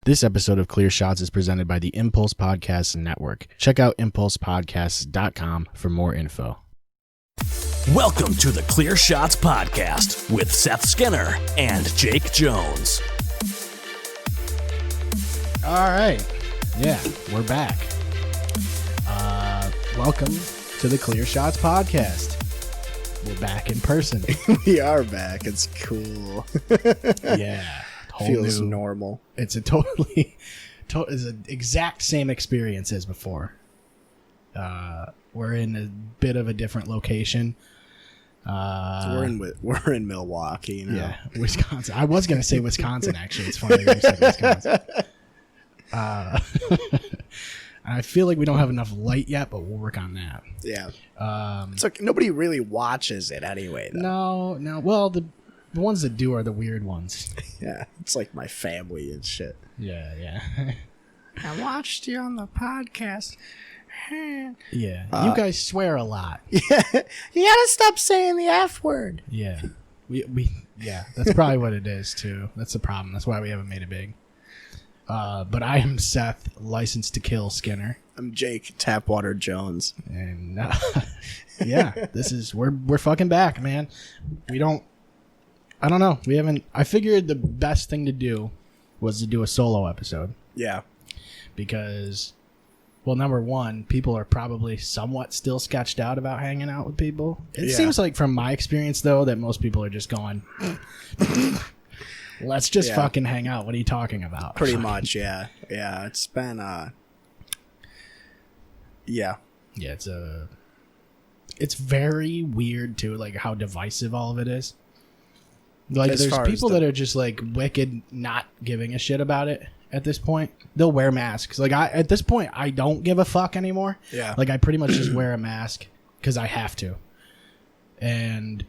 This episode of Clear Shots is presented by the Impulse Podcast Network. Check out impulsepodcasts.com for more info. Welcome to the Clear Shots Podcast with Seth Skinner and Jake Jones. All right. Yeah, we're back. Welcome to the Clear Shots Podcast. We're back in person. We are back. It's cool. Yeah. Feels normal. It's a it's an exact same experience as before. We're in a bit of a different location. We're in Milwaukee, you know? Yeah, Wisconsin. I was going to say Wisconsin, actually. It's funny that you said Wisconsin. I feel like we don't have enough light yet, but we'll work on that. Yeah. It's like nobody really watches it anyway, though. No. Well, the ones that do are the weird ones. Yeah, it's like my family and shit. Yeah. I watched you on the podcast. Yeah, you guys swear a lot. Yeah, you gotta stop saying the F word. Yeah, yeah, that's probably what it is too. That's the problem. That's why we haven't made it big. But I am Seth, licensed to kill Skinner. I'm Jake Tapwater Jones, and yeah, we're fucking back, man. I don't know. We haven't. I figured the best thing to do was to do a solo episode. Yeah, because. Well, number one, people are probably somewhat still sketched out about hanging out with people. It seems like from my experience, though, that most people are just going, let's just fucking hang out. What are you talking about? Pretty much, yeah. Yeah, it's been, yeah. Yeah, it's very weird, too, like how divisive all of it is. Like, there's people that are just, like, wicked not giving a shit about it. At this point, they'll wear masks. Like at this point, I don't give a fuck anymore. Yeah. Like I pretty much just wear a mask because I have to. And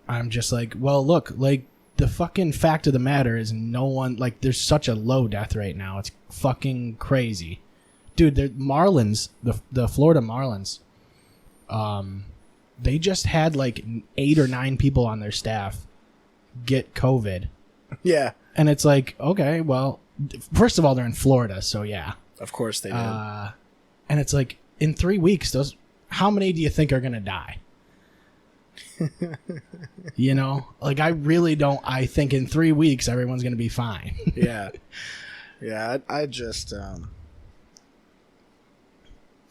I'm just like, well, look, like the fucking fact of the matter is no one, like there's such a low death rate now. It's fucking crazy. Dude, the Marlins, the Florida Marlins, they just had like 8 or 9 people on their staff get COVID. Yeah. And it's like, okay, well, first of all, they're in Florida, so yeah. Of course they did. And it's like, in 3 weeks, how many do you think are going to die? You know? Like, I really don't. I think in 3 weeks, everyone's going to be fine. Yeah. Yeah, I just...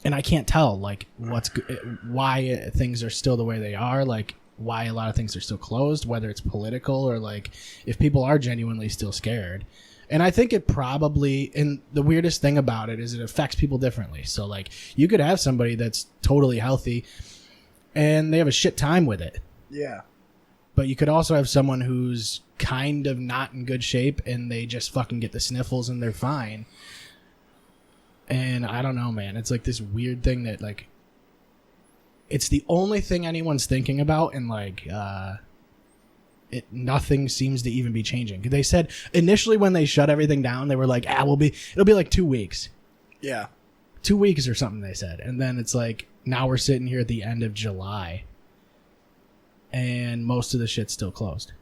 And I can't tell, like, why things are still the way they are, like, why a lot of things are still closed, whether it's political or, like, if people are genuinely still scared. And I think it probably, and the weirdest thing about it is it affects people differently. So, like, you could have somebody that's totally healthy and they have a shit time with it. Yeah. But you could also have someone who's kind of not in good shape and they just fucking get the sniffles and they're fine. And I don't know, man. It's like this weird thing that, like, it's the only thing anyone's thinking about, and, like, nothing seems to even be changing. They said initially when they shut everything down, they were like, it'll be like 2 weeks. Yeah. 2 weeks or something, they said. And then it's like, now we're sitting here at the end of July and most of the shit's still closed.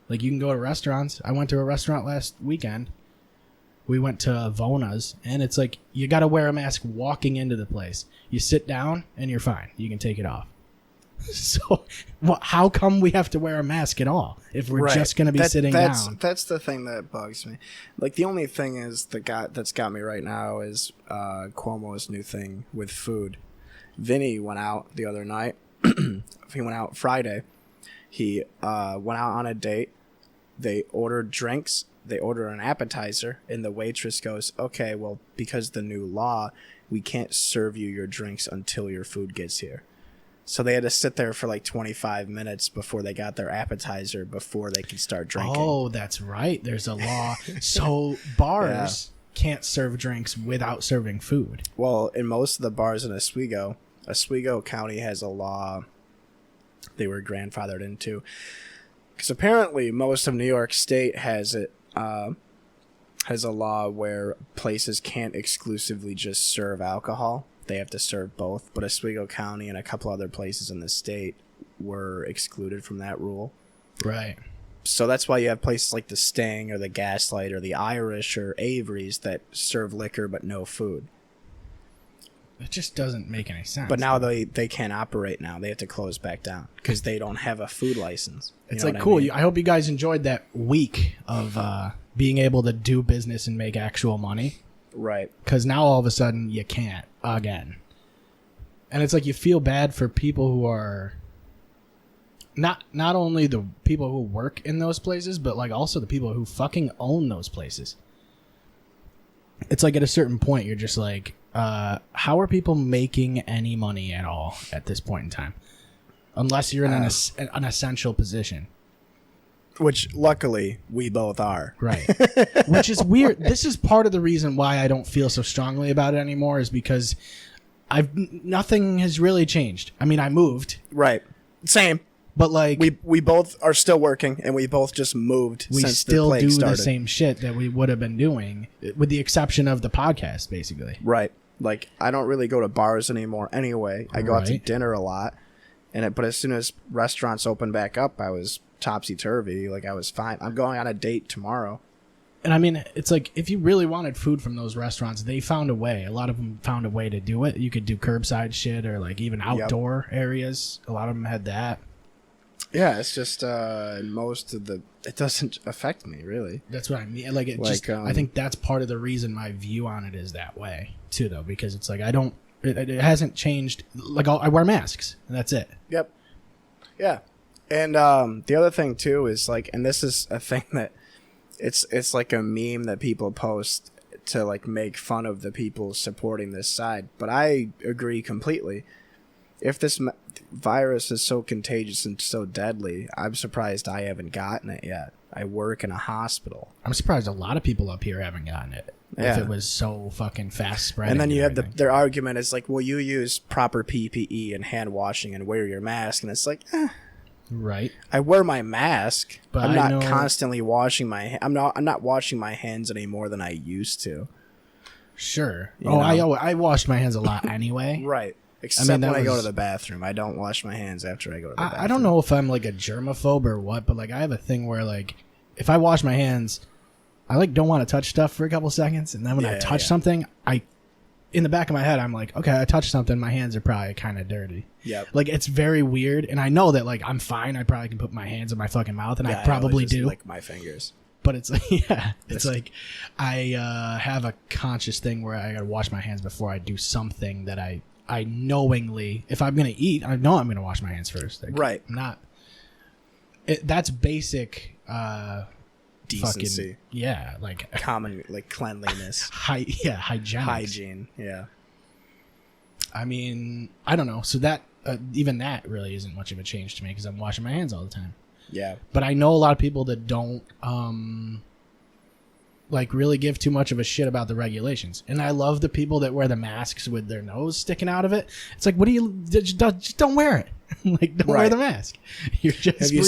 Like, you can go to restaurants. I went to a restaurant last weekend. We went to Vona's, and it's like, you got to wear a mask walking into the place. You sit down and you're fine. You can take it off. So, how come we have to wear a mask at all if we're just going to be sitting down? That's the thing that bugs me. Like, the only thing is that's got me right now is Cuomo's new thing with food. Vinny went out the other night. He went out Friday. He went out on a date. They ordered drinks. They order an appetizer, and the waitress goes, okay, well, because the new law, we can't serve you your drinks until your food gets here. So they had to sit there for like 25 minutes before they got their appetizer before they could start drinking. Oh, that's right. There's a law. So bars can't serve drinks without serving food. Well, in most of the bars in Oswego County has a law they were grandfathered into. Because apparently most of New York State has a law where places can't exclusively just serve alcohol. They have to serve both. But Oswego County and a couple other places in the state were excluded from that rule. Right. So that's why you have places like the Sting or the Gaslight or the Irish or Avery's that serve liquor but no food. It just doesn't make any sense. But now they can't operate now. They have to close back down because they don't have a food license. It's like, cool. I hope you guys enjoyed that week of being able to do business and make actual money. Right. Because now all of a sudden you can't again. And it's like you feel bad for people who are not only the people who work in those places, but like also the people who fucking own those places. It's like at a certain point you're just like, how are people making any money at all at this point in time? Unless you're in an essential position. Which, luckily, we both are. Right. Which is weird. This is part of the reason why I don't feel so strongly about it anymore is because nothing has really changed. I mean, I moved. Right. Same. But like we both are still working, and we both just moved since the plague started. We still do the same shit that we would have been doing, with the exception of the podcast, basically. Right. Like, I don't really go to bars anymore anyway. I go out to dinner a lot. But as soon as restaurants opened back up, I was topsy-turvy. Like, I was fine. I'm going on a date tomorrow. And I mean, it's like, if you really wanted food from those restaurants, they found a way. A lot of them found a way to do it. You could do curbside shit or, like, even outdoor areas. A lot of them had that. Yeah, it's just most of the... It doesn't affect me, really. That's what I mean. Like, I think that's part of the reason my view on it is that way, too, though. Because it's like, it hasn't changed. Like, I wear masks, and that's it. Yep. Yeah. And the other thing, too, is, like... And this is a thing that... It's like a meme that people post to, like, make fun of the people supporting this side. But I agree completely. If this virus is so contagious and so deadly, I'm surprised I haven't gotten it yet. I work in a hospital. I'm surprised a lot of people up here haven't gotten it. Yeah. If it was so fucking fast spreading. And then you have their argument is like, well, you use proper PPE and hand washing and wear your mask. And it's like, right. I wear my mask, but I'm not constantly washing I'm not washing my hands any more than I used to. Sure. I washed my hands a lot anyway. Right. Except when I go to the bathroom. I don't wash my hands after I go to the bathroom. I don't know if I'm like a germaphobe or what, but like I have a thing where like if I wash my hands, I like don't want to touch stuff for a couple seconds, and then when I touch something, in the back of my head I'm like, okay, I touched something, my hands are probably kind of dirty. Yep. Like it's very weird, and I know that like I'm fine. I probably can put my hands in my fucking mouth, and I probably do. Lick my fingers. But it's like, it's like I have a conscious thing where I gotta wash my hands before I do something that I knowingly, if I'm gonna eat, I know I'm gonna wash my hands first. Like, right. I'm not. That's basic decency. Like common, like cleanliness. Hygiene. Yeah. I mean, I don't know. So that even that really isn't much of a change to me because I'm washing my hands all the time. Yeah. But I know a lot of people that don't like really give too much of a shit about the regulations. And I love the people that wear the masks with their nose sticking out of it. It's like, what do you just don't wear it. Like, don't wear the mask. You're just Have you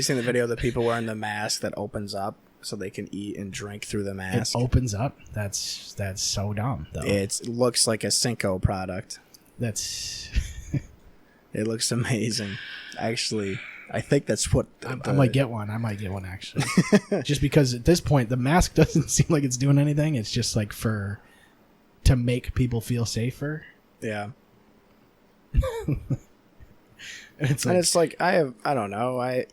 seen the video of the people wearing the mask that opens up so they can eat and drink through the mask? It opens up. That's so dumb though. It looks like a Cinco product. That's it looks amazing. Actually, I think that's what I might get one. I might get one actually. Just because at this point the mask doesn't seem like it's doing anything. It's just like to make people feel safer. Yeah. And it's like I don't know. I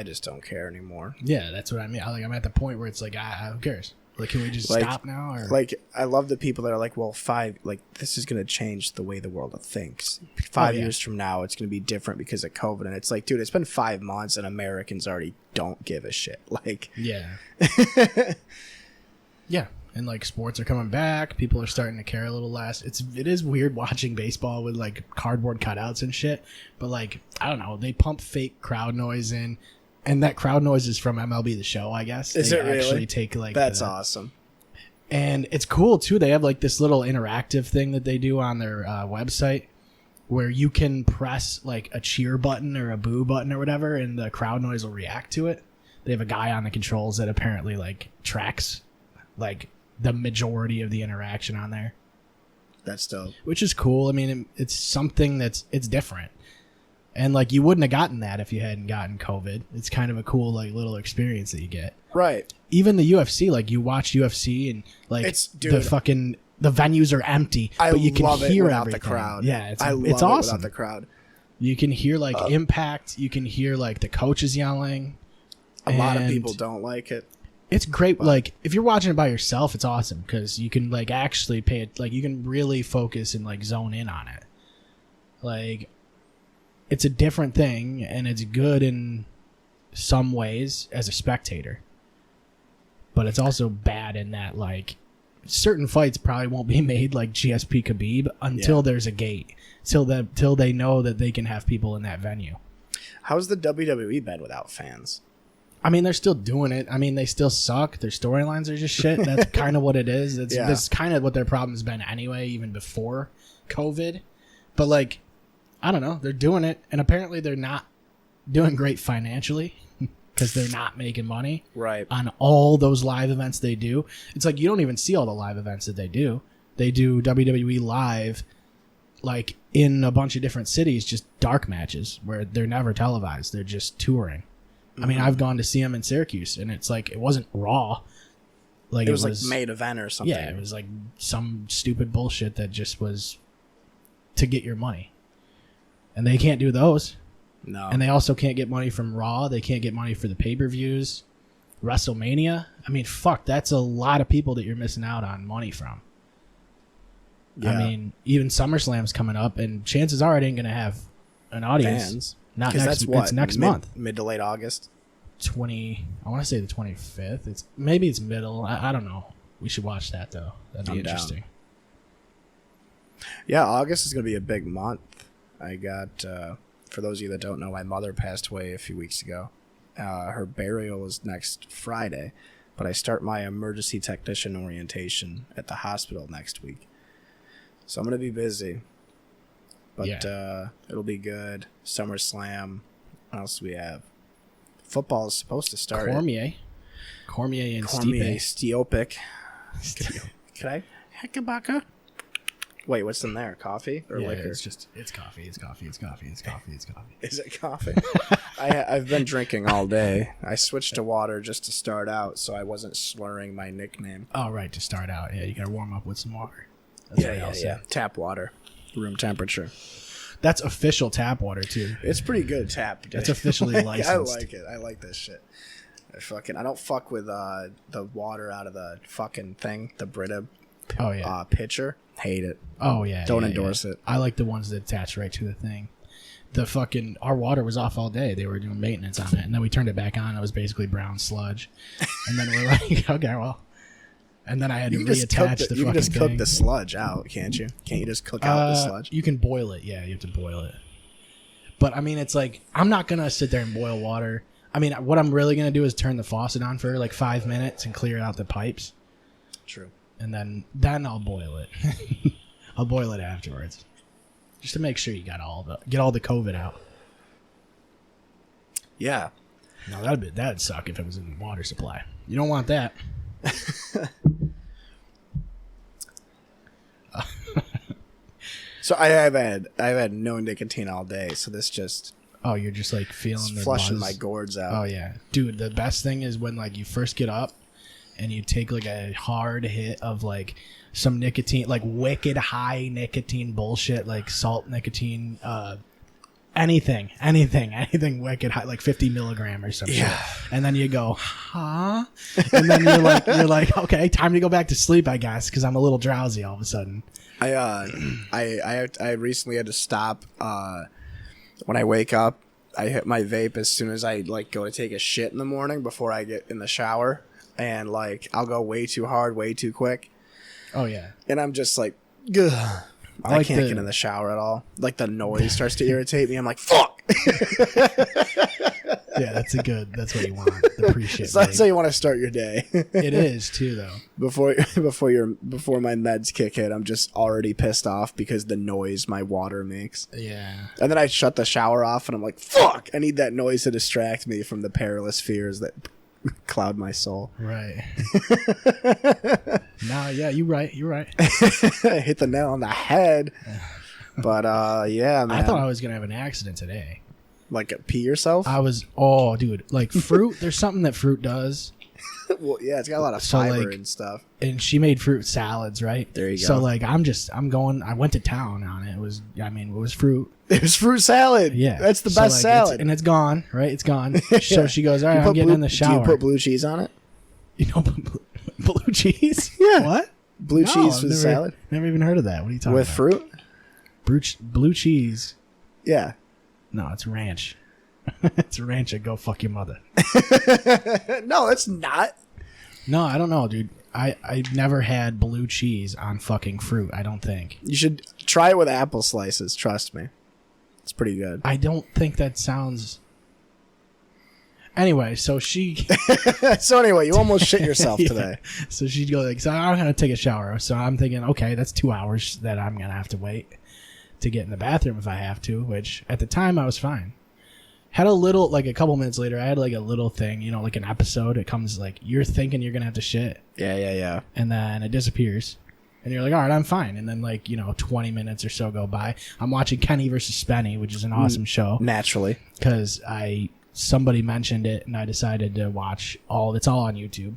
just don't care anymore. Yeah, that's what I mean. I'm at the point where it's like, who cares? Like, can we just stop now? Or? Like, I love the people that are like, well, this is going to change the way the world thinks. 5 years from now, it's going to be different because of COVID. And it's like, dude, it's been 5 months and Americans already don't give a shit. Like, yeah. Yeah. And like sports are coming back. People are starting to care a little less. It is weird watching baseball with like cardboard cutouts and shit. But like, I don't know. They pump fake crowd noise in. And that crowd noise is from MLB The Show, I guess. Is they it really? Actually take like that's awesome. And it's cool too. They have like this little interactive thing that they do on their website where you can press like a cheer button or a boo button or whatever, and the crowd noise will react to it. They have a guy on the controls that apparently like tracks like the majority of the interaction on there. That's dope. Which is cool. I mean, it's something it's different. And like you wouldn't have gotten that if you hadn't gotten COVID. It's kind of a cool like little experience that you get. Right. Even the UFC, like you watch UFC and like the venues are empty, but you can hear without everything. the crowd. Yeah, it's awesome awesome without the crowd. You can hear like impact. You can hear like the coaches yelling. A lot of people don't like it. It's great. Like if you're watching it by yourself, it's awesome because you can like actually pay it. Like you can really focus and like zone in on it. Like it's a different thing, and it's good in some ways as a spectator. But it's also bad in that like certain fights probably won't be made like GSP Khabib until there's a gate. Till they know that they can have people in that venue. How's the WWE been without fans? I mean, they're still doing it. I mean, they still suck. Their storylines are just shit. That's kind of what it is. That's kind of what their problem's been anyway, even before COVID. But like, I don't know. They're doing it, and apparently they're not doing great financially because they're not making money on all those live events they do. It's like you don't even see all the live events that they do. They do WWE Live like in a bunch of different cities, just dark matches where they're never televised. They're just touring. I mean, I've gone to see them in Syracuse, and it's like it wasn't Raw. Like it was like main event or something. Yeah, it was like some stupid bullshit that just was to get your money. And they can't do those. No. And they also can't get money from Raw. They can't get money for the pay-per-views. WrestleMania. I mean, fuck, that's a lot of people that you're missing out on money from. Yeah. I mean, even SummerSlam's coming up, and chances are it ain't going to have an audience. Fans. Not next. That's what, it's next month. Mid to late August. I want to say the 25th. Maybe it's middle. I don't know. We should watch that though. That'd be interesting. Down. Yeah, August is going to be a big month. I got, for those of you that don't know, my mother passed away a few weeks ago. Her burial is next Friday, but I start my emergency technician orientation at the hospital next week. So I'm going to be busy. But it'll be good. SummerSlam. What else do we have? Football is supposed to start. Cormier and Stiopic. Can I? Heckabaka? Wait, what's in there? Coffee or liquor? It's coffee. It's coffee. Is it coffee? I've been drinking all day. I switched to water just to start out, so I wasn't slurring my nickname. Oh, right, to start out. Yeah, you got to warm up with some water. Yeah. Tap water. Room temperature. That's official tap water too. It's pretty good tap. It's officially licensed. I like it. I like this shit. I don't fuck with the water out of the fucking thing, the Brita pitcher. Hate it. Oh yeah. Don't endorse it. I like the ones that attach right to the thing. Our water was off all day. They were doing maintenance on it, and then we turned it back on. It was basically brown sludge, and then we're like, okay, well. And then I had to reattach the fucking thing. You can just cook the sludge out, can't you? Can't you just cook out the sludge? You can boil it. Yeah, you have to boil it. But, I mean, it's like, I'm not going to sit there and boil water. I mean, what I'm really going to do is turn the faucet on for like 5 minutes and clear out the pipes. True. And then I'll boil it. I'll boil it afterwards. Just to make sure you got get all the COVID out. Yeah. No, that'd suck if it was in the water supply. You don't want that. So I've had no nicotine all day, so this just you're just like feeling the flushing buzz. my gourds out. Oh yeah, dude, the best thing is when like you first get up and you take like a hard hit of like some nicotine, like wicked high nicotine bullshit, like salt nicotine, anything wicked high, like 50 milligram or something. Yeah. And then you go, huh? And then you're like, okay, time to go back to sleep, I guess, because I'm a little drowsy all of a sudden. I recently had to stop. When I wake up, I hit my vape as soon as I like go to take a shit in the morning before I get in the shower, and like I'll go way too hard, way too quick. Oh yeah. And I'm just like, ugh. I can't get in the shower at all. Like the noise starts to irritate me. I'm like, fuck. Yeah, that's what you want. The pre-shit. So that's how you want to start your day. It is too, though. Before my meds kick in, I'm just already pissed off because the noise my water makes. Yeah. And then I shut the shower off, and I'm like, fuck. I need that noise to distract me from the perilous fears that cloud my soul. Right. Nah, yeah, you're right. I hit the nail on the head. But yeah, man. I thought I was gonna have an accident today. Like pee yourself? Dude, like fruit. There's something that fruit does. Well, yeah, it's got a lot of fiber and stuff. And she made fruit salads, right? There you go. So like, I'm going. I went to town on it. It was fruit. It was fruit salad. Yeah, that's the best salad. And it's gone, right? It's gone. Yeah. So she goes, all right, I'm getting in the shower. Do you put blue cheese on it? You know, blue cheese? Yeah. What? Blue cheese with salad? Never even heard of that. What are you talking with about? With fruit? Blue cheese. Yeah. No, it's ranch. It's ranch and go fuck your mother. No, it's not. No, I don't know, dude. I've never had blue cheese on fucking fruit, I don't think. You should try it with apple slices, trust me. It's pretty good. I don't think that sounds... Anyway, so she... So anyway, you almost shit yourself today. So she'd go like, so I'm going to take a shower. So I'm thinking, okay, that's 2 hours that I'm going to have to wait to get in the bathroom if I have to, which at the time I was fine. Had a little, like a couple minutes later, I had like a little thing, you know, like an episode. It comes like, you're thinking you're going to have to shit. Yeah. And then it disappears. And you're like, all right, I'm fine. And then like, 20 minutes or so go by. I'm watching Kenny versus Spenny, which is an awesome show. Naturally. Because somebody mentioned it and I decided to watch it's all on YouTube.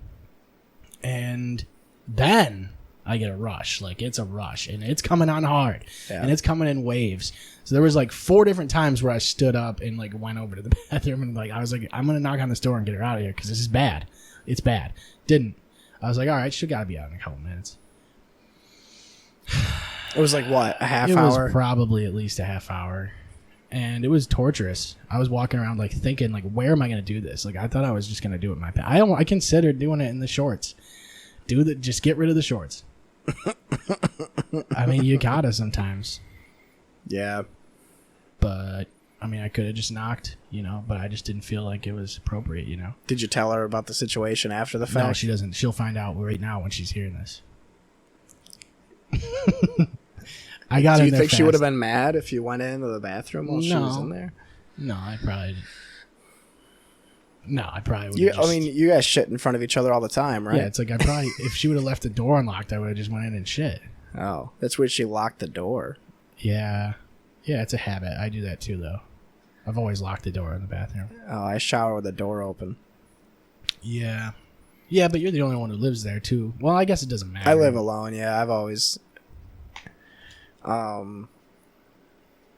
And then I get a rush. Like, it's a rush. And it's coming on hard. Yeah. And it's coming in waves. So there was like 4 different times where I stood up and like went over to the bathroom and like I was like, I'm gonna knock on this door and get her out of here because this is bad. It's bad. Didn't. I was like, all right, she gotta be out in a couple minutes. It was like what, a half hour? It was hour? Probably at least a half hour, and it was torturous. I was walking around like thinking like, where am I gonna do this? Like I thought I was just gonna do it in my pants. I considered doing it in the shorts. Just get rid of the shorts. I mean, you gotta sometimes. Yeah. But, I mean, I could have just knocked, but I just didn't feel like it was appropriate, Did you tell her about the situation after the fact? No, she doesn't. She'll find out right now when she's hearing this. I got. Do you think she would have been mad if you went into the bathroom while she was in there? No, I probably would. I mean, you guys shit in front of each other all the time, right? Yeah, it's like if she would have left the door unlocked, I would have just went in and shit. Oh, that's weird. She locked the door. Yeah. Yeah, it's a habit. I do that too, though. I've always locked the door in the bathroom. Oh, I shower with the door open. Yeah. Yeah, but you're the only one who lives there, too. Well, I guess it doesn't matter. I live alone, yeah. I've always... yeah,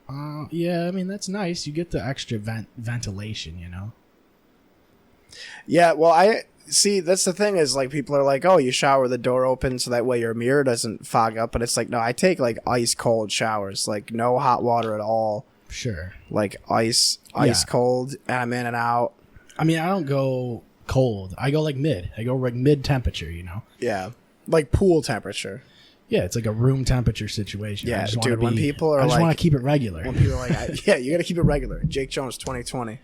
I mean, that's nice. You get the extra ventilation, Yeah, well, see, that's the thing is, like, people are like, oh, you shower with the door open so that way your mirror doesn't fog up. But it's like, no, I take, like, ice-cold showers. Like, no hot water at all. Sure. Like, ice cold, and I'm in and out. I mean, I don't go cold. I go, like, mid. I go, like, mid-temperature, Yeah. Like, pool temperature. Yeah, it's like a room temperature situation. Yeah, dude, when people are I like... just want to keep it regular. When people are like, yeah, you got to keep it regular. Jake Jones, 2020.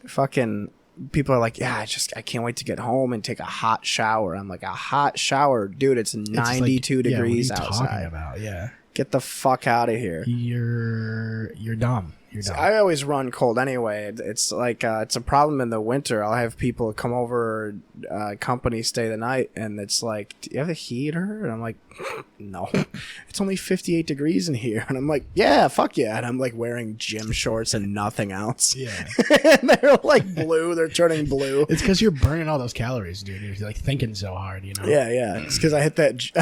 Fucking... People are like, yeah, I can't wait to get home and take a hot shower. I'm like, a hot shower? Dude, it's 92 degrees outside. What are you talking about? Yeah. Get the fuck out of here. You're dumb. You're dumb. I always run cold anyway. It's like, it's a problem in the winter. I'll have people come over, company stay the night, and it's like, do you have a heater? And I'm like, no. It's only 58 degrees in here. And I'm like, yeah, fuck yeah. And I'm like wearing gym shorts and nothing else. Yeah. And they're like blue. They're turning blue. It's because you're burning all those calories, dude. You're like thinking so hard, Yeah. It's because I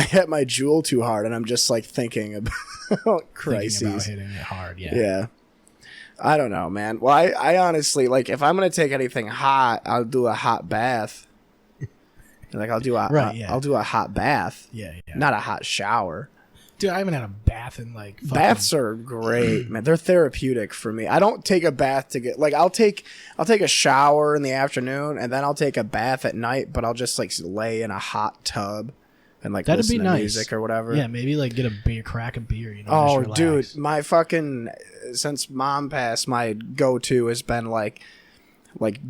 hit my jewel too hard, and I'm just like thinking about crises. Thinking about hitting it hard, yeah. Yeah. I don't know, man. Well, I honestly, like, if I'm going to take anything hot, I'll do a hot bath. Like, I'll do a hot bath. Yeah. Not a hot shower. Dude, I haven't had a bath in, like... Baths are great, man. They're therapeutic for me. I don't take a bath to get... Like, I'll take a shower in the afternoon, and then I'll take a bath at night, but I'll just, like, lay in a hot tub and, like, That'd listen be to nice. Music or whatever. Yeah, maybe, like, get a beer, crack a beer, Oh, dude, my fucking... Since Mom passed, my go-to has been, like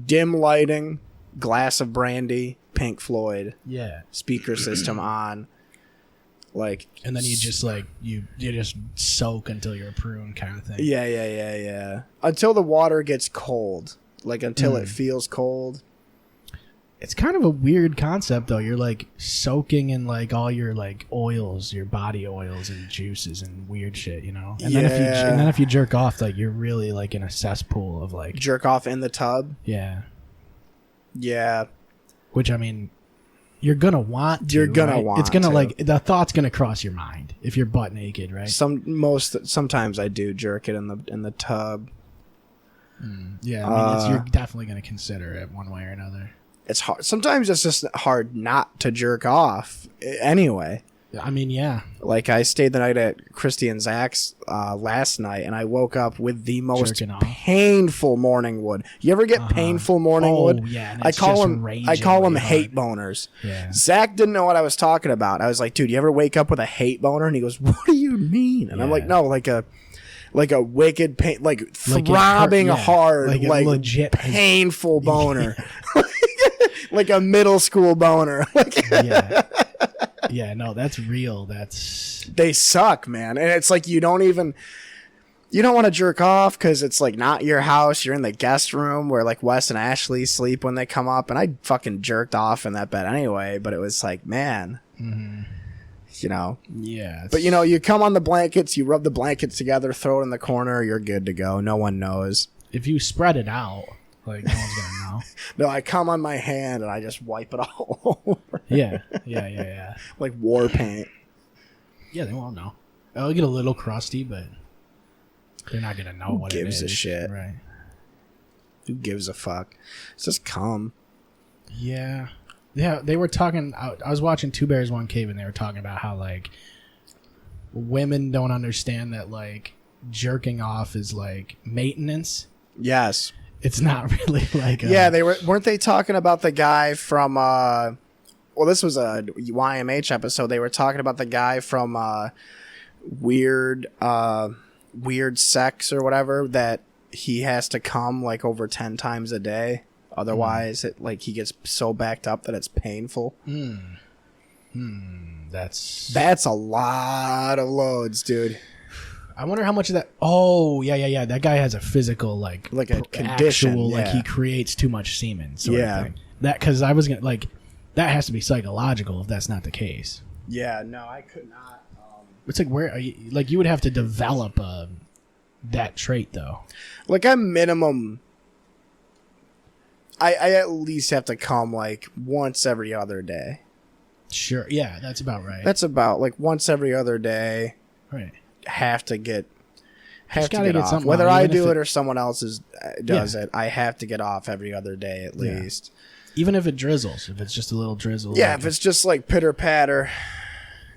dim lighting, glass of brandy, Pink Floyd. Yeah. Speaker system on. Like... And then you just, like... You just soak until you're a prune kind of thing. Yeah. Until the water gets cold. Like, until it feels cold. It's kind of a weird concept, though. You're like soaking in like all your like oils, your body oils and juices and weird shit, you know. And then if you jerk off, like you're really like in a cesspool of like jerk off in the tub. Yeah. Yeah. Which I mean, you're gonna want to. You're gonna right? want. It's gonna to. like the thought's gonna cross your mind if you're butt naked, right? Sometimes I do jerk it in the tub. Yeah, I mean, you're definitely gonna consider it one way or another. It's hard. Sometimes it's just hard not to jerk off. Anyway. I mean, yeah. Like I stayed the night at Christy and Zach's last night, and I woke up with the most painful morning wood. You ever get painful morning wood? Oh yeah. I call them hate boners. Yeah. Zach didn't know what I was talking about. I was like, dude, you ever wake up with a hate boner? And he goes, what do you mean? And I'm like, no, like a wicked pain, like throbbing hard, like legit painful boner. Like a middle school boner. Yeah. Yeah, no, that's real. They suck, man. And it's like you don't want to jerk off because it's like not your house. You're in the guest room where like Wes and Ashley sleep when they come up, and I fucking jerked off in that bed anyway. But it was like, man, you know. Yeah. But you know, you come on the blankets, you rub the blankets together, throw it in the corner, you're good to go. No one knows. If you spread it out, like no one's gonna know. No, I come on my hand and I just wipe it all over. Yeah. Like war paint. Yeah, they won't know. It'll get a little crusty, but they're not gonna know what it is. Who gives a shit? Right. Who gives a fuck? It's just cum. Yeah. Yeah, they were talking. I was watching Two Bears, One Cave, and they were talking about how like women don't understand that like jerking off is like maintenance. Yes. It's not really like weren't they talking about the guy from well, this was a YMH episode. They were talking about the guy from weird sex or whatever, that he has to come like over 10 times a day, otherwise it like he gets so backed up that it's painful. That's a lot of loads, dude. I wonder how much of that. Oh, yeah. That guy has a physical, like a condition. Like he creates too much semen. Sort of thing. That, because I was gonna like, that has to be psychological if that's not the case. Yeah, no, I could not. It's like where are you? Like you would have to develop that trait though. Like at minimum, I at least have to come like once every other day. Sure. Yeah, that's about right. That's about like once every other day. Right. Have to get off. Whether I do it or someone else does it, I have to get off every other day at least. Even if it drizzles, if it's just a little drizzle. Yeah, if it's just like pitter patter,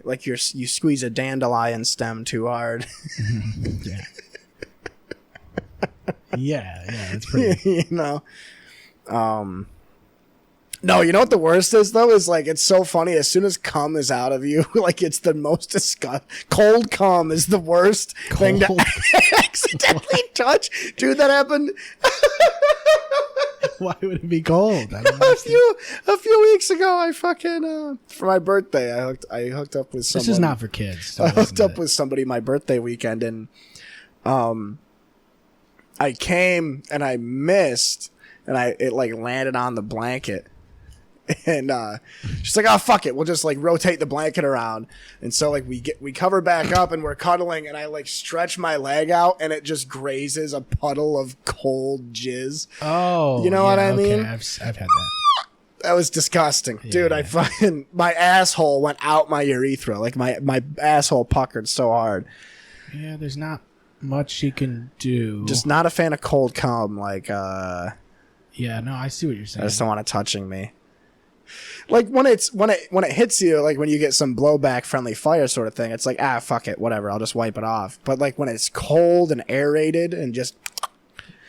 like you squeeze a dandelion stem too hard. Yeah. Yeah, it's pretty. You know. No, you know what the worst is though? Is like it's so funny. As soon as cum is out of you, like it's the most disgust. Cold cum is the worst thing to accidentally touch. Dude, that happened. Why would it be cold? A few weeks ago, I fucking for my birthday, I hooked up with someone. This is not for kids. I hooked up with somebody my birthday weekend, and I came and I missed, and it like landed on the blanket. And she's like, oh fuck it, we'll just like rotate the blanket around. And so like we cover back up and we're cuddling, and I like stretch my leg out and it just grazes a puddle of cold jizz. Oh, you know what I mean? I've had that. That was disgusting. Dude, I fucking my asshole went out my urethra. Like my asshole puckered so hard. Yeah, there's not much you can do. Just not a fan of cold cum, like yeah, no, I see what you're saying. I just don't want it touching me. Like when it hits you, like when you get some blowback, friendly fire sort of thing, it's like, fuck it, whatever, I'll just wipe it off. But like when it's cold and aerated and just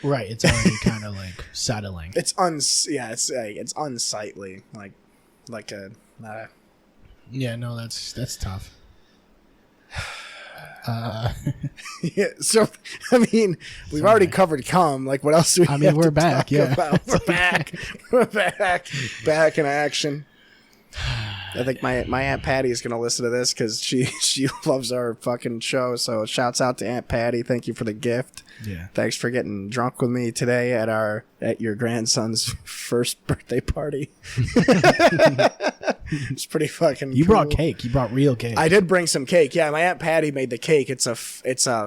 right, it's already kind of like settling. It's unsightly, like a. Yeah, no, that's tough. Yeah, so I mean, we've already covered cum. Like, what else do we? I mean, we're back. Yeah, about? We're back. We're back. Back in action. I think my Aunt Patty is gonna listen to this because she loves our fucking show. So shouts out to Aunt Patty. Thank you for the gift. Yeah. Thanks for getting drunk with me today at your grandson's first birthday party. It's pretty fucking. You cool. brought cake. You brought real cake. I did bring some cake. Yeah, my Aunt Patty made the cake. It's a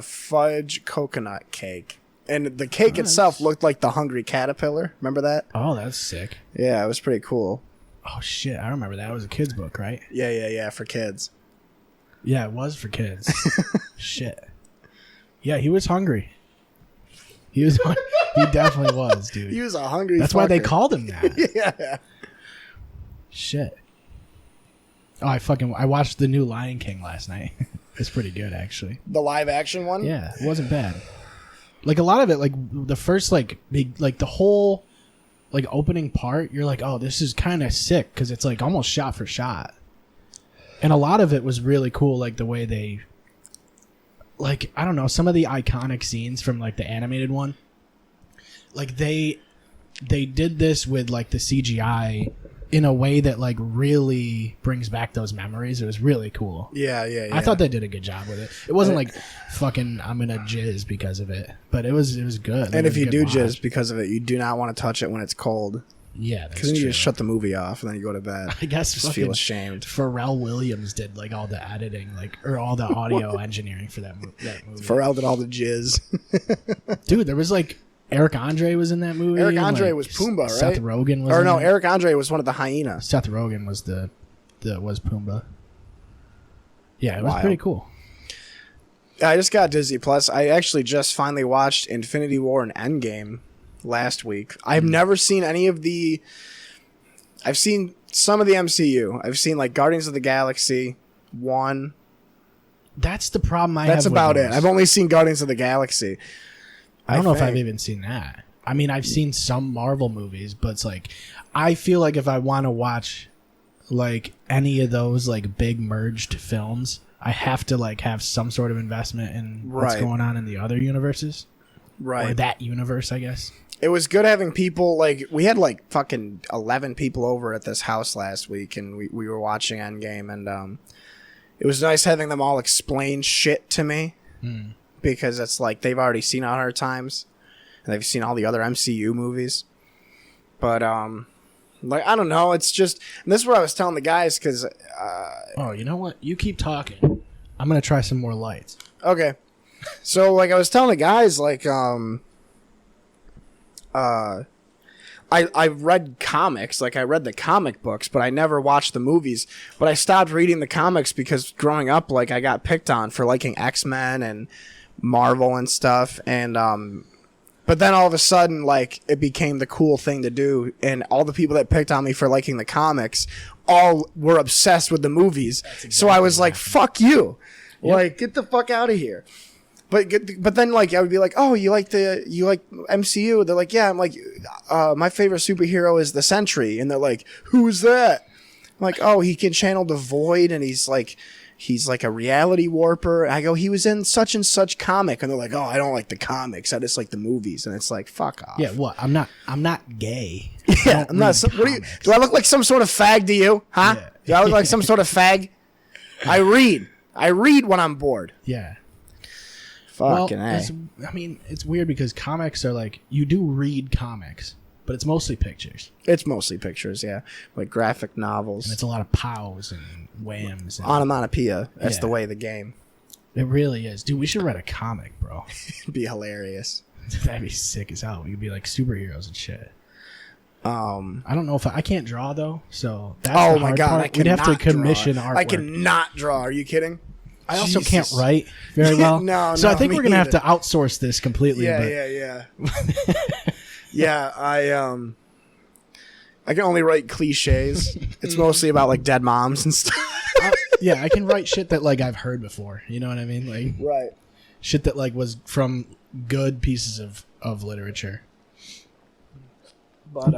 fudge coconut cake, and the cake itself looked like the Hungry Caterpillar. Remember that? Oh, that's sick. Yeah, it was pretty cool. Oh shit, I remember that. It was a kid's book, right? Yeah, for kids. Yeah, it was for kids. Shit. Yeah, he was hungry. He definitely was, dude. He was a hungry. That's fucker. why they called him that. Yeah. Shit. Oh, I watched the new Lion King last night. It's pretty good, actually. The live action one. Yeah, it wasn't bad. Like a lot of it, like the first like big, like the whole like opening part, you're like, oh, this is kind of sick because it's like almost shot for shot. And a lot of it was really cool, like the way they, like, I don't know, some of the iconic scenes from like the animated one, like they did this with like the CGI in a way that like really brings back those memories. It was really cool. Yeah. I thought they did a good job with it. It wasn't like fucking I'm gonna jizz because of it, but it was good. And It if was a you good do watch. jizz because of it, you do not want to touch it when it's cold. Yeah, that's Because then you true. just shut the movie off and then you go to bed. I guess just fucking feel ashamed. Pharrell Williams did like all the editing, like or all the audio engineering for that movie. Pharrell did all the jizz. Dude, there was like Eric Andre was in that movie. Eric Andre like, was Pumbaa, right? Seth Rogen was. Or in no, it. Eric Andre was one of the hyenas. Seth Rogen was was Pumbaa. Yeah, it was Wild. pretty cool. I just got Disney Plus. I actually just finally watched Infinity War and Endgame last week. I've never seen any of the. I've seen some of the MCU. I've seen like Guardians of the Galaxy 1. That's the problem I have. That's with about it. those. I've only seen Guardians of the Galaxy. I don't know if think. I've even seen that. I mean, I've seen some Marvel movies, but it's like I feel like if I want to watch like any of those like big merged films, I have to like have some sort of investment in what's Right. going on in the other universes. Or Right. that universe, I guess. It was good having people like we had like fucking 11 people over at this house last week, and we were watching Endgame, and it was nice having them all explain shit to me because it's like they've already seen 100 times and they've seen all the other MCU movies. But like I don't know, it's just and this is what I was telling the guys because Oh, you know what? You keep talking. I'm gonna try some more lights. okay, so like I was telling the guys like I read comics, like I read the comic books, but I never watched the movies. But I stopped reading the comics because growing up, like I got picked on for liking X-Men and Marvel and stuff. And but then all of a sudden, like it became the cool thing to do, and all the people that picked on me for liking the comics all were obsessed with the movies. So I was like, "Fuck you!" Like get the fuck out of here. But then like I would be like, oh, you like MCU? They're like, yeah. I'm like, my favorite superhero is the Sentry, and they're like, who's that? I'm like, oh, he can channel the void, and he's like a reality warper. I go, he was in such and such comic, and they're like, oh, I don't like the comics, I just like the movies, and it's like, fuck off. Yeah, what? I'm not gay. Yeah, I'm not. What do you? Do I look like some sort of fag to you? Huh? Yeah. Do I look like some sort of fag? I read when I'm bored. Yeah. Fucking well, A. I mean, it's weird because comics are like you do read comics, but it's mostly pictures. It's mostly pictures, yeah, like graphic novels. And it's a lot of pows and whams. And Onomatopoeia. That's Yeah. the way of the game. It really is, dude. We should write a comic, bro. It'd be hilarious. That'd be sick as hell. We could be like superheroes and shit. I Um. don't know if I can't draw though, so that's Oh the my hard god! part. I We'd have to cannot draw. commission artwork. I cannot draw. Are you kidding? I also Jesus. can't write very well. No, so no, I think me we're gonna have either. to outsource this completely. Yeah, but yeah. Yeah, I can only write cliches. It's mostly about like dead moms and stuff. yeah, I can write shit that like I've heard before. You know what I mean? Like Right. shit that like was from good pieces of literature. But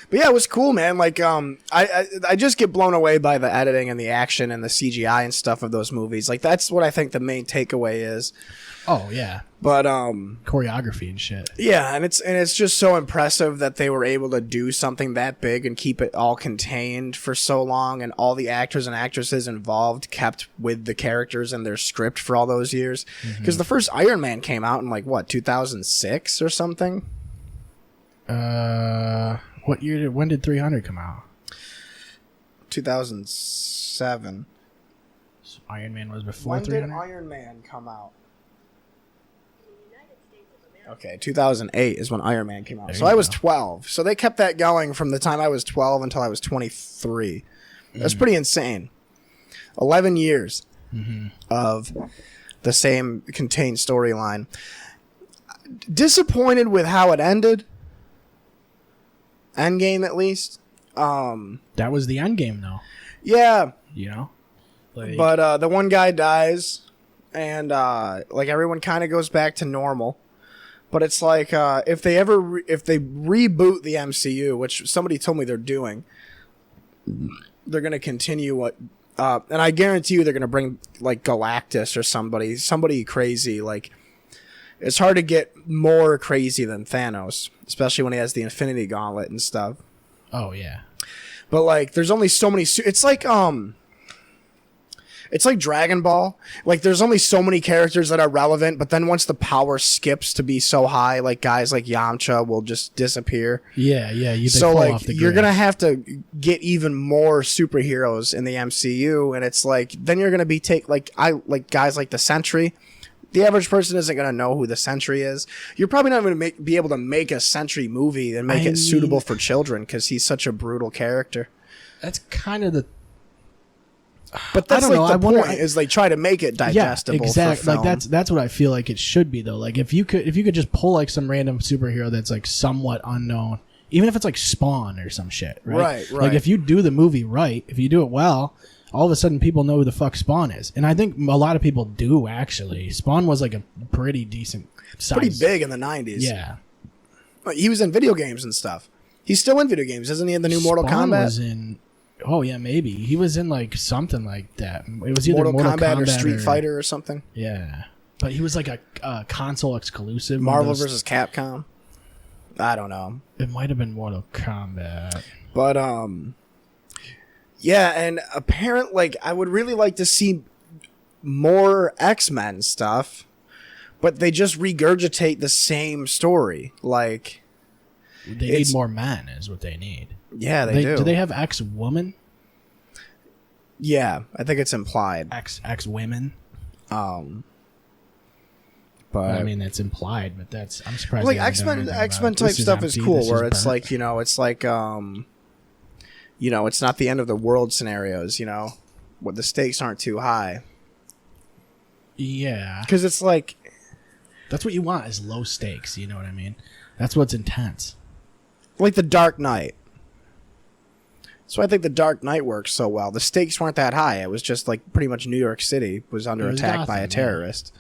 But yeah, it was cool, man. Like, I just get blown away by the editing and the action and the CGI and stuff of those movies. Like, that's what I think the main takeaway is. Oh yeah, but choreography and shit. Yeah, and it's just so impressive that they were able to do something that big and keep it all contained for so long, and all the actors and actresses involved kept with the characters and their script for all those years. Because the first Iron Man came out in like what 2006 or something. What year? When did 300 come out? 2007. So Iron Man was before When 300. did Iron Man come out? Okay, 2008 is when Iron Man came out. So I was 12. So they kept that going from the time I was 12 until I was 23. That's pretty insane. 11 years of the same contained storyline. Disappointed with how it ended. Endgame, at least. That was the end game, though. Yeah. You know? Like, But the one guy dies, and like everyone kind of goes back to normal. But it's like if they reboot the MCU, which somebody told me they're doing, they're going to continue what, and I guarantee you they're going to bring like Galactus or somebody crazy. Like, it's hard to get more crazy than Thanos, especially when he has the Infinity Gauntlet and stuff. oh yeah. But like, there's only so many. It's like Dragon Ball. Like, there's only so many characters that are relevant, but then once the power skips to be so high, like guys like Yamcha will just disappear. Yeah. So like, you're gonna have to get even more superheroes in the MCU, and it's like then you're gonna be guys like the Sentry. The average person isn't gonna know who the Sentry is. You're probably not gonna be able to make a Sentry movie and make it suitable for children because he's such a brutal character. That's kind of the. But that's like the wonder, point is they try to make it digestible. Yeah, exactly. For film. Like that's what I feel like it should be though. Like if you could just pull like some random superhero that's like somewhat unknown, even if it's like Spawn or some shit, right? Like if you do the movie right, if you do it well, all of a sudden people know who the fuck Spawn is. And I think a lot of people do actually. Spawn was like a pretty decent size. Pretty big in the 90s. Yeah. He was in video games and stuff. He's still in video games, isn't he? In the new Mortal Spawn Kombat. Was in. Oh yeah, maybe he was in like something like that. It was either Mortal Kombat or Street Fighter or something. Yeah, but he was like a console exclusive. Marvel vs. Capcom. I don't know. It might have been Mortal Kombat. But yeah, and apparently, like, I would really like to see more X-Men stuff, but they just regurgitate the same story. Like, they need more men, is what they need. Yeah, they do. Do they have X-woman? Yeah, I think it's implied. X-women. But I mean, that's implied, but I'm surprised. Like X-Men type stuff is cool, where it's like, it's like it's not the end of the world scenarios. Where the stakes aren't too high. Yeah, because it's like that's what you want is low stakes. You know what I mean? That's what's intense. Like the Dark Knight. So I think the Dark Knight works so well. The stakes weren't that high. It was just like pretty much New York City was under attack by a terrorist.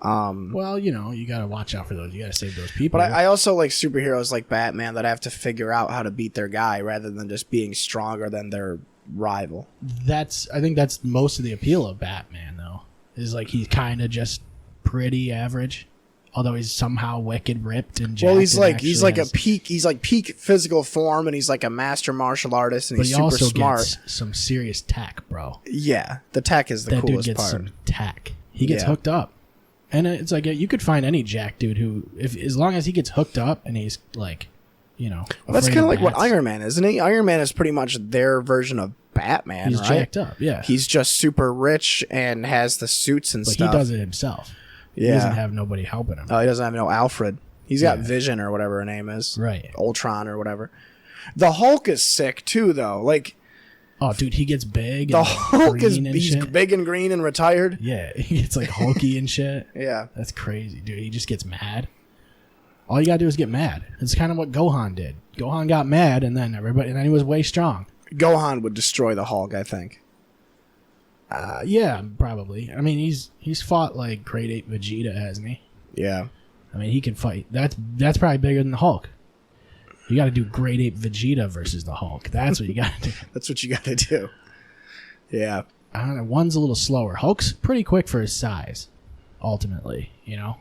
Well, you got to watch out for those. You got to save those people. But I also like superheroes like Batman that have to figure out how to beat their guy rather than just being stronger than their rival. I think that's most of the appeal of Batman, though. Is like he's kind of just pretty average. Although he's somehow wicked ripped and jacked. Well, he's like peak physical form, and he's like a master martial artist, and he's super smart. But he also gets some serious tech, bro. Yeah, the tech is the coolest dude gets part. Some tech. He gets hooked up, and it's like you could find any jack dude who, as long as he gets hooked up and he's like, that's kind of like what Iron Man is, isn't he? Iron Man is pretty much their version of Batman. He's jacked up. Yeah, he's just super rich and has the suits and stuff. But he does it himself. Yeah. He doesn't have nobody helping him. Oh, he doesn't have no Alfred. He's got Vision or whatever her name is. Right. Ultron or whatever. The Hulk is sick too, though. Like, oh, dude, he gets big. The Hulk he's big and green and retired. Yeah, he gets like hulky and shit. Yeah. That's crazy, dude. He just gets mad. All you gotta do is get mad. It's kind of what Gohan did. Gohan got mad, and then he was way strong. Gohan would destroy the Hulk, I think. Yeah, probably. I mean, he's fought like grade 8 Vegeta, hasn't he? Yeah. I mean, he can fight. That's probably bigger than the Hulk. You got to do Great Ape Vegeta versus the Hulk. That's what you got to do. That's what you got to do. Yeah. I don't know. One's a little slower. Hulk's pretty quick for his size, ultimately, you know?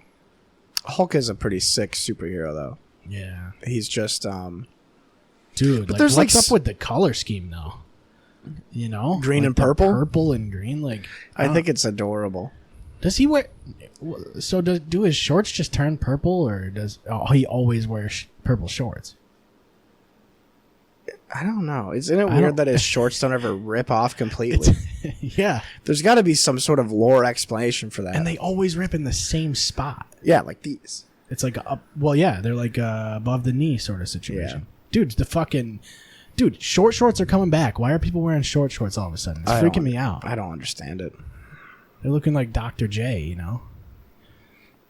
Hulk is a pretty sick superhero, though. Yeah. He's just, Dude, but like, there's what's like up with the color scheme, though? You know? Green like and purple? Purple and green, like... I think it's adorable. Does he wear... So do his shorts just turn purple, or does he always wear purple shorts? I don't know. Isn't it weird that his shorts don't ever rip off completely? Yeah. There's got to be some sort of lore explanation for that. And they always rip in the same spot. Yeah, like these. It's like, well, yeah, they're like above the knee sort of situation. Yeah. Dude, short shorts are coming back. Why are people wearing short shorts all of a sudden? It's freaking me out. I don't understand it. They're looking like Dr. J, you know?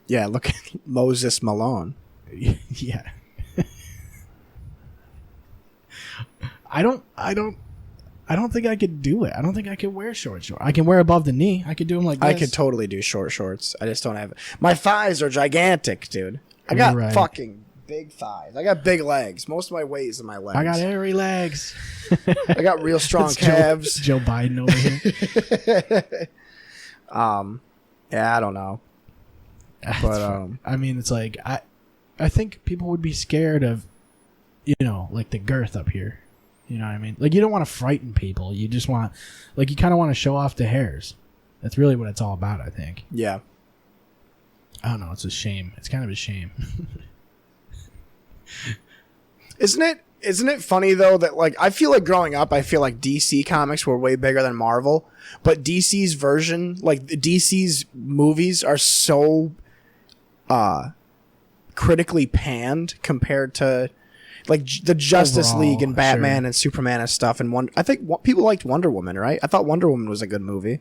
Yeah, look at Moses Malone. Yeah. I don't think I could do it. I don't think I could wear shorts. I can wear above the knee. I could do them like this. I could totally do short shorts. I just don't have it. My thighs are gigantic, dude. I got fucking big thighs. I got big legs. Most of my weight is in my legs. I got hairy legs. I got real strong calves. Joe Biden over here. Yeah, I don't know. But I mean, it's like I think people would be scared of, you know, like the girth up here. You know what I mean? Like, you don't want to frighten people. You just want, like, you kind of want to show off the hairs. That's really what it's all about, I think. Yeah. I don't know. It's a shame. It's kind of a shame. Isn't it funny, though, that, like, I feel like growing up, I feel like DC comics were way bigger than Marvel, but DC's version, like, DC's movies are so critically panned compared to, like, the Justice League and Batman and Superman and stuff. And I think people liked Wonder Woman, right? I thought Wonder Woman was a good movie.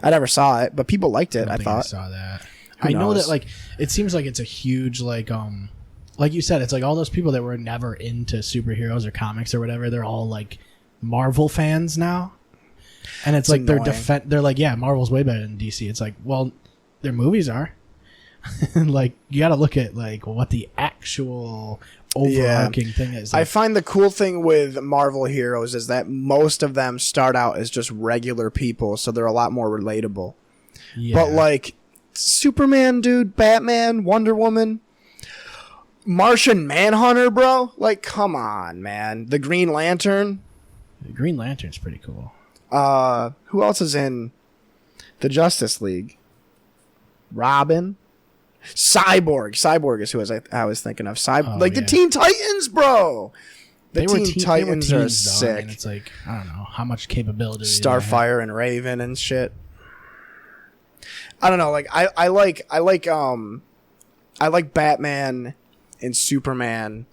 I never saw it, but people liked it. I thought I saw that. I know that, like, it seems like it's a huge, like you said, it's like all those people that were never into superheroes or comics or whatever, they're all like Marvel fans now. And it's like they're like, yeah, Marvel's way better than DC. It's like, well, their movies are. Like, you got to look at like what the actual overarching thing is. Like, I find the cool thing with Marvel heroes is that most of them start out as just regular people, so they're a lot more relatable. Yeah. But like Superman, dude, Batman, Wonder Woman, Martian Manhunter, bro, like, come on, man. The Green Lantern. The Green Lantern's pretty cool. Who else is in the Justice League? Robin. Cyborg is who I was thinking of. The Teen Titans, bro. The Teen Titans are sick. And it's like, I don't know how much capability. Starfire and Raven and shit. I don't know. Like, I like Batman and Superman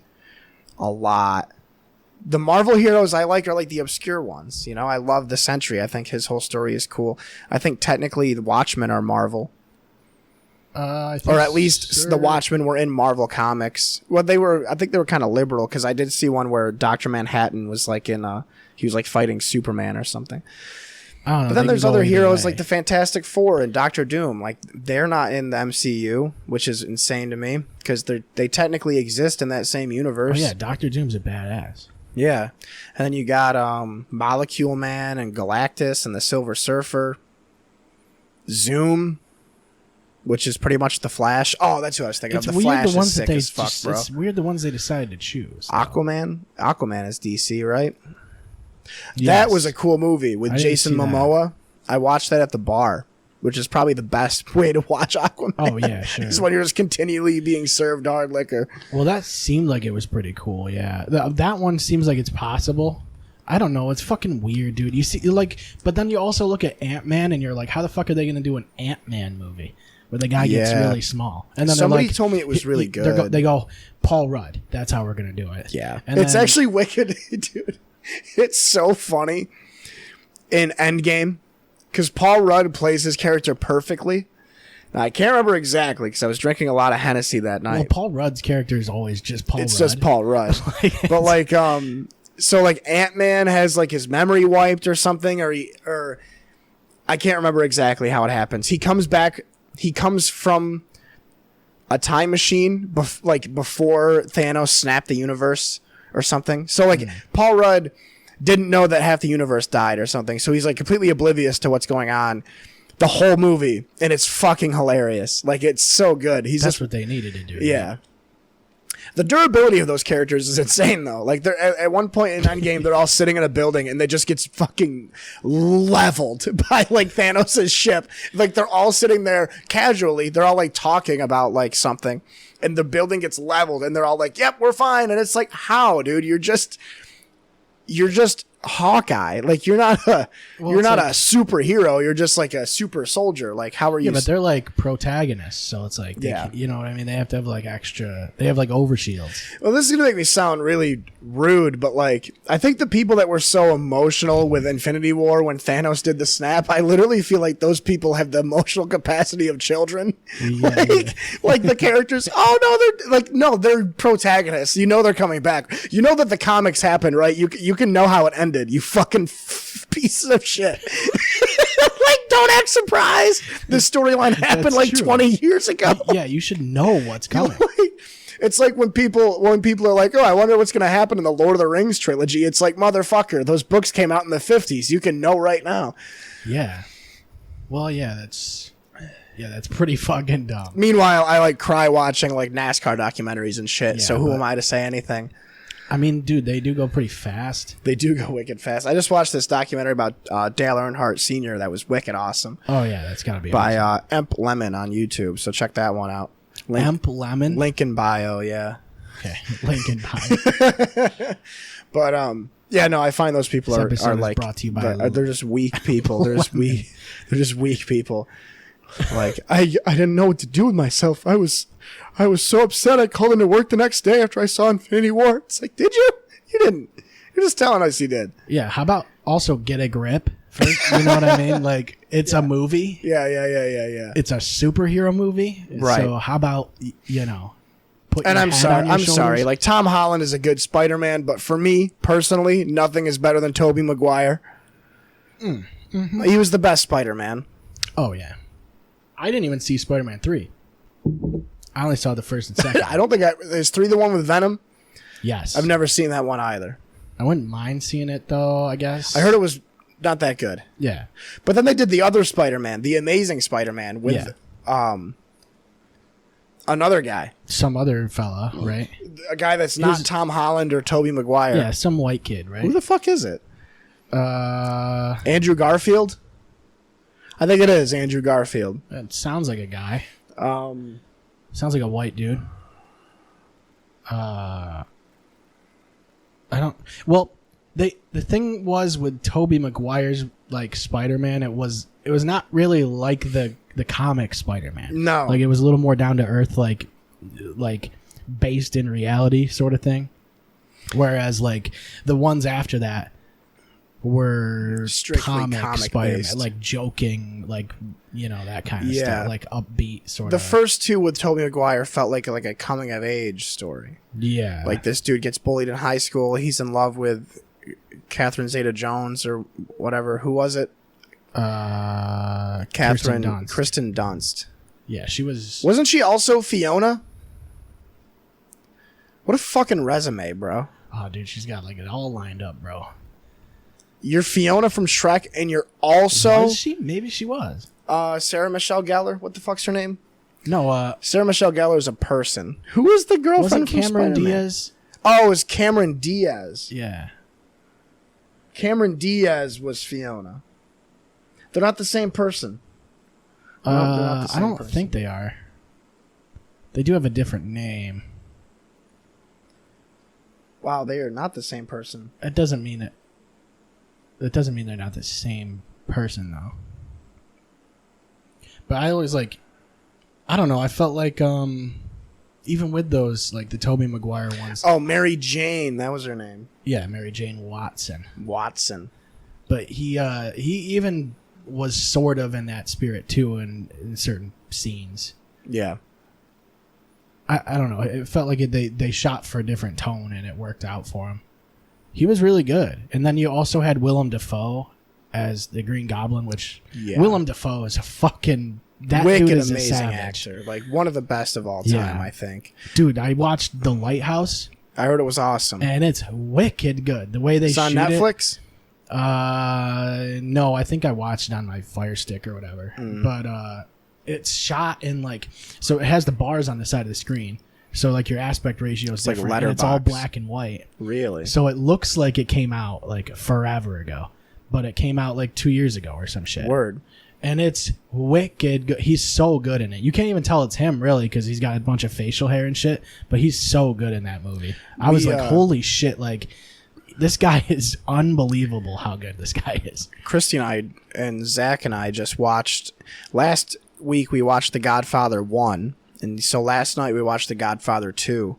a lot. The Marvel heroes I like are like the obscure ones. You know, I love the Sentry. I think his whole story is cool. I think technically the Watchmen are Marvel. Or at least the Watchmen were in Marvel Comics. Well, I think they were kind of liberal, because I did see one where Dr. Manhattan was like he was like fighting Superman or something. I don't know, but then there's other heroes like the Fantastic Four and Doctor Doom. Like, they're not in the MCU, which is insane to me, because they technically exist in that same universe. Oh yeah, Doctor Doom's a badass. Yeah. And then you got Molecule Man and Galactus and the Silver Surfer. Zoom, which is pretty much the Flash. Oh, that's who I was thinking of. The Flash is sick as fuck, bro. It's weird the ones they decided to choose. Aquaman is DC, right? Yes. That was a cool movie with Jason Momoa. I watched that at the bar, which is probably the best way to watch Aquaman. Oh, yeah, sure. Is when you're just continually being served hard liquor. Well, that seemed like it was pretty cool, yeah. That one seems like it's possible. I don't know. It's fucking weird, dude. You see, like, but then you also look at Ant-Man and you're like, how the fuck are they going to do an Ant-Man movie where the guy gets really small? And then somebody like, told me it was really good. They go, Paul Rudd. That's how we're going to do it. Yeah. And it's actually wicked, dude. It's so funny in Endgame, because Paul Rudd plays his character perfectly. Now, I can't remember exactly, because I was drinking a lot of Hennessy that night. Well, Paul Rudd's character is always just Paul Rudd. It's just Paul Rudd. But like, so like Ant-Man has like his memory wiped or something, or I can't remember exactly how it happens. He comes back. He comes from a time machine, before Thanos snapped the universe or something. So like Paul Rudd didn't know that half the universe died or something. So he's like completely oblivious to what's going on the whole movie, and it's fucking hilarious. Like, it's so good. That's what they needed to do. Yeah. The durability of those characters is insane, though. Like, they're at one point in Endgame, they're all sitting in a building, and they just gets fucking leveled by, like, Thanos' ship. Like, they're all sitting there casually. They're all, like, talking about, like, something, and the building gets leveled, and they're all like, yep, we're fine. And it's like, how, dude? You're just Hawkeye. Like, you're not a superhero. You're just like a super soldier. Like, how are you? Yeah, but they're like protagonists, so it's like, you know what I mean? They have to have like extra. They have like overshields. Well, this is gonna make me sound really rude, but like, I think the people that were so emotional with Infinity War when Thanos did the snap, I literally feel like those people have the emotional capacity of children. Yeah, like the characters. Oh no, they're protagonists. You know they're coming back. You know that the comics happened, right? You can know how it ended. You fucking pieces of shit. Like, don't act surprised. This storyline happened like true. 20 years ago. Yeah, you should know what's coming. It's like when people are like, oh, I wonder what's going to happen in the Lord of the Rings trilogy. It's like, motherfucker, those books came out in the 50s. You can know right now. Yeah. Well, yeah, that's pretty fucking dumb. Meanwhile, I like cry watching like NASCAR documentaries and shit. Yeah, so who am I to say anything? I mean, dude, they do go pretty fast. They do go wicked fast. I just watched this documentary about Dale Earnhardt Sr. that was wicked awesome. Oh, yeah, that's got to be by Emp Lemon on YouTube. So check that one out. Emp Lemon? Link in bio, yeah. Okay, link in bio. But, yeah, no, I find those people are like, brought to you by they're just weak people. They're just weak people. Like, I didn't know what to do with myself. I was so upset I called into work the next day after I saw Infinity War. It's like, did you? You didn't. You're just telling us you did. Yeah, how about also get a grip first? You know what I mean? Like, it's a movie. Yeah. It's a superhero movie. Right. So how about, you know, put and your I'm head sorry. on your I'm shoulders? sorry. Like, Tom Holland is a good Spider-Man, but for me, personally, nothing is better than Tobey Maguire. Mm-hmm. He was the best Spider-Man. Oh, yeah. I didn't even see Spider-Man 3. I only saw the first and second. I don't think is 3 the one with Venom? Yes. I've never seen that one either. I wouldn't mind seeing it, though, I guess. I heard it was not that good. Yeah. But then they did the other Spider-Man, the Amazing Spider-Man, with another guy. Some other fella, right? A guy that's not Tom Holland or Tobey Maguire. Yeah, some white kid, right? Who the fuck is it? Andrew Garfield? I think it is Andrew Garfield. It sounds like a guy. Sounds like a white dude. I don't. Well, the thing was with Tobey Maguire's like Spider-Man, it was not really like the comic Spider-Man. No, like it was a little more down to earth, like based in reality sort of thing. Whereas like the ones after that were strictly comic Spider-Man, based. like joking, like, you know, that kind of stuff, like upbeat sort of. The first two with Tobey Maguire felt like a coming of age story. Yeah, like this dude gets bullied in high school. He's in love with Catherine Zeta-Jones or whatever. Who was it? Kristen Dunst. Yeah, she was. Wasn't she also Fiona? What a fucking resume, bro. Oh, dude, she's got like it all lined up, bro. You're Fiona from Shrek, and you're also... Was she? Maybe she was. Sarah Michelle Gellar. What the fuck's her name? No, Sarah Michelle Gellar is a person. Who is the girlfriend from Cameron Spider-Man? Diaz? Oh, it was Cameron Diaz. Yeah. Cameron Diaz was Fiona. They're not the same person. I don't think they are. They do have a different name. Wow, they are not the same person. It doesn't mean it. That doesn't mean they're not the same person, though. But I always like, I don't know. I felt like, even with those, like the Tobey Maguire ones. Oh, Mary Jane, that was her name. Yeah, Mary Jane Watson. But he even was sort of in that spirit too, in certain scenes. Yeah. I don't know. It felt like they shot for a different tone, and it worked out for him. He was really good. And then you also had Willem Dafoe as the Green Goblin, which Willem Dafoe is a fucking... That wicked, dude is amazing a savage actor. Like, one of the best of all time, I think. Dude, I watched The Lighthouse. I heard it was awesome. and it's wicked good. The way they It's shoot on Netflix? No, I think I watched it on my Fire Stick or whatever. But it's shot in like, so it has the bars on the side of the screen. So like your aspect ratio is like different, and it's all letterbox. black and white. Really? So it looks like it came out like forever ago, but it came out like 2 years ago or some shit. Word. And it's wicked good. He's so good in it. You can't even tell it's him really because he's got a bunch of facial hair and shit. But he's so good in that movie. I was like, holy shit! Like, this guy is unbelievable. How good this guy is. Christy and Zach and I just watched last week. We watched The Godfather 1, and so last night we watched The Godfather 2.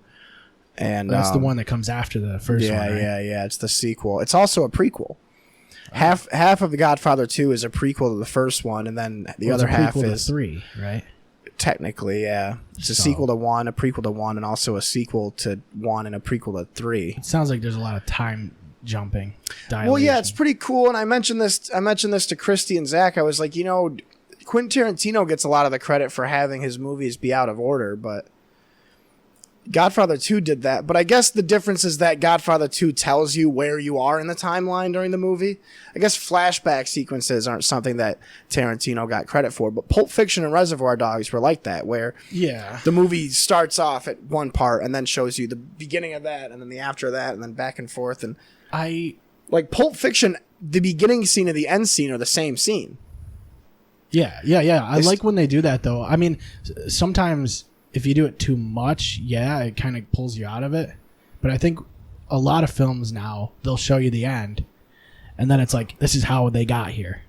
And that's the one that comes after the first one. Right? Yeah. It's the sequel. It's also a prequel. Half of The Godfather 2 is a prequel to the first one, and then the other half is 3, right? Technically, yeah. It's a sequel to 1, a prequel to 1, and also a sequel to 1 and a prequel to 3. It sounds like there's a lot of time jumping. Well, yeah, it's pretty cool. And I mentioned this to Christy and Zach. I was like, Quentin Tarantino gets a lot of the credit for having his movies be out of order, but Godfather 2 did that. But I guess the difference is that Godfather 2 tells you where you are in the timeline during the movie. I guess flashback sequences aren't something that Tarantino got credit for, but Pulp Fiction and Reservoir Dogs were like that, where the movie starts off at one part and then shows you the beginning of that and then the after of that and then back and forth. And like Pulp Fiction, the beginning scene and the end scene are the same scene. Yeah. I like when they do that, though. I mean, sometimes if you do it too much, it kind of pulls you out of it. But I think a lot of films now, they'll show you the end, and then it's like, this is how they got here.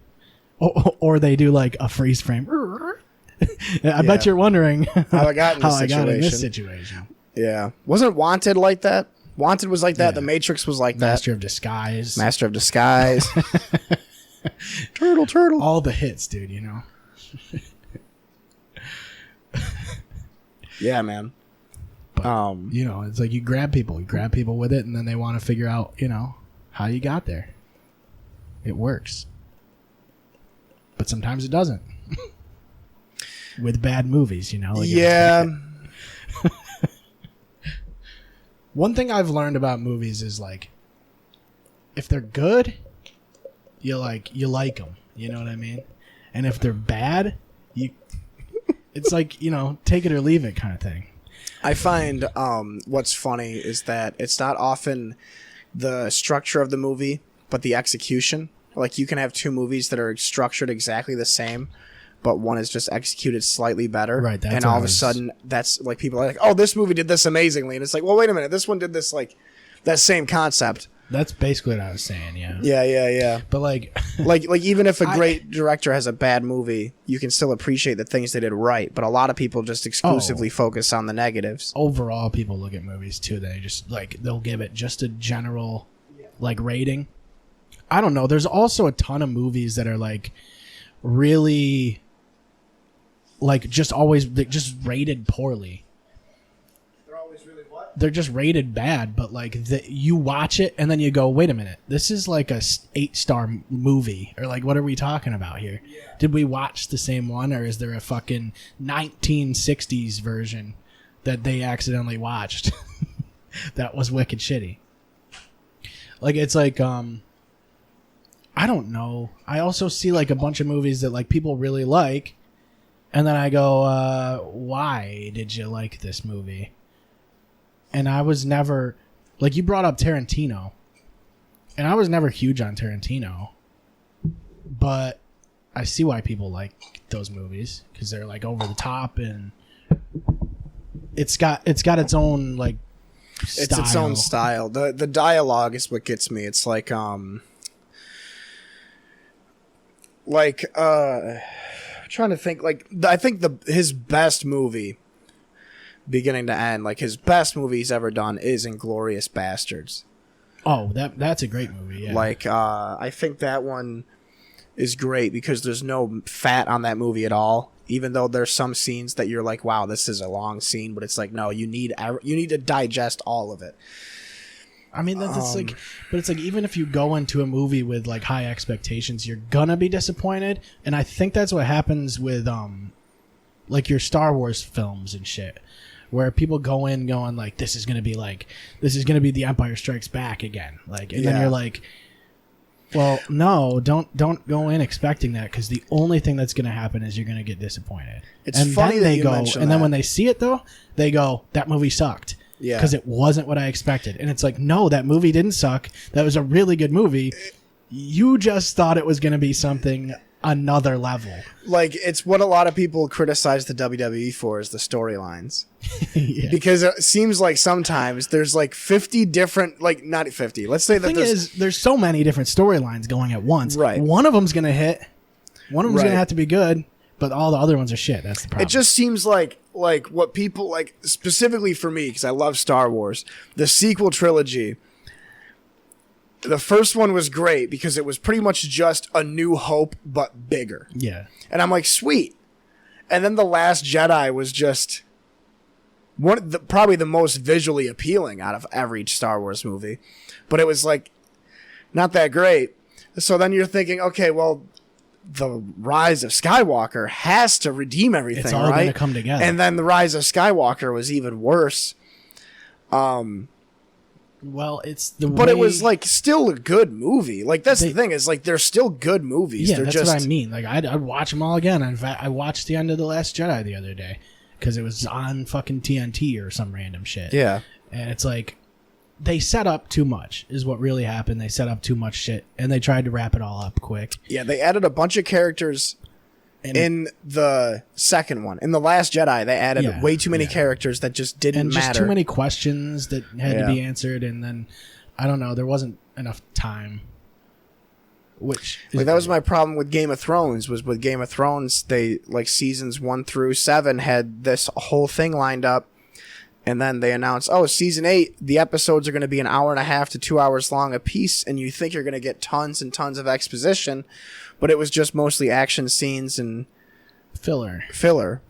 Or they do like a freeze frame. I bet you're wondering how I got in this situation. Yeah. Wasn't Wanted like that? Wanted was like that. Yeah. The Matrix was like Master of Disguise. Turtle. All the hits, dude, Yeah, man. But, it's like you grab people with it, and then they want to figure out, how you got there. It works. But sometimes it doesn't. With bad movies, One thing I've learned about movies is, like, if they're good, you like them. You know what I mean? And if they're bad, it's like, take it or leave it kind of thing. I find what's funny is that it's not often the structure of the movie, but the execution. Like, you can have two movies that are structured exactly the same, but one is just executed slightly better. Right. And all of a sudden, that's like, people are like, oh, this movie did this amazingly. And it's like, well, wait a minute. This one did this, like, that same concept. That's basically what I was saying, yeah. Yeah. But like even if a great director has a bad movie, you can still appreciate the things they did right. But a lot of people just exclusively focus on the negatives. Overall, people look at movies too. They just they'll give it just a general rating. I don't know. There's also a ton of movies that are really just rated poorly. They're just rated bad, but you watch it and then you go, wait a minute, this is like a 8-star movie, or what are we talking about here? Yeah. Did we watch the same one, or is there a fucking 1960s version that they accidentally watched that was wicked shitty? It's I don't know. I also see a bunch of movies that people really like, and then I go, why did you like this movie? And I was never, you brought up Tarantino, and I was never huge on Tarantino, but I see why people like those movies, because they're over the top, and it's got its own style. It's its own style. The dialogue is what gets me. It's I'm trying to think. I think his best movie, beginning to end, his best movie he's ever done is Inglourious Bastards. Oh, that's a great movie. Yeah. I think that one is great because there's no fat on that movie at all. Even though there's some scenes that you're like, wow, this is a long scene, but it's no, you need to digest all of it. I mean, but it's even if you go into a movie with high expectations, you're gonna be disappointed, and I think that's what happens with your Star Wars films and shit, where people go in going like, this is gonna be the Empire Strikes Back again, like, and then you're like, well, no, don't go in expecting that, because the only thing that's gonna happen is you're gonna get disappointed. It's and funny then that they you go, mention and then that. when they see it though, they go, that movie sucked. Yeah. Because it wasn't what I expected. And it's like, no, that movie didn't suck. That was a really good movie. You just thought it was going to be something another level. Like, it's what a lot of people criticize the WWE for, is the storylines. Yeah. Because it seems like sometimes there's like 50 different, like, not 50. Let's say The that thing there's so many different storylines going at once. Right. One of them's going to hit. One of them's going Right. to have to be good. But all the other ones are shit. That's the problem. It just seems like what people like, specifically for me, because I love Star Wars, the sequel trilogy. The first one was great because it was pretty much just A New Hope, but bigger. Yeah. And I'm like, sweet. And then The Last Jedi was just probably the most visually appealing out of every Star Wars movie. But it was like not that great. So then you're thinking, okay, well, the Rise of Skywalker has to redeem everything, It's all right? going to come together. And then the Rise of Skywalker was even worse. Well, it's the But way, it was like still a good movie. Like that's the thing, is like they're still good movies. Yeah, They're that's just what I mean. Like, I'd watch them all again. In fact, I watched the end of The Last Jedi the other day because it was on fucking TNT or some random shit. Yeah. And it's like, they set up too much is what really happened. They set up too much shit, and they tried to wrap it all up quick. Yeah, they added a bunch of characters in the second one. In The Last Jedi, they added way too many characters that just didn't And matter. just too many questions that had to Yeah. be answered, and then, I don't know, there wasn't enough time. Which is Like that was my problem with Game of Thrones. Was with Game of Thrones, they like seasons 1 through 7 had this whole thing lined up, and then they announced, oh, season 8, the episodes are going to be an hour and a half to 2 hours long a piece, and you think you're going to get tons and tons of exposition, but it was just mostly action scenes and filler.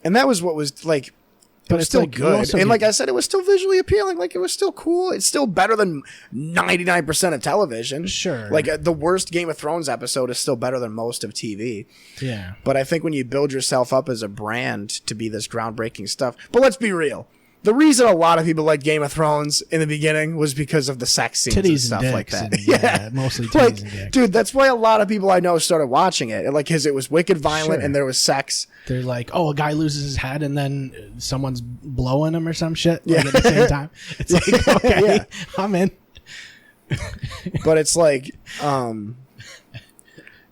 And that was what was like. It But was it's still like, you good, also and get- like I said, it was still visually appealing. Like it was still cool. It's still better than 99% of television. Sure. Like the worst Game of Thrones episode is still better than most of TV. Yeah. But I think when you build yourself up as a brand to be this groundbreaking stuff. But let's be real. The reason a lot of people like Game of Thrones in the beginning was because of the sex scenes and Titties stuff and like dicks. that. And, yeah, mostly titties Like, and dicks. dude, that's why a lot of people I know started watching it. Like, because it was wicked violent Sure. and there was sex. They're like, oh, a guy loses his head and then someone's blowing him or some shit like, at the same time. It's like, okay, Yeah. I'm in. But it's like,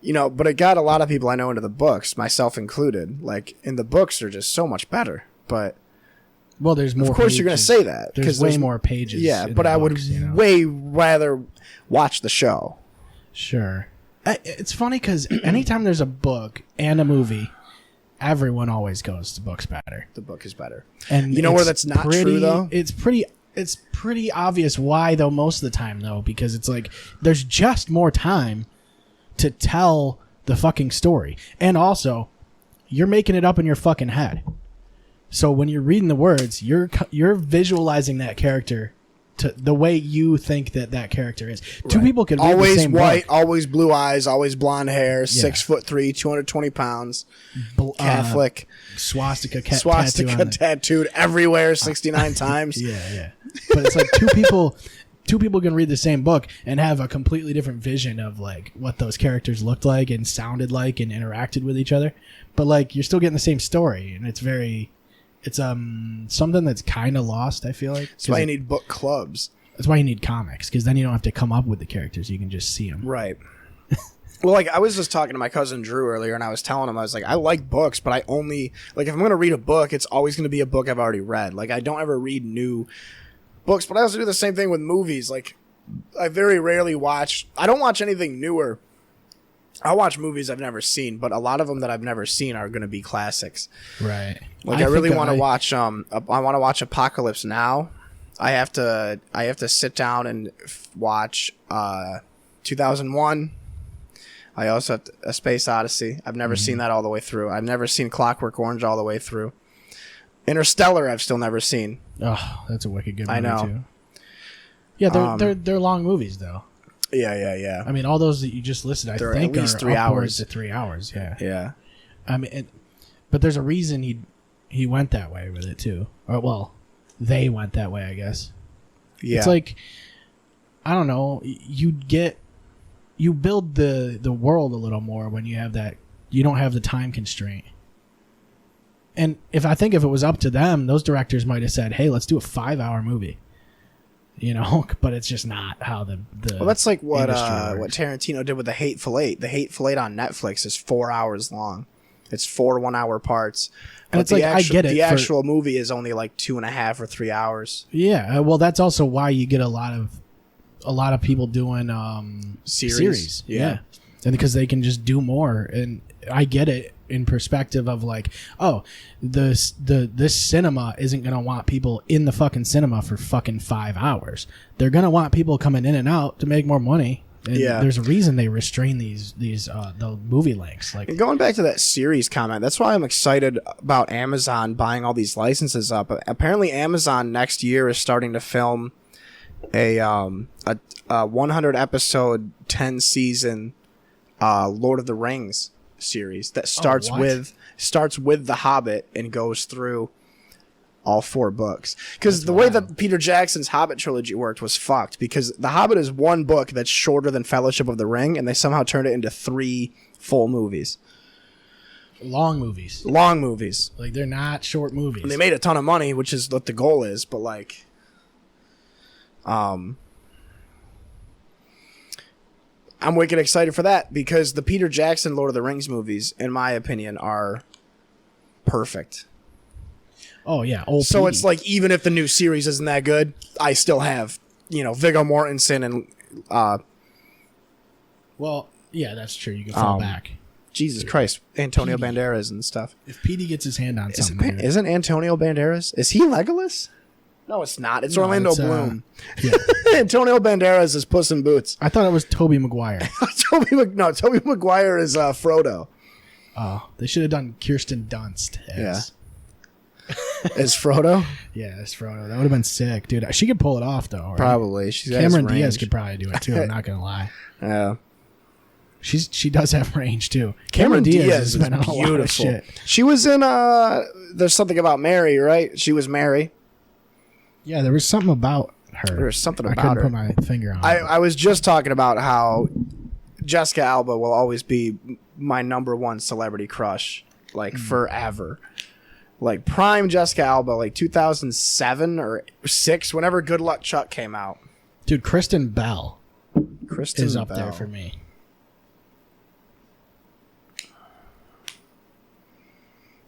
you know, but it got a lot of people I know into the books, myself included. Like, in the books, they're just so much better. But Well, there's more. of course, you're going to pages. say that There's way more pages. Yeah, in but the I would books, you know? way rather watch the show. Sure. It's funny because anytime there's a book and a movie, everyone always goes to books better. The book is better. And You know where it's that's not true, though? It's pretty obvious why, though, most of the time, though, because it's like there's just more time to tell the fucking story. And also, you're making it up in your fucking head. So when you're reading the words, you're visualizing that character to the way you think that character is. Two people could read the Always same white, book. always blue eyes, always blonde hair, 6'3", 220 pounds, Catholic, swastika swastika tattoo on it. tattooed everywhere 69 times. Yeah. But it's like two people can read the same book and have a completely different vision of like what those characters looked like and sounded like and interacted with each other. But like you're still getting the same story, and it's something that's kind of lost, I feel like. That's why you need book clubs. That's why you need comics, because then you don't have to come up with the characters. You can just see them. Right. Well, like I was just talking to my cousin Drew earlier, and I was telling him, I was like, I like books, but I only like if I'm going to read a book, it's always going to be a book I've already read. Like I don't ever read new books, but I also do the same thing with movies. Like I very rarely I don't watch anything newer. I watch movies I've never seen, but a lot of them that I've never seen are going to be classics. Right. Like I really want to watch I want to watch Apocalypse Now. I have to sit down and watch 2001. I also have A Space Odyssey. I've never seen that all the way through. I've never seen Clockwork Orange all the way through. Interstellar I've still never seen. Oh, that's a wicked good movie I know. too. Yeah, they're long movies though. Yeah. I mean, all those that you just listed, I They're think at least are 3 upwards hours. to 3 hours. Yeah. Yeah. I mean, but there's a reason he went that way with it too. Or well, they went that way, I guess. Yeah. It's like, I don't know, you build the world a little more when you have that. You don't have the time constraint. And if it was up to them, those directors might have said, "Hey, let's do a 5-hour movie." But it's just not how the well, that's like what industry what works. Tarantino did with The Hateful Eight. The Hateful Eight on Netflix is 4 hours long. It's 4 1-hour parts. And it's like, I get it. The actual movie is only like 2.5 or 3 hours. Yeah, well, that's also why you get a lot of people doing series. Yeah. And because they can just do more. And I get it in perspective of like, oh, this cinema isn't gonna want people in the fucking cinema for fucking 5 hours. They're gonna want people coming in and out to make more money. And there's a reason they restrain these the movie lengths. Like, and going back to that series comment, that's why I'm excited about Amazon buying all these licenses up. Apparently, Amazon next year is starting to film a 100 episode, 10 season Lord of the Rings series that starts with The Hobbit and goes through all 4 books. Because the way that Peter Jackson's Hobbit trilogy worked was fucked, because The Hobbit is one book that's shorter than Fellowship of the Ring, and they somehow turned it into 3 full movies. long movies. Like, they're not short movies. And they made a ton of money, which is what the goal is, but like I'm wicked excited for that, because the Peter Jackson Lord of the Rings movies, in my opinion, are perfect. Oh yeah. So it's like, even if the new series isn't that good, I still have, Viggo Mortensen and well, yeah, that's true. You can fall back. Jesus Christ, Antonio Banderas and stuff. If Petey gets his hand on something, Isn't Antonio Banderas? Is he Legolas? No, it's not. It's Orlando Bloom. Yeah. Antonio Banderas is Puss in Boots. I thought it was Tobey Maguire. Tobey Maguire is Frodo. Oh, they should have done Kirsten Dunst as Is Frodo? Yeah, as Frodo. That would have been sick, dude. She could pull it off though. Right? Probably. She's got Cameron range. Diaz could probably do it too. I'm not gonna lie. Yeah. She does have range too. Cameron Diaz has been in a lot of shit. She was in There's Something About Mary, right? She was Mary. Yeah, there was something about her. There's something about I couldn't her. put my finger on it. I was just talking about how Jessica Alba will always be my number one celebrity crush, like forever. Like prime Jessica Alba, like 2007 or 6, whenever Good Luck Chuck came out. Dude, Kristen Bell is up Bell. there for me.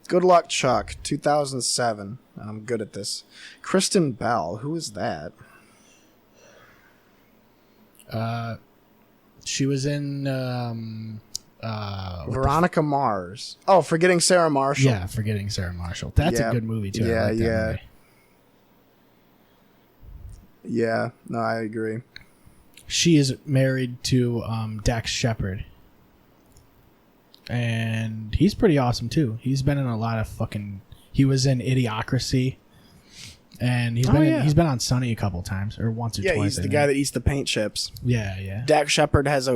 Good Luck Chuck, 2007. I'm good at this. Kristen Bell, who is that? She was in Veronica Mars. Oh, Forgetting Sarah Marshall. Yeah, Forgetting Sarah Marshall. That's a good movie too. I like that movie. Yeah, no, I agree. She is married to Dax Shepard. And he's pretty awesome too. He's been in a lot of fucking. He was in Idiocracy, and he's been on Sunny a couple times, or once or twice. Yeah, he's the guy that eats the paint chips. Yeah. Dax Shepard has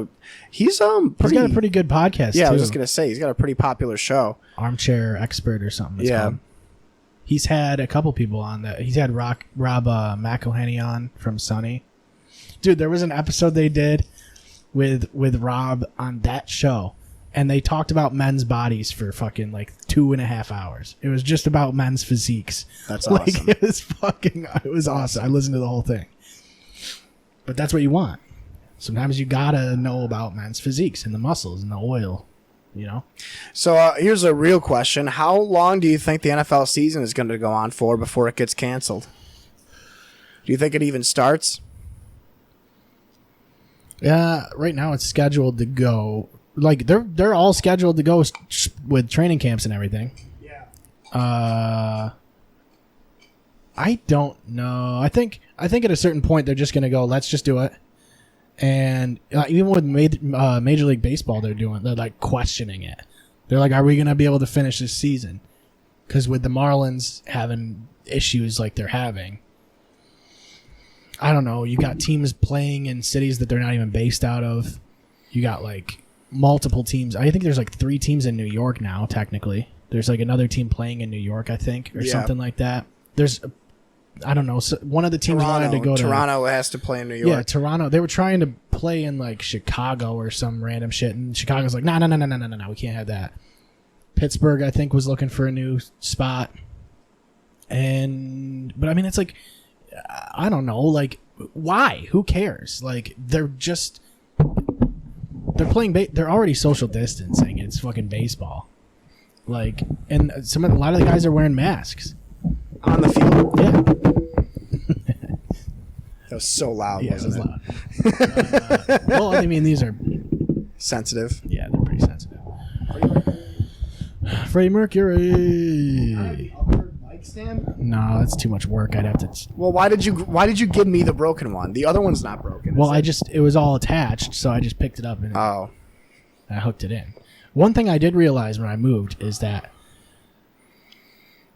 he's got a pretty good podcast. Yeah, too. I was just gonna say he's got a pretty popular show. Armchair Expert or something. It's Yeah. called. He's had a couple people on that. He's had Rob McElhenney on from Sunny. Dude, there was an episode they did with Rob on that show. And they talked about men's bodies for fucking like 2.5 hours. It was just about men's physiques. That's like, awesome. It was awesome. I listened to the whole thing. But that's what you want. Sometimes you gotta know about men's physiques and the muscles and the oil, So here's a real question. How long do you think the NFL season is going to go on for before it gets canceled? Do you think it even starts? Yeah, right now it's scheduled to go. Like they're all scheduled to go with training camps and everything. Yeah. I don't know. I think at a certain point they're just gonna go. Let's just do it. And even with Major League Baseball, they're like questioning it. They're like, are we gonna be able to finish this season? Because with the Marlins having issues like they're having, I don't know. You got teams playing in cities that they're not even based out of. You got like multiple teams. I think there's like 3 teams in New York now, technically. There's like another team playing in New York, I think, or Yeah. something like that. There's, I don't know, so one of the teams wanted to go to Toronto has to play in New York. Yeah, Toronto. They were trying to play in like Chicago or some random shit, and Chicago's like, no, we can't have that. Pittsburgh, I think, was looking for a new spot, but I mean, it's like, I don't know, like, why? Who cares? Like, they're playing. They're already social distancing. It's fucking baseball. Like, and a lot of the guys are wearing masks On the field. Yeah. That was so loud, Yeah, it was wasn't loud. Well, I mean, these are Sensitive. Yeah, they're pretty sensitive. Freddie Mercury. Mic stand? No, that's too much work. I'd have to. Well, why did you give me the broken one? The other one's not broken. Well, is it? it was all attached, so I just picked it up and Oh. I hooked it in. One thing I did realize when I moved is that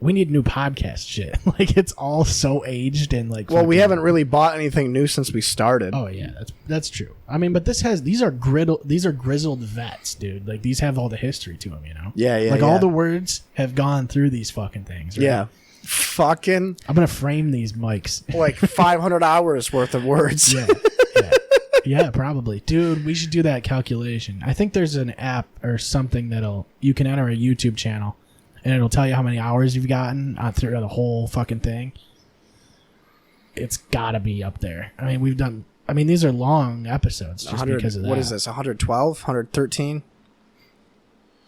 we need new podcast shit. Like, it's all so aged and like. Well, we fucking- haven't really bought anything new since we started. Oh yeah, that's true. I mean, but these are grizzled vets, dude. Like, these have all the history to them, you know. Yeah, yeah. Like, yeah. all the words have gone through these fucking things. Right? Yeah. Fucking I'm gonna frame these mics. like 500 hours worth of words. Yeah. Yeah, probably. Dude, we should do that calculation. I think there's an app or something you can enter a YouTube channel and it'll tell you how many hours you've gotten through the whole fucking thing. It's gotta be up there. I mean, these are long episodes just because of that. What is this? 112? 113?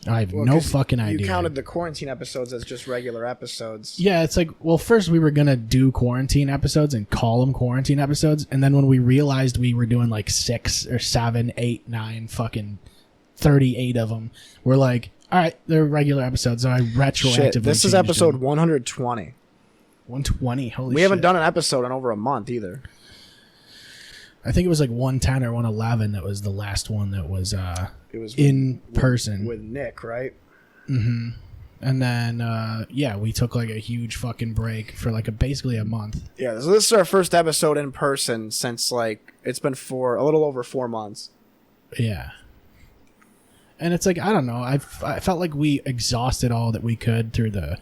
I have Well, no 'cause fucking idea. You counted the quarantine episodes as just regular episodes. Yeah, it's like, well, first we were going to do quarantine episodes and call them quarantine episodes. And then when we realized we were doing like 6 or 7, 8, 9, fucking 38 of them, we're like, all right, they're regular episodes. So I retroactively Shit, this is changed episode them. 120. 120. Holy shit. We haven't done an episode in over a month either. I think it was like 110 or 111 that was the last one that was It was in person. with Nick, right? Mm-hmm. And then, we took like a huge fucking break for like basically a month. Yeah, so this is our first episode in person since like it's been a little over 4 months. Yeah. And it's like, I don't know. I felt like we exhausted all that we could through the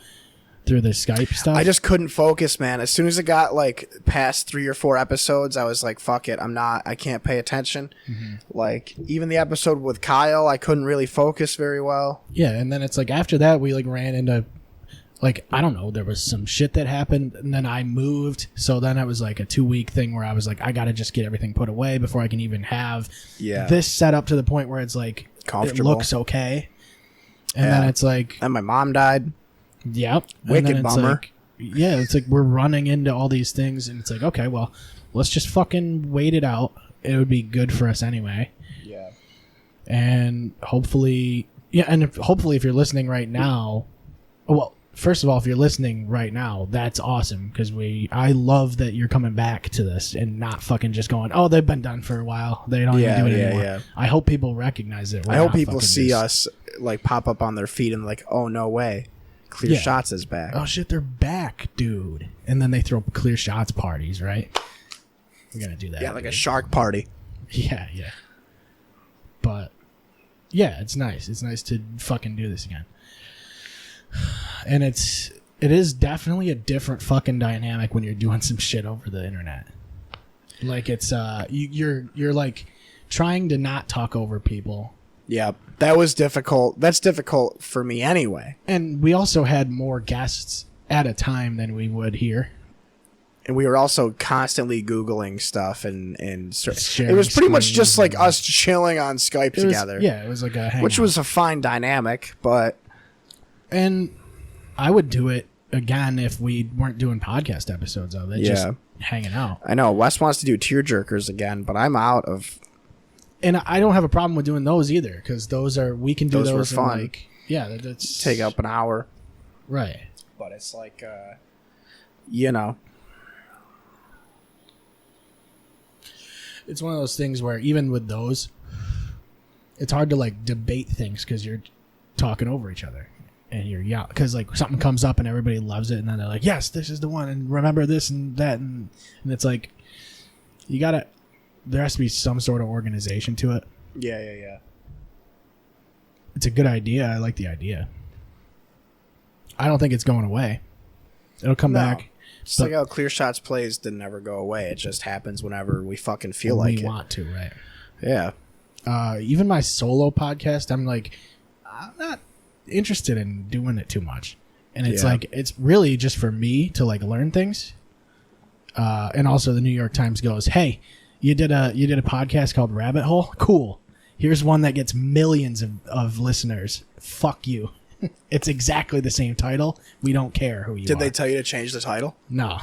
Skype stuff. I just couldn't focus, man. As soon as it got like past 3 or 4 episodes, I was like, fuck it. I can't pay attention. Mm-hmm. Like even the episode with Kyle, I couldn't really focus very well. Yeah, and then it's like after that we like ran into like, I don't know, there was some shit that happened and then I moved. So then it was like a 2-week thing where I was like, I got to just get everything put away before I can even have this set up to the point where it's like Comfortable. It looks okay. And then it's like, And my mom died. yep. Wicked and then it's bummer. like, yeah, it's like we're running into all these things and it's like, okay, well, let's just fucking wait it out. It would be good for us anyway. Yeah. And hopefully if you're listening right now, well, first of all, if you're listening right now, that's awesome because I love that you're coming back to this and not fucking just going, oh, they've been done for a while. They don't even do it anymore. Yeah. I hope people recognize it. I hope people see us like pop up on their feed and like, oh no way, Clear Yeah. Shots is back. Oh shit, they're back, dude. And then they throw Clear Shots parties, right? We're gonna do that. Yeah, like a dude. shark party. Yeah. But yeah, it's nice. It's nice to fucking do this again. And it is definitely a different fucking dynamic when you're doing some shit over the internet. Like it's you're like trying to not talk over people. Yeah, that was difficult. That's difficult for me anyway. And we also had more guests at a time than we would here. And we were also constantly Googling stuff and Sharing it was pretty much screens just like and- us chilling on Skype together. It was like a hangout. Which was a fine dynamic, but And I would do it again if we weren't doing podcast episodes of it. Just hanging out. I know Wes wants to do tear jerkers again, but I'm out of. And I don't have a problem with doing those either because we can do Those were those in, fun. like, yeah, that's Take up an hour, right. but it's like, It's one of those things where even with those, it's hard to like debate things because you're talking over each other and you're because like something comes up and everybody loves it and then they're like, yes, this is the one and remember this and that and it's like there has to be some sort of organization to it. Yeah. It's a good idea. I like the idea. I don't think it's going away. It'll come back. It's like how Clear Shots plays didn't ever go away. It just happens whenever we fucking feel when like we it. want to, right? Yeah. Even my solo podcast, I'm not interested in doing it too much. And it's it's really just for me to like learn things. And also the New York Times goes, "Hey, you did a podcast called Rabbit Hole? Cool. Here's one that gets millions of listeners. Fuck you." It's exactly the same title. We don't care who you are. Did they tell you to change the title? No.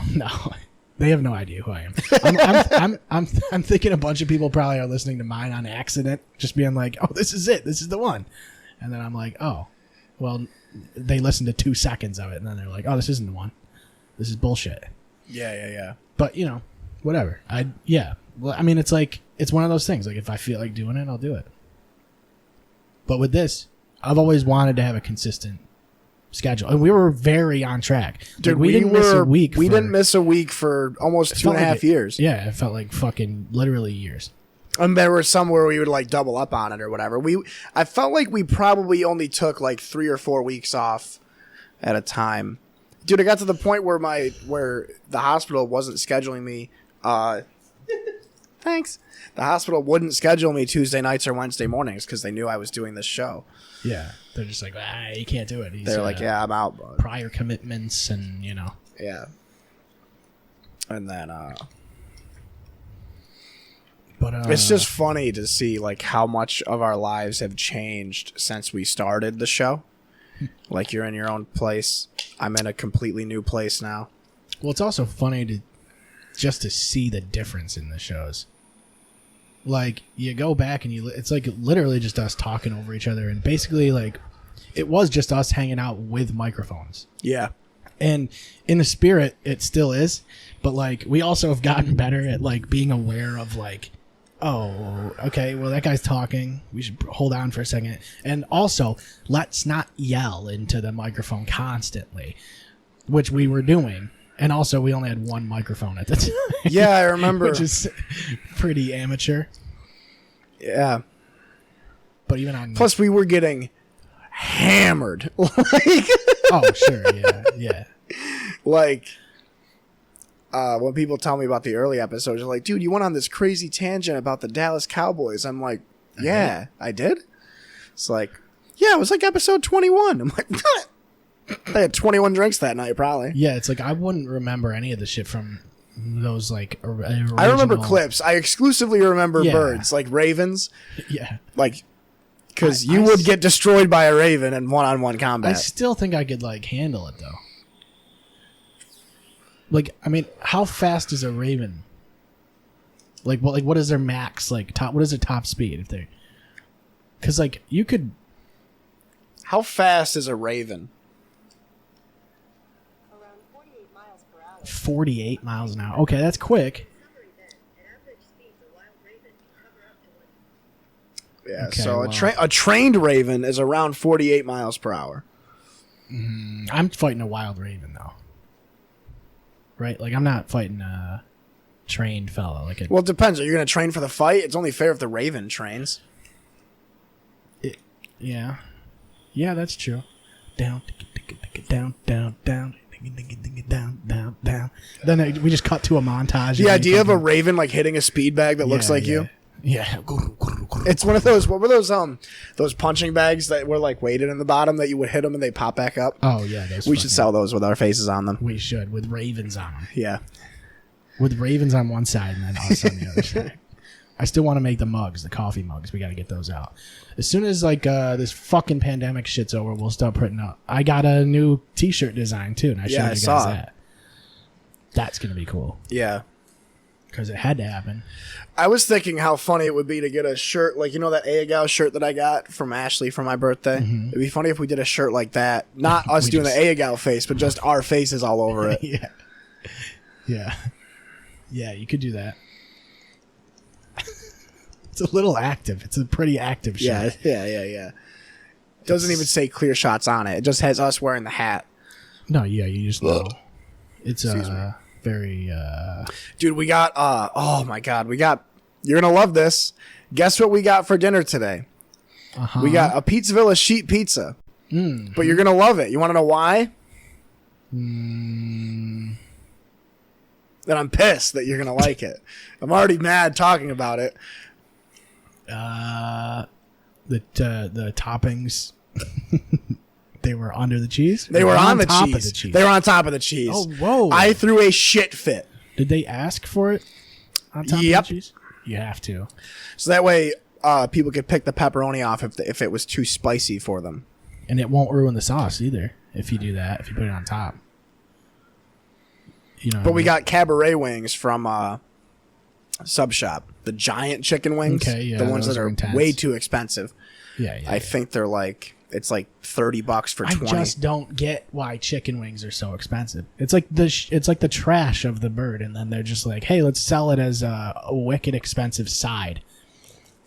They have no idea who I am. I'm thinking a bunch of people probably are listening to mine on accident, just being like, "Oh, this is it. This is the one." And then I'm like, "Oh, well." They listened to 2 seconds of it, and then they're like, "Oh, this isn't the one. This is bullshit." Yeah. But whatever. Well, I mean, it's like it's one of those things. Like if I feel like doing it, I'll do it. But with this, I've always wanted to have a consistent schedule, and we were very on track. Dude, like, we didn't miss a week. We didn't miss a week for almost 2.5 years. Yeah, it felt like fucking literally years. And there were some where we would like double up on it or whatever. I felt like we probably only took like 3 or 4 weeks off at a time. Dude, I got to the point where the hospital wasn't scheduling me. Thanks. The hospital wouldn't schedule me Tuesday nights or Wednesday mornings because they knew I was doing this show. Yeah, they're just like, you can't do it. They're like, yeah, I'm out, bud. Prior commitments and Yeah. And then But it's just funny to see like how much of our lives have changed since we started the show. Like you're in your own place. I'm in a completely new place now. Well, it's also funny to see the difference in the shows. Like you go back and it's like literally just us talking over each other, and basically like it was just us hanging out with microphones. Yeah. And in the spirit, it still is, but like we also have gotten better at like being aware of like, oh, okay, well, that guy's talking. We should hold on for a second. And also, let's not yell into the microphone constantly, which we were doing. And also, we only had one microphone at the time. Yeah, I remember. Which is pretty amateur. Yeah. But even on... Plus, we were getting hammered. Oh, sure, yeah. Like... when people tell me about the early episodes, they're like, dude, you went on this crazy tangent about the Dallas Cowboys. I'm like, yeah, I did? It's like, yeah, it was like episode 21. I'm like, I had 21 drinks that night, probably. Yeah, it's like, I wouldn't remember any of the shit from those, like, original... I remember clips. I exclusively remember birds, like ravens. Yeah. Like, because you would get destroyed by a raven in one-on-one combat. I still think I could, like, handle it, though. Like, I mean, how fast is a raven? Like, what is their max? Like, what is their top speed? If they, because like you could. How fast is a raven? Around 48 miles per hour. 48 miles an hour. Okay, that's quick. Yeah. Okay, so well. a trained raven is around 48 miles per hour. I'm fighting a wild raven though. Right? Like, I'm not fighting a trained fella. Well, it depends. Are you going to train for the fight? It's only fair if the raven trains. Yeah. Yeah, that's true. Down, down, down, down, down, down. Then we just cut to a montage. The idea of a raven, like, hitting a speed bag that looks like you. Yeah. It's one of those, what were those punching bags that were, like, weighted in the bottom that you would hit them and they pop back up? Oh, yeah. We should sell those with our faces on them. We should, with ravens on them. Yeah. With ravens on one side and then us on the other side. I still want to make the mugs, the coffee mugs. We got to get those out. As soon as, like, this fucking pandemic shit's over, we'll start putting up. I got a new t-shirt design, too, and I showed you guys that. That's going to be cool. Yeah. Because it had to happen. I was thinking how funny it would be to get a shirt, like, you know that Aegal shirt that I got from Ashley for my birthday? Mm-hmm. It'd be funny if we did a shirt like that. Not us doing the Aegal face, but just our faces all over it. Yeah. Yeah. Yeah, you could do that. It's a little active. It's a pretty active shirt. Yeah. Doesn't even say Clear Shots on it. It just has us wearing the hat. No, yeah, you just know. It's very... Dude, we got... oh, my God. You're going to love this. Guess what we got for dinner today? Uh-huh. We got a Pizzavilla sheet pizza. But you're going to love it. You want to know why? And I'm pissed that you're gonna like it. I'm already mad talking about it. The toppings, they were under the cheese. They were on the top cheese. of the cheese. They were on top of the cheese. Oh, whoa! I threw a shit fit. Did they ask for it on top of the cheese? You have to. So that way, people could pick the pepperoni off if it was too spicy for them. And it won't ruin the sauce either if you do that. If you put it on top. You know. But we got cabaret wings from Sub Shop, the giant chicken wings. Okay, yeah, the ones those that are are intense. way too expensive. Yeah. I think they're like $30 for 20. I just don't get why chicken wings are so expensive. It's like the trash of the bird, and then they're just like, hey, let's sell it as a wicked expensive side.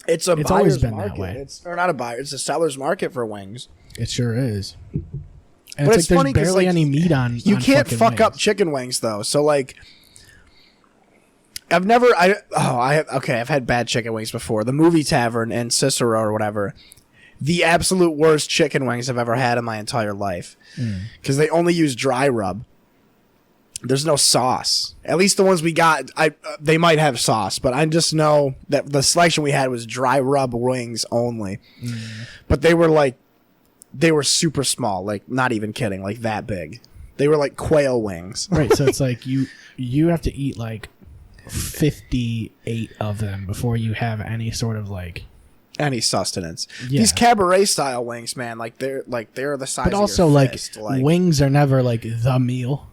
It's always buyer's been market. that way. It's not a buyer. It's a seller's market for wings. It sure is. And But it's it's like funny there's 'cause, barely like, any meat on. You on can't fucking fuck up wings. chicken wings though. So like, I've had bad chicken wings before. The Movie Tavern in Cicero or whatever. The absolute worst chicken wings I've ever had in my entire life. Because they only use dry rub. There's no sauce. At least the ones we got, they might have sauce, but I just know that the selection we had was dry rub wings only. But they were super small, like not even kidding, like that big. They were like quail wings. Right, so it's like you have to eat like 58 of them before you have any sort of like Any sustenance. Yeah. These cabaret style wings, man, they're the size. but of also your like fist, wings are never like the meal.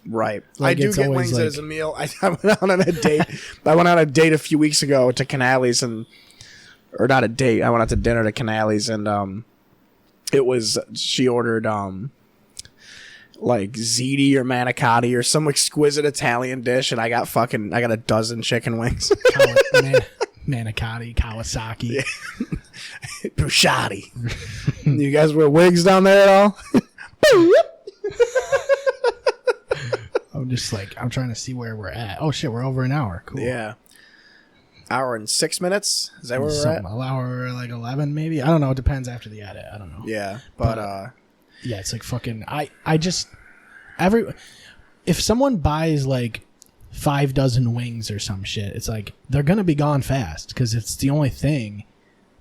right. like, I do it's get always wings like- as a meal. I went out on a date. I went on a date a few weeks ago to Canales or not a date. I went out to dinner to Canales and she ordered like ziti or manicotti or some exquisite Italian dish, and I got a dozen chicken wings. Manicotti, Kawasaki. Bruschetta. You guys wear wigs down there at all? I'm trying to see where we're at. Oh shit, we're over an hour. Cool. Yeah. Hour and 6 minutes? Is that where we're at? Something, an hour like 11 maybe. I don't know. It depends after the edit. I don't know. Yeah, but Yeah, it's like fucking. If someone buys like 5 dozen wings or some shit, it's like they're gonna be gone fast because it's the only thing.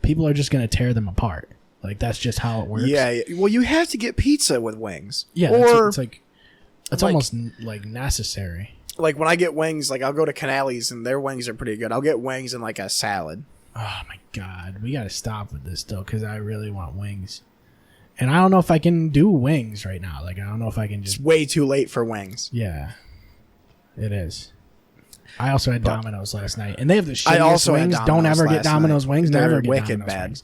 People are just gonna tear them apart. Like that's just how it works. yeah. Well, you have to get pizza with wings. Yeah. Or It's like it's like- almost like necessary. like when I get wings, like I'll go to Canales and their wings are pretty good. I'll get wings and like a salad. Oh my god, we gotta stop with this though because I really want wings, and I don't know if I can do wings right now. Like I don't know if I can just. It's way too late for wings. Yeah, it is. I also had Domino's last night, and they have the shittiest I also had wings. Domino's Don't ever get last Domino's night. wings. They're Never get wicked Domino's bad. wings.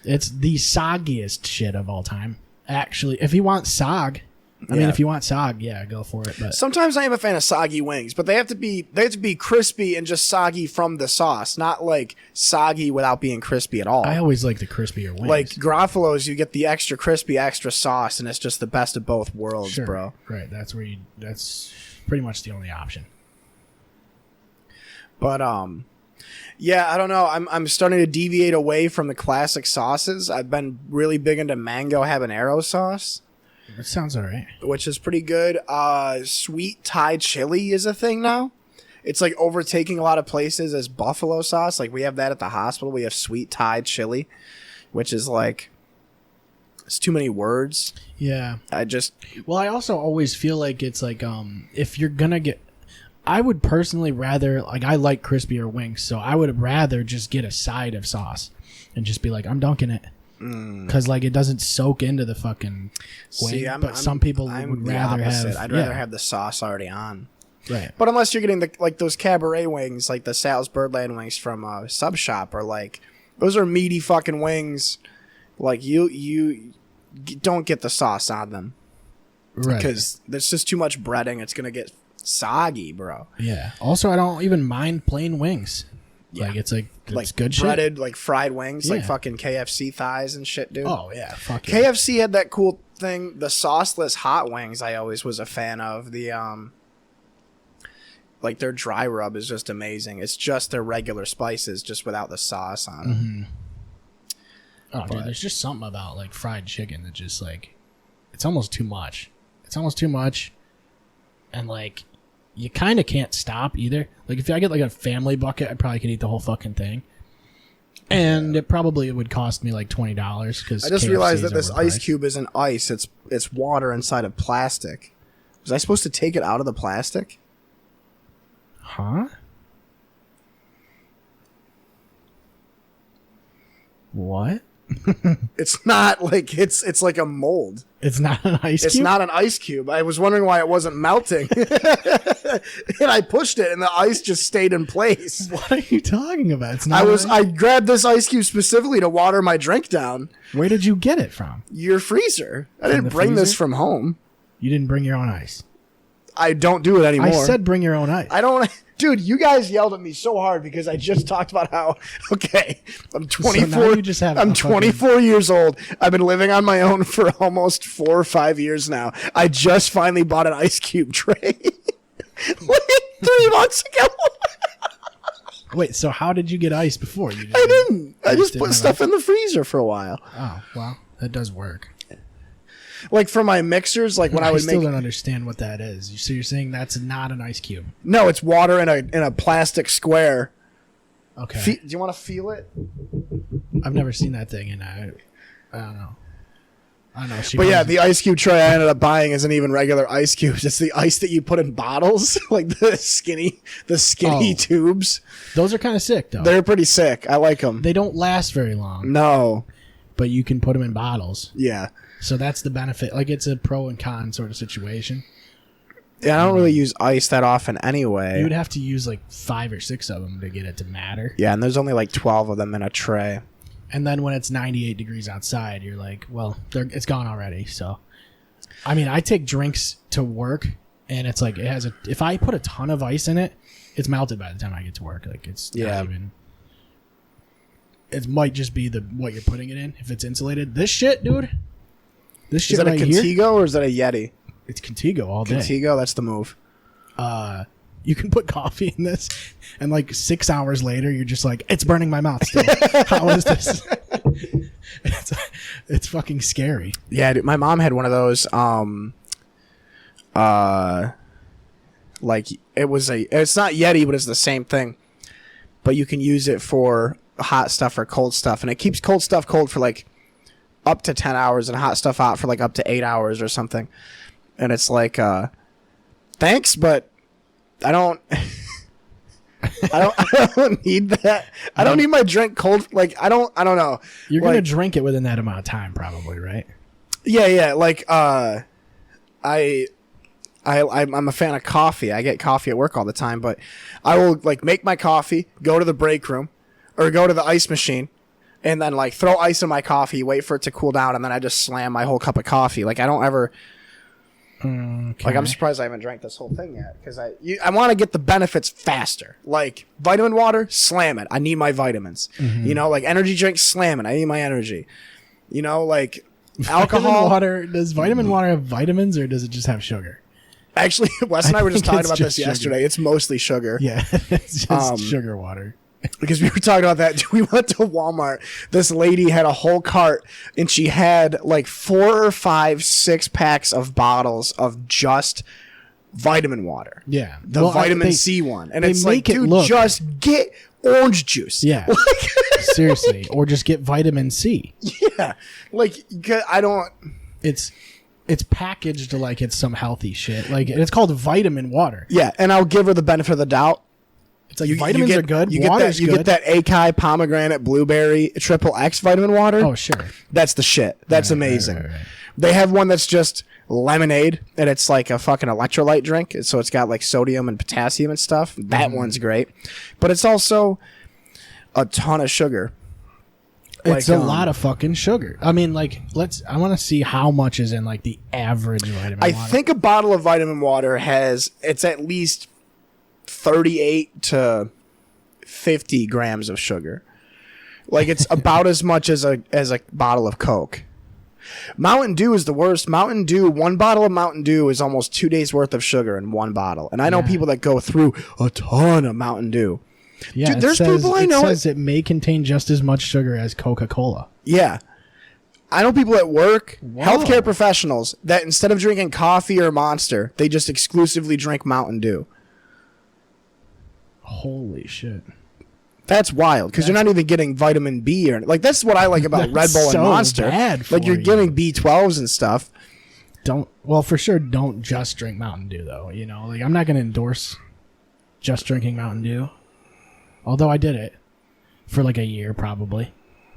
It's the soggiest shit of all time. Actually, if you want sog, I mean, Yeah. if you want sog, yeah, go for it. But Sometimes I am a fan of soggy wings, but they have to be crispy and just soggy from the sauce, not like soggy without being crispy at all. I always like the crispier wings. Like Garofalo's, you get the extra crispy, extra sauce, and it's just the best of both worlds, sure, bro. right? That's pretty much the only option. But yeah, I don't know. I'm starting to deviate away from the classic sauces. I've been really big into mango habanero sauce, That sounds all right. which is pretty good. Sweet Thai chili is a thing now. It's like overtaking a lot of places as buffalo sauce. Like we have that at the hospital. We have sweet Thai chili, which is like it's too many words. Yeah. Well, I also always feel like it's like if you're gonna get, I would personally rather I like crispier wings, so I would rather just get a side of sauce and just be like I'm dunking it because like it doesn't soak into the fucking wing. But some people would rather have. I'd rather have the sauce already on. Right. But unless you're getting those cabaret wings, like the Sal's Birdland wings from Sub Shop, or like those are meaty fucking wings. Like you don't get the sauce on them Right. because there's just too much breading. It's gonna get soggy, bro. Yeah. Also, I don't even mind plain wings. Yeah. Like it's Like good breaded, like fried wings, like Yeah. fucking KFC thighs and shit, dude. shit. Oh yeah. Fuck yeah. KFC had that cool thing, the sauceless hot wings. I always was a fan of the like their dry rub is just amazing. It's just their regular spices, just without the sauce on it. Mm-hmm. Oh, dude, there's just something about like fried chicken that just like it's almost too much. It's almost too much. And like, you kind of can't stop either. Like if I get like a family bucket, I probably could eat the whole fucking thing. And it probably would cost me like $20 because I just realized that this ice cube isn't ice. It's water inside of plastic. Was I supposed to take it out of the plastic? Huh? What? It's not like it's like a mold. It's not an ice cube? It's not an ice cube. I was wondering why it wasn't melting. And I pushed it and the ice just stayed in place. What are you talking about? It's not I grabbed this ice cube specifically to water my drink down. Where did you get it from? Your freezer. I didn't bring this from home. You didn't bring your own ice. I don't do it anymore. I said bring your own ice. I don't. Dude, you guys yelled at me so hard because I just talked about how, okay, I'm 24. So now you just have I'm 24 years old. I've been living on my own for almost 4 or 5 years now. I just finally bought an ice cube tray. Like 3 months ago. Wait, so how did you get ice before? You I didn't. I just put stuff in the freezer for a while. Oh, well, that does work. Like for my mixers, like when I would still make. don't understand what that is. So you're saying that's not an ice cube? No, it's water in a plastic square. Okay. Do you want to feel it? I've never seen that thing, and I don't know. I don't know. But yeah, the ice cube tray I ended up buying isn't even regular ice cubes. It's the ice that you put in bottles, like the skinny tubes. Those are kind of sick, though. They're pretty sick. I like them. They don't last very long. No. But you can put them in bottles. Yeah. So that's the benefit. Like, it's a pro and con sort of situation. Yeah, I don't really use ice that often anyway. You would have to use like 5 or 6 of them to get it to matter. Yeah, and there's only like 12 of them in a tray. And then when it's 98 degrees outside, you're like, well, it's gone already. So, I mean, I take drinks to work, and it's like if I put a ton of ice in it, it's melted by the time I get to work. Like it's not even. It might just be what you're putting it in. If it's insulated, this shit, dude. This shit is that right a here, Contigo or is that a Yeti? It's Contigo all day. Contigo, that's the move. You can put coffee in this, and like 6 hours later, you're just like, it's burning my mouth still. How is this? It's fucking scary. Yeah, dude, my mom had one of those. Like it's not Yeti, but it's the same thing. But you can use it for hot stuff or cold stuff, and it keeps cold stuff cold for like up to 10 hours and hot stuff hot for like up to 8 hours or something. And it's like, thanks, but I don't need that. I don't need my drink cold. Like, I don't know. You're going to drink it within that amount of time probably, right? Yeah. Like, I'm a fan of coffee. I get coffee at work all the time, but I will like make my coffee, go to the break room or go to the ice machine, and then like throw ice in my coffee, wait for it to cool down, and then I just slam my whole cup of coffee. Like I don't ever. Okay. Like I'm surprised I haven't drank this whole thing yet because I want to get the benefits faster. Like vitamin water, slam it. I need my vitamins. Mm-hmm. You know, like energy drinks, slam it. I need my energy. You know, like alcohol. Does vitamin water have vitamins or does it just have sugar? Actually, Wes and I were just think talking it's about this just sugar. yesterday. It's mostly sugar. Yeah, it's just sugar water. Because we were talking about that. We went to Walmart. This lady had a whole cart, and she had like 4 or 5 6-packs of bottles of just vitamin water. Yeah. The vitamin C one. And it's like, make it dude, look- just get orange juice. Yeah. Seriously. Or just get vitamin C. Yeah. Like, I don't... It's packaged like it's some healthy shit. Like, it's called vitamin water. Yeah, and I'll give her the benefit of the doubt. It's like vitamins are good. Water's you good. get that Acai pomegranate blueberry XXX vitamin water. Oh, sure. That's the shit. That's amazing. Right. They have one that's just lemonade, and it's like a fucking electrolyte drink. So it's got like sodium and potassium and stuff. That one's great, but it's also a ton of sugar. It's a lot of fucking sugar. I mean, like, I want to see how much is in like the average vitamin water. I think a bottle of vitamin water it's at least 38 to 50 grams of sugar. Like it's about as much as a bottle of Coke. Mountain Dew is the worst. Mountain Dew, one bottle of Mountain Dew is almost 2 days worth of sugar in one bottle. And I know people that go through a ton of Mountain Dew. Yeah, dude, there's people I know. It says it may contain just as much sugar as Coca-Cola. Yeah. I know people at work, Whoa. healthcare professionals, that instead of drinking coffee or Monster, they just exclusively drink Mountain Dew. Holy shit. That's wild because you're not even getting vitamin B or like. That's what I like about Red Bull and so Monster. bad for Like you're you. getting B12s and stuff. For sure, don't just drink Mountain Dew, though. You know, like, I'm not going to endorse just drinking Mountain Dew. Although I did it for like a year, probably,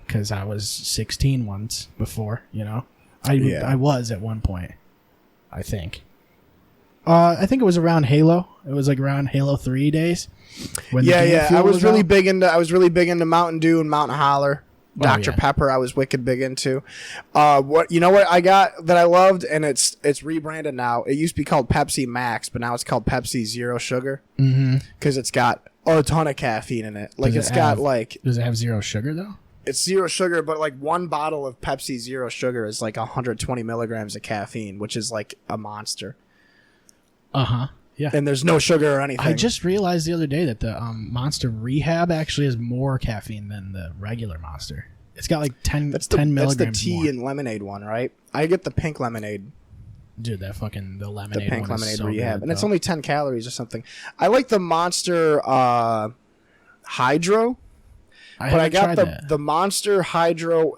because I was 16 once before, you know. I was at one point, I think. I think it was around Halo. It was like around Halo 3 days. When the game fuel I was really out. big into Mountain Dew and Mountain Holler. Dr. yeah. Pepper, I was wicked big into. What I got that I loved, and it's rebranded now. It used to be called Pepsi Max, but now it's called Pepsi Zero Sugar because it's got a ton of caffeine in it. Like Does it have zero sugar though? It's zero sugar, but like one bottle of Pepsi Zero Sugar is like 120 milligrams of caffeine, which is like a monster. Yeah. And there's no sugar or anything. I just realized the other day that the Monster Rehab actually has more caffeine than the regular Monster. It's got like 10 milligrams That's the tea more. and lemonade one, right? I get the pink lemonade. Dude, the The lemonade pink one lemonade is so rehab. good, And it's though. only 10 calories or something. I like the Monster Hydro, but I haven't got tried that. the Monster Hydro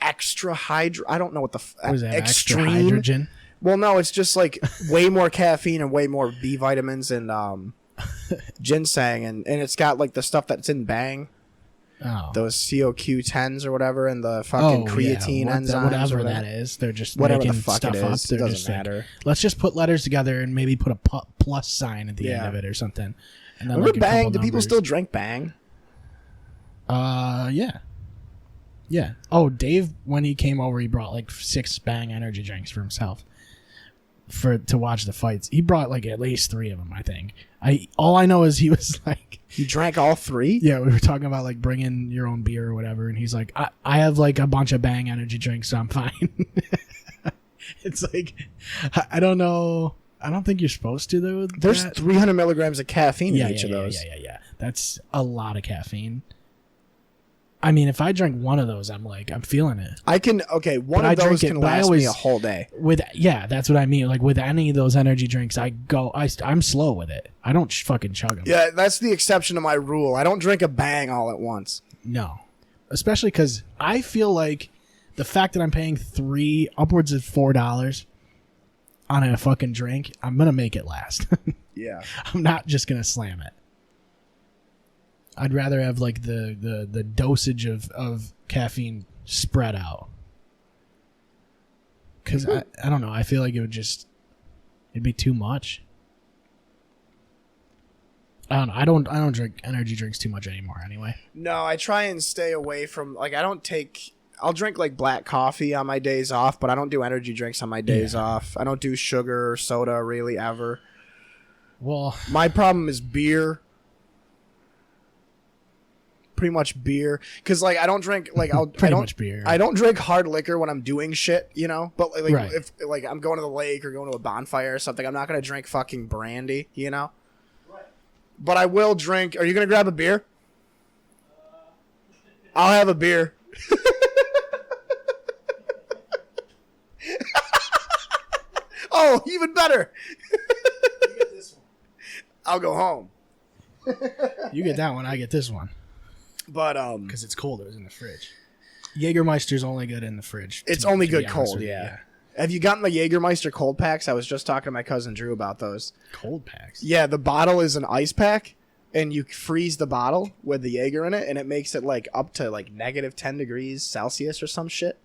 Extra Hydro. I don't know what the What is that, extra extreme hydrogen? Well, no, it's just like way more caffeine and way more B vitamins and ginseng, and it's got like the stuff that's in Bang, Oh. those CoQ10s or whatever, and the fucking creatine enzymes, whatever or that is. They're just whatever making the fuck stuff it up. is. They're It doesn't just like, matter. let's just put letters together and maybe put a plus sign at the end of it or something. And then Remember like a Bang? couple Do people numbers. still drink Bang? Yeah. Yeah. Oh, Dave, when he came over, he brought like 6 Bang energy drinks for himself to watch the fights. He brought like at least 3 of them, I think. All I know is he was like, You drank all 3? yeah, we were talking about like bringing your own beer or whatever, and he's like, I have like a bunch of Bang energy drinks, so I'm fine. It's like, I don't know. I don't think you're supposed to though. There's 300 milligrams of caffeine in each yeah, of those. Yeah. That's a lot of caffeine. I mean, if I drink one of those, I'm feeling it. I can one of those can last me a whole day. That's what I mean. Like with any of those energy drinks, I'm slow with it. I don't fucking chug them. Yeah, that's the exception to my rule. I don't drink a Bang all at once. No, especially because I feel like the fact that I'm paying upwards of $4 on a fucking drink, I'm gonna make it last. Yeah. I'm not just gonna slam it. I'd rather have like the dosage of caffeine spread out. Cause I don't know. I feel like it'd be too much. I don't know. I don't drink energy drinks too much anymore anyway. No, I try and stay away from I'll drink like black coffee on my days off, but I don't do energy drinks on my days off. I don't do sugar or soda really ever. Well, My problem is beer. Pretty much beer, because like I don't drink like much beer. I don't drink hard liquor when I'm doing shit, you know. But like Right. if like I'm going to the lake or going to a bonfire or something, I'm not gonna drink fucking brandy, you know. Right. But I will drink. Are you gonna grab a beer? I'll have a beer. Oh, even better. You get this one. I'll go home. you get that one. I get this one. But Because it's cold. It was in the fridge. Jägermeister's only good in the fridge. it's to only be good honest cold, with you, yeah. Have you gotten the Jägermeister cold packs? I was just talking to my cousin Drew about those. Cold packs. Yeah, the bottle is an ice pack, and you freeze the bottle with the Jaeger in it, and it makes it like up to like negative 10 degrees Celsius or some shit.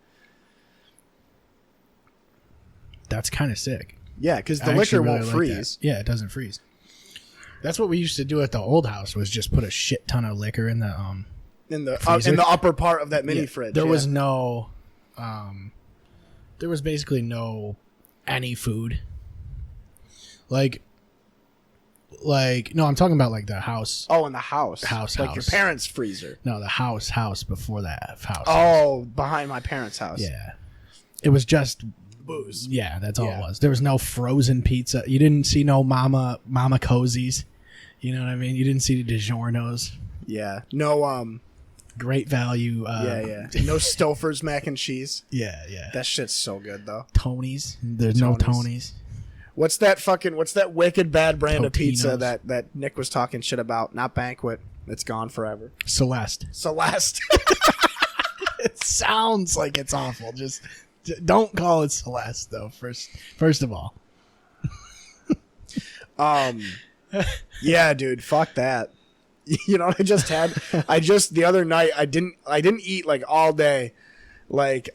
That's kind of sick. Yeah, because the I liquor actually won't really like freeze. that. Yeah, it doesn't freeze. That's what we used to do at the old house. Was just put a shit ton of liquor in the freezer? In the upper part of that mini Yeah, fridge. There yeah. was no, there was basically no any food. Like no, I'm talking about like the house. Oh, in the house. House. Like your parents' freezer. No, the house before that house. Oh, behind my parents' house. Yeah. It was just Booze. yeah, that's all Yeah. it was. There was no frozen pizza. You didn't see no mama cozies. You know what I mean? You didn't see the DiGiorno's. Yeah. No, Great value. Yeah. No Stouffer's mac and cheese. Yeah. That shit's so good though. Tony's. There's no Tony's. What's that wicked bad brand of pizza Totino's. that Nick was talking shit about? Not Banquet. It's gone forever. Celeste. It sounds like it's awful. Just don't call it Celeste though. First of all. Yeah, dude, fuck that. You know what I just had? The other night I didn't eat like all day. Like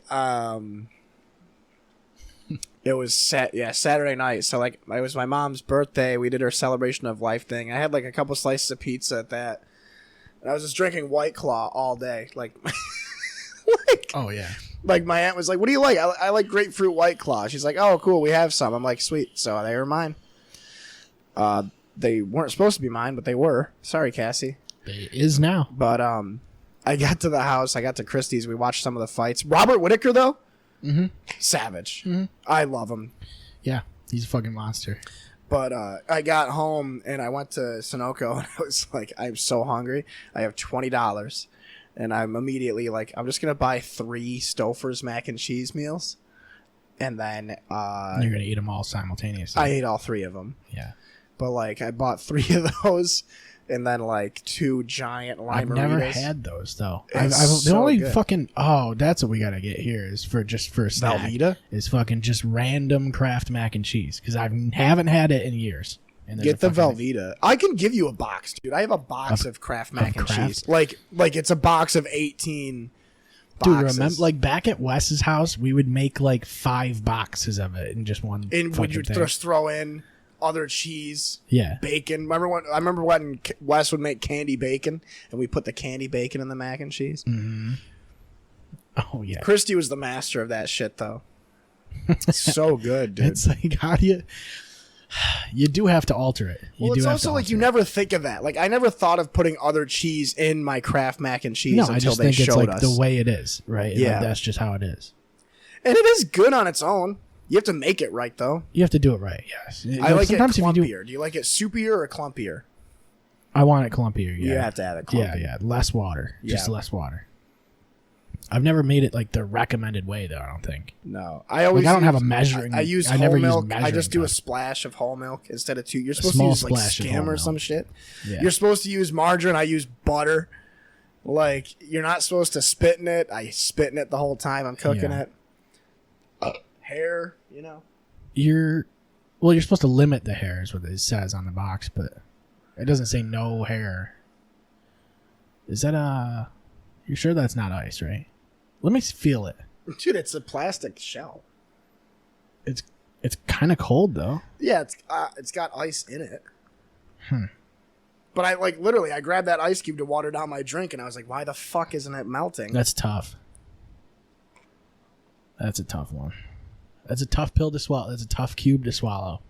it was Saturday night. So like it was my mom's birthday. We did her celebration of life thing. I had like a couple slices of pizza at that. And I was just drinking White Claw all day. Like Oh yeah. Like my aunt was like, "What do you like?" I like grapefruit White Claw. She's like, "Oh, cool, we have some." I'm like, "Sweet." So they were mine. They weren't supposed to be mine, but they were. Sorry, Cassie. It is now. But I got to the house. I got to Christie's. We watched some of the fights. Robert Whittaker, though, savage. Mm-hmm. I love him. Yeah, he's a fucking monster. But I got home and I went to Sunoco and I was like, I'm so hungry. I have $20, and I'm immediately like, I'm just gonna buy 3 Stouffer's mac and cheese meals, and then you're gonna eat them all simultaneously. I ate all 3 of them. Yeah. But like I bought 3 of those, and then like 2 giant lime I've never burritos. had those though. It's The so only good. fucking that's what we gotta get here is for a snack. Velveeta? Is fucking just random Kraft mac and cheese because I haven't had it in years. And there's Get the a fucking- Velveeta. I can give you a box, dude. I have a box of Kraft mac and Kraft? cheese. Like it's a box of 18 Dude, boxes. remember like back at Wes's house, we would make like 5 boxes of it in just one. And would you fucking thing. just throw in other cheese, Yeah. bacon? I remember when Wes would make candy bacon, and we put the candy bacon in the mac and cheese. Oh yeah. Christy was the master of that shit, though. So good, dude. It's like how do you do have to alter it. Well, it's also like you never think of that. Like I never thought of putting other cheese in my Kraft mac and cheese No, until I just they think showed it's like us. the way it is, right? Yeah. Like, that's just how it is. And it is good on its own. You have to make it right, though. You have to do it right. Yes. I like it sometimes if you clumpier. Do you like it soupier or clumpier? I want it clumpier. Yeah. You have to have it clumpier. Yeah. Less water. Just Yeah. less water. I've never made it like the recommended way though. I don't think. No, I always. Like, I don't have a use- measuring- I use I whole never use milk. I measuring just do a cup. splash of whole milk instead of 2. You're supposed to small use like splash of skim whole or milk. some shit. Yeah. You're supposed to use margarine. I use butter. Like you're not supposed to spit in it. I spit in it the whole time I'm cooking Yeah. it. Hair, you know. You're supposed to limit the hair is what it says on the box, but it doesn't say no hair. Is that you sure that's not ice, right? Let me feel it. Dude, it's a plastic shell. It's kind of cold though. Yeah, it's got ice in it. But I like literally I grabbed that ice cube to water down my drink, and I was like, why the fuck isn't it melting? That's tough. That's a tough one. That's a tough pill to swallow. That's a tough cube to swallow.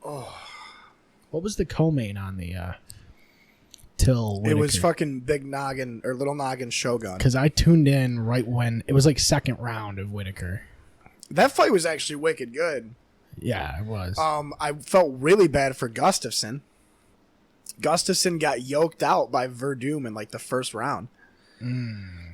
Oh. What was the co-main on the Till Whitaker? It was fucking Big Noggin or Little Noggin Shogun. Because I tuned in right when it was like second round of Whitaker. That fight was actually wicked good. Yeah, it was. I felt really bad for Gustafson. Gustafson got yoked out by Verdum in like the first round.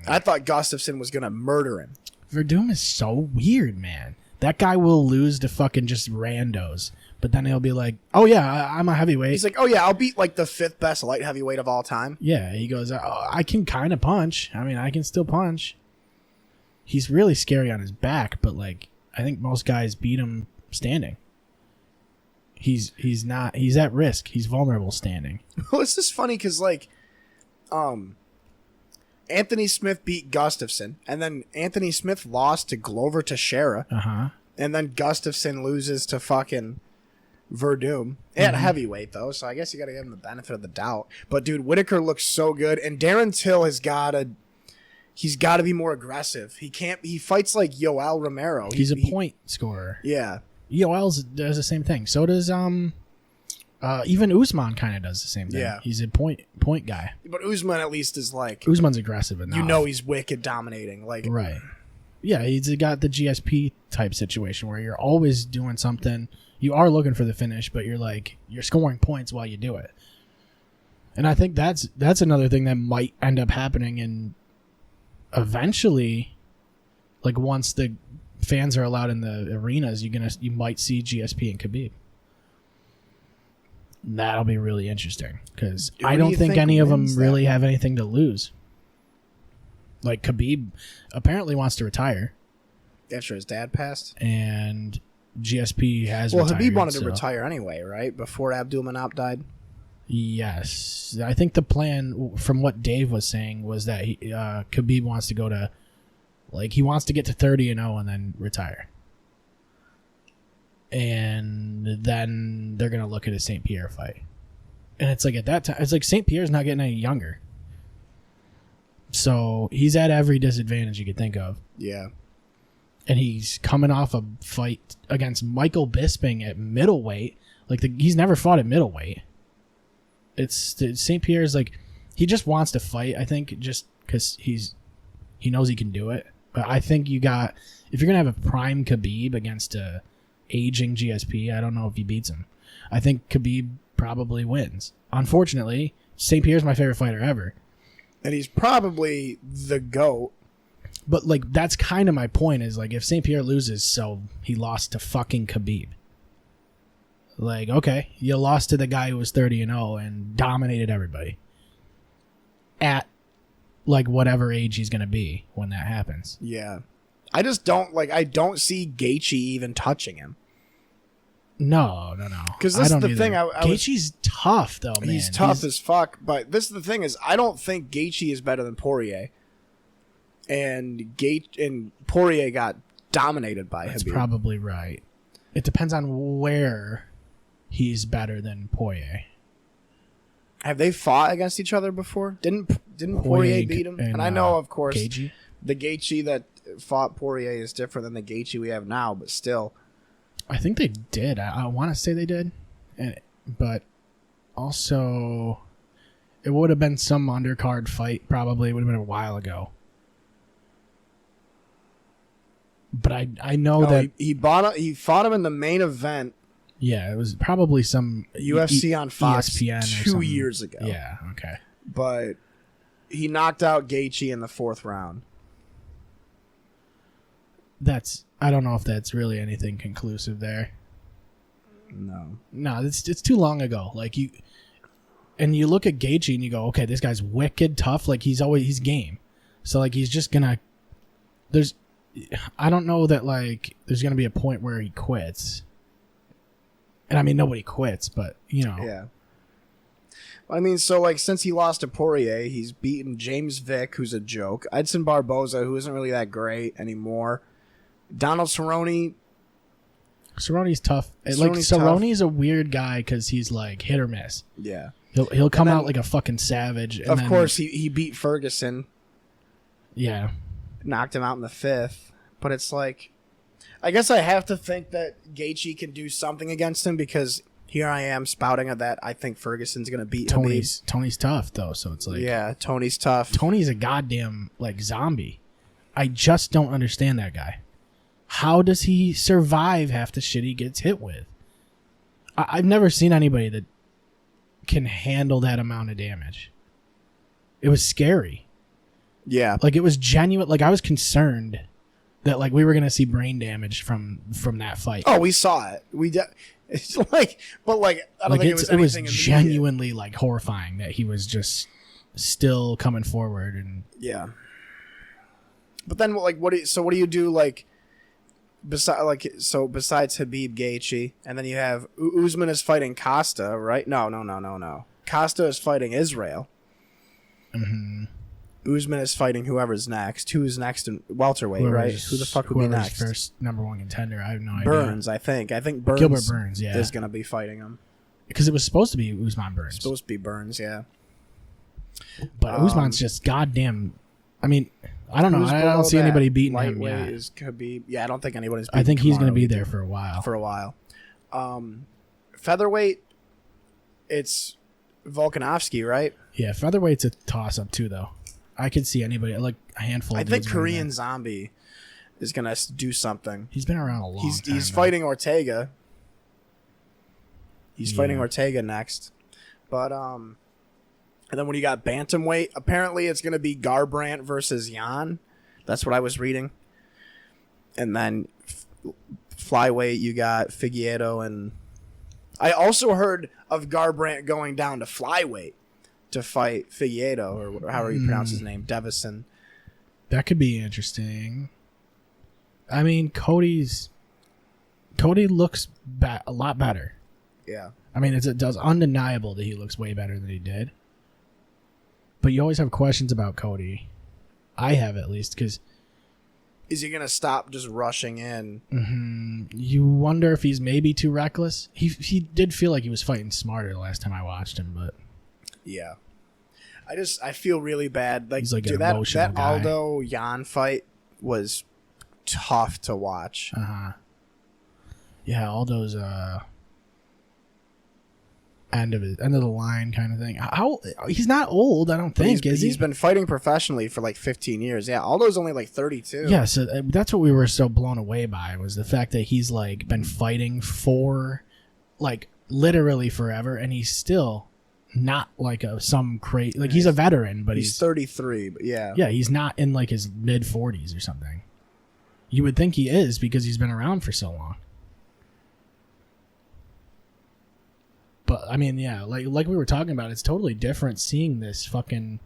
I thought Gustafson was gonna murder him. Verdum is so weird, man. That guy will lose to fucking just randos, but then he'll be like, "Oh yeah, I'm a heavyweight." He's like, "Oh yeah, I'll beat like the 5th best light heavyweight of all time." Yeah, he goes, oh, I can kind of punch. I mean, I can still punch. He's really scary on his back, but like, I think most guys beat him standing. He's not. He's at risk. He's vulnerable standing. Well, it's just funny because like, Anthony Smith beat Gustafson, and then Anthony Smith lost to Glover Teixeira, and then Gustafson loses to fucking Verdum at heavyweight though. So I guess you got to give him the benefit of the doubt. But dude, Whitaker looks so good, and Darren Till has got to. He's got to be more aggressive. He can't. He fights like Yoel Romero. He's a point scorer. Yeah. Yoel does the same thing. So does even Usman kind of does the same thing. Yeah. He's a point guy. But Usman at least is like, Usman's aggressive enough. you know, he's wicked dominating. Like, Right. Yeah, he's got the GSP type situation where you're always doing something. You are looking for the finish, but you're scoring points while you do it. And I think that's another thing that might end up happening, and eventually, like once the fans are allowed in the arenas, you might see GSP and Khabib. That'll be really interesting because I don't think any of them really have anything to lose. Like Khabib apparently wants to retire after his dad passed, and GSP has. Well, retired, Khabib wanted to retire anyway, right? Before Abdulmanap died. Yes, I think the plan, from what Dave was saying, was that Khabib wants to go to, like, he wants to get to 30-0 and then retire. And then they're gonna look at a St. Pierre fight, and it's like at that time, it's like St. Pierre's not getting any younger, so he's at every disadvantage you could think of. Yeah, and he's coming off a fight against Michael Bisping at middleweight. Like he's never fought at middleweight. It's St. Pierre's like he just wants to fight. I think just because he knows he can do it. But I think if you're gonna have a prime Khabib against a aging GSP, I don't know if he beats him. I think Khabib probably wins. Unfortunately, St. Pierre's my favorite fighter ever. And he's probably the GOAT. But, like, that's kind of my point is, like, if St. Pierre loses, so he lost to fucking Khabib. Like, okay, you lost to the guy who was 30-0 and dominated everybody. At, like, whatever age he's going to be when that happens. Yeah. I just don't, I don't see Gaethje even touching him. No. Because this is the thing. Gaethje's tough, though, man. He's tough as fuck. But this is the thing is, I don't think Gaethje is better than Poirier. And Poirier got dominated by him. That's probably right. It depends on where he's better than Poirier. Have they fought against each other before? Didn't Poirier beat him? And I know, of course, Gaethje? The Gaethje that fought Poirier is different than the Gaethje we have now, but still. I think they did. I want to say they did. But also, it would have been some undercard fight, probably. It would have been a while ago. But I know that he fought him in the main event. Yeah, it was probably some UFC on Fox ESPN 2 years ago. Yeah, okay. But he knocked out Gaethje in the 4th round. I don't know if that's really anything conclusive there. No, it's too long ago. Like you look at Gaethje and you go, okay, this guy's wicked tough. Like he's game. So like he's just gonna. I don't know that like there's gonna be a point where he quits. And I mean nobody quits, but you know. Yeah. I mean, so like since he lost to Poirier, he's beaten James Vick, who's a joke. Edson Barboza, who isn't really that great anymore. Donald Cerrone. Cerrone's tough. Cerrone's a weird guy because he's like hit or miss. Yeah. He'll come out like a fucking savage. And of course, he beat Ferguson. Yeah. Knocked him out in the 5th. But it's like, I guess I have to think that Gaethje can do something against him because here I am spouting at that. I think Ferguson's going to beat Habib. Tony's tough, though, so it's like... Yeah, Tony's tough. Tony's a goddamn, like, zombie. I just don't understand that guy. How does he survive half the shit he gets hit with? I've never seen anybody that can handle that amount of damage. It was scary. Yeah. Like, it was genuine. Like, I was concerned that, like, we were going to see brain damage from that fight. Oh, we saw it. It's like, but, like, I don't think it was anything. It was genuinely, like, horrifying that he was just still coming forward. And yeah. But then, like, what do you do, like, besides Habib Gaethje, and then you have Usman is fighting Costa, right? No. Costa is fighting Israel. Mm-hmm. Usman is fighting whoever's next. Who's next in welterweight, right? Who the fuck would be next? First number one contender. I have no idea. Burns, I think. I think Burns. Gilbert Burns, yeah, is gonna be fighting him because it was supposed to be Usman Burns. It's supposed to be Burns, yeah. But Usman's just goddamn. I mean, I don't know. I don't see anybody beating him yet. Is Khabib. Yeah, I don't think anybody's. I think he's going to be there for a while. Featherweight, it's Volkanovski, right? Yeah, featherweight's a toss-up too, though. I could see anybody like a handful. I think Korean Zombie is going to do something. He's been around a long time. He's fighting Ortega. He's fighting Ortega next, but And then when you got bantamweight, apparently it's going to be Garbrandt versus Jan. That's what I was reading. And then flyweight, you got Figueiredo, and I also heard of Garbrandt going down to flyweight to fight Figueiredo, or however you pronounce his name, Devison. That could be interesting. I mean, Cody looks a lot better. Yeah. I mean, it's undeniable that he looks way better than he did. But you always have questions about Cody. I have, at least, because... Is he going to stop just rushing in? Mm-hmm. You wonder if he's maybe too reckless. He did feel like he was fighting smarter the last time I watched him, but... Yeah. I feel really bad. Like, he's like dude, an that emotional guy. Aldo Jan fight was tough to watch. Uh-huh. Yeah, Aldo's end of the line kind of thing. He's not old, I don't think, is he? He's been fighting professionally for like 15 years. Yeah, Aldo's only like 32. Yeah, so that's what we were so blown away by, was the fact that he's like been fighting for like literally forever, and he's still not like some crazy, like he's a veteran, but he's 33. But yeah, he's not in like his mid 40s or something. You would think he is, because he's been around for so long. But I mean, yeah, like we were talking about, it's totally different seeing this fucking,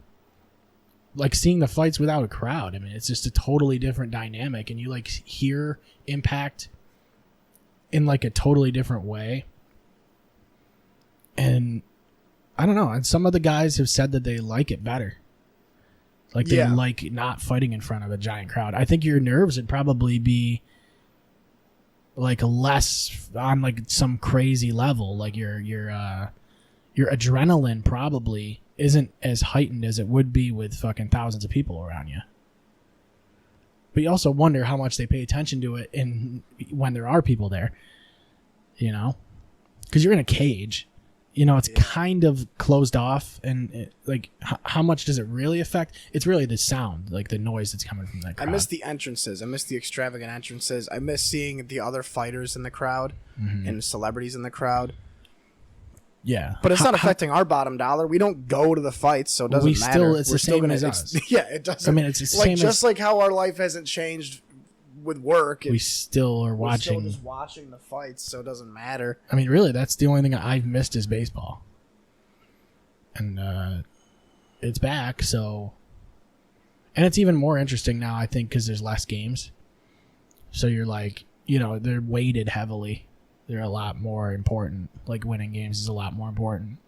like seeing the fights without a crowd. I mean, it's just a totally different dynamic, and you like hear Impact in like a totally different way. And I don't know, and some of the guys have said that they like it better. Like they like not fighting in front of a giant crowd. I think your nerves would probably be like less on like some crazy level. Like your adrenaline probably isn't as heightened as it would be with fucking thousands of people around you. But you also wonder how much they pay attention to it when there are people there, you know, because you're in a cage. You know, it's kind of closed off, and how much does it really affect? It's really the sound, like the noise that's coming from that crowd. I miss the entrances. I miss the extravagant entrances. I miss seeing the other fighters in the crowd and celebrities in the crowd. Yeah. But it's not affecting our bottom dollar. We don't go to the fights, so it doesn't matter. It's the same as us. Yeah, it doesn't. I mean, it's the like same just like how our life hasn't changed with work. We still are watching. We're still just watching the fights, so it doesn't matter. I mean, really, that's the only thing I've missed is baseball. And it's back, so... And it's even more interesting now, I think, because there's less games. So you're like, you know, they're weighted heavily. They're a lot more important. Like, winning games is a lot more important.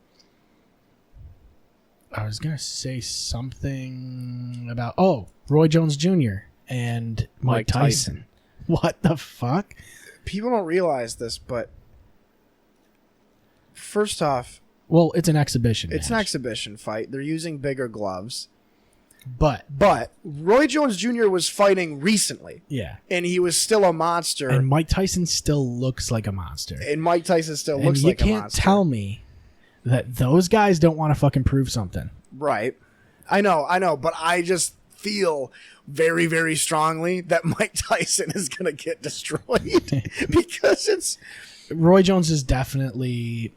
I was going to say something about... Oh, Roy Jones Jr. and Mike Tyson. What the fuck? People don't realize this, but first off... Well, it's an exhibition It's match. an exhibition fight. They're using bigger gloves. But Roy Jones Jr. was fighting recently. Yeah. And he was still a monster. And Mike Tyson still looks like a monster. And Mike Tyson still looks like a monster. You can't tell me that those guys don't want to fucking prove something. Right. I know, but I just feel very, very strongly that Mike Tyson is going to get destroyed because it's... Roy Jones is definitely...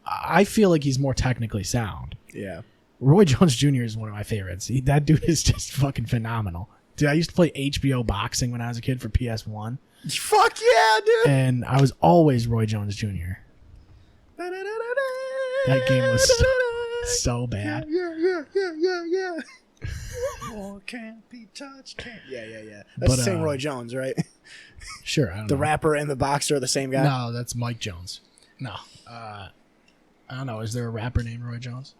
I feel like he's more technically sound. Yeah. Roy Jones Jr. is one of my favorites. That dude is just fucking phenomenal. Dude, I used to play HBO boxing when I was a kid for PS1. Fuck yeah, dude. And I was always Roy Jones Jr. That game was so bad. Yeah. Oh, can't be touched. Can't. Yeah. That's the same Roy Jones, right? Sure. I don't the know. rapper and the boxer are the same guy? No, that's Mike Jones. No. I don't know. Is there a rapper named Roy Jones?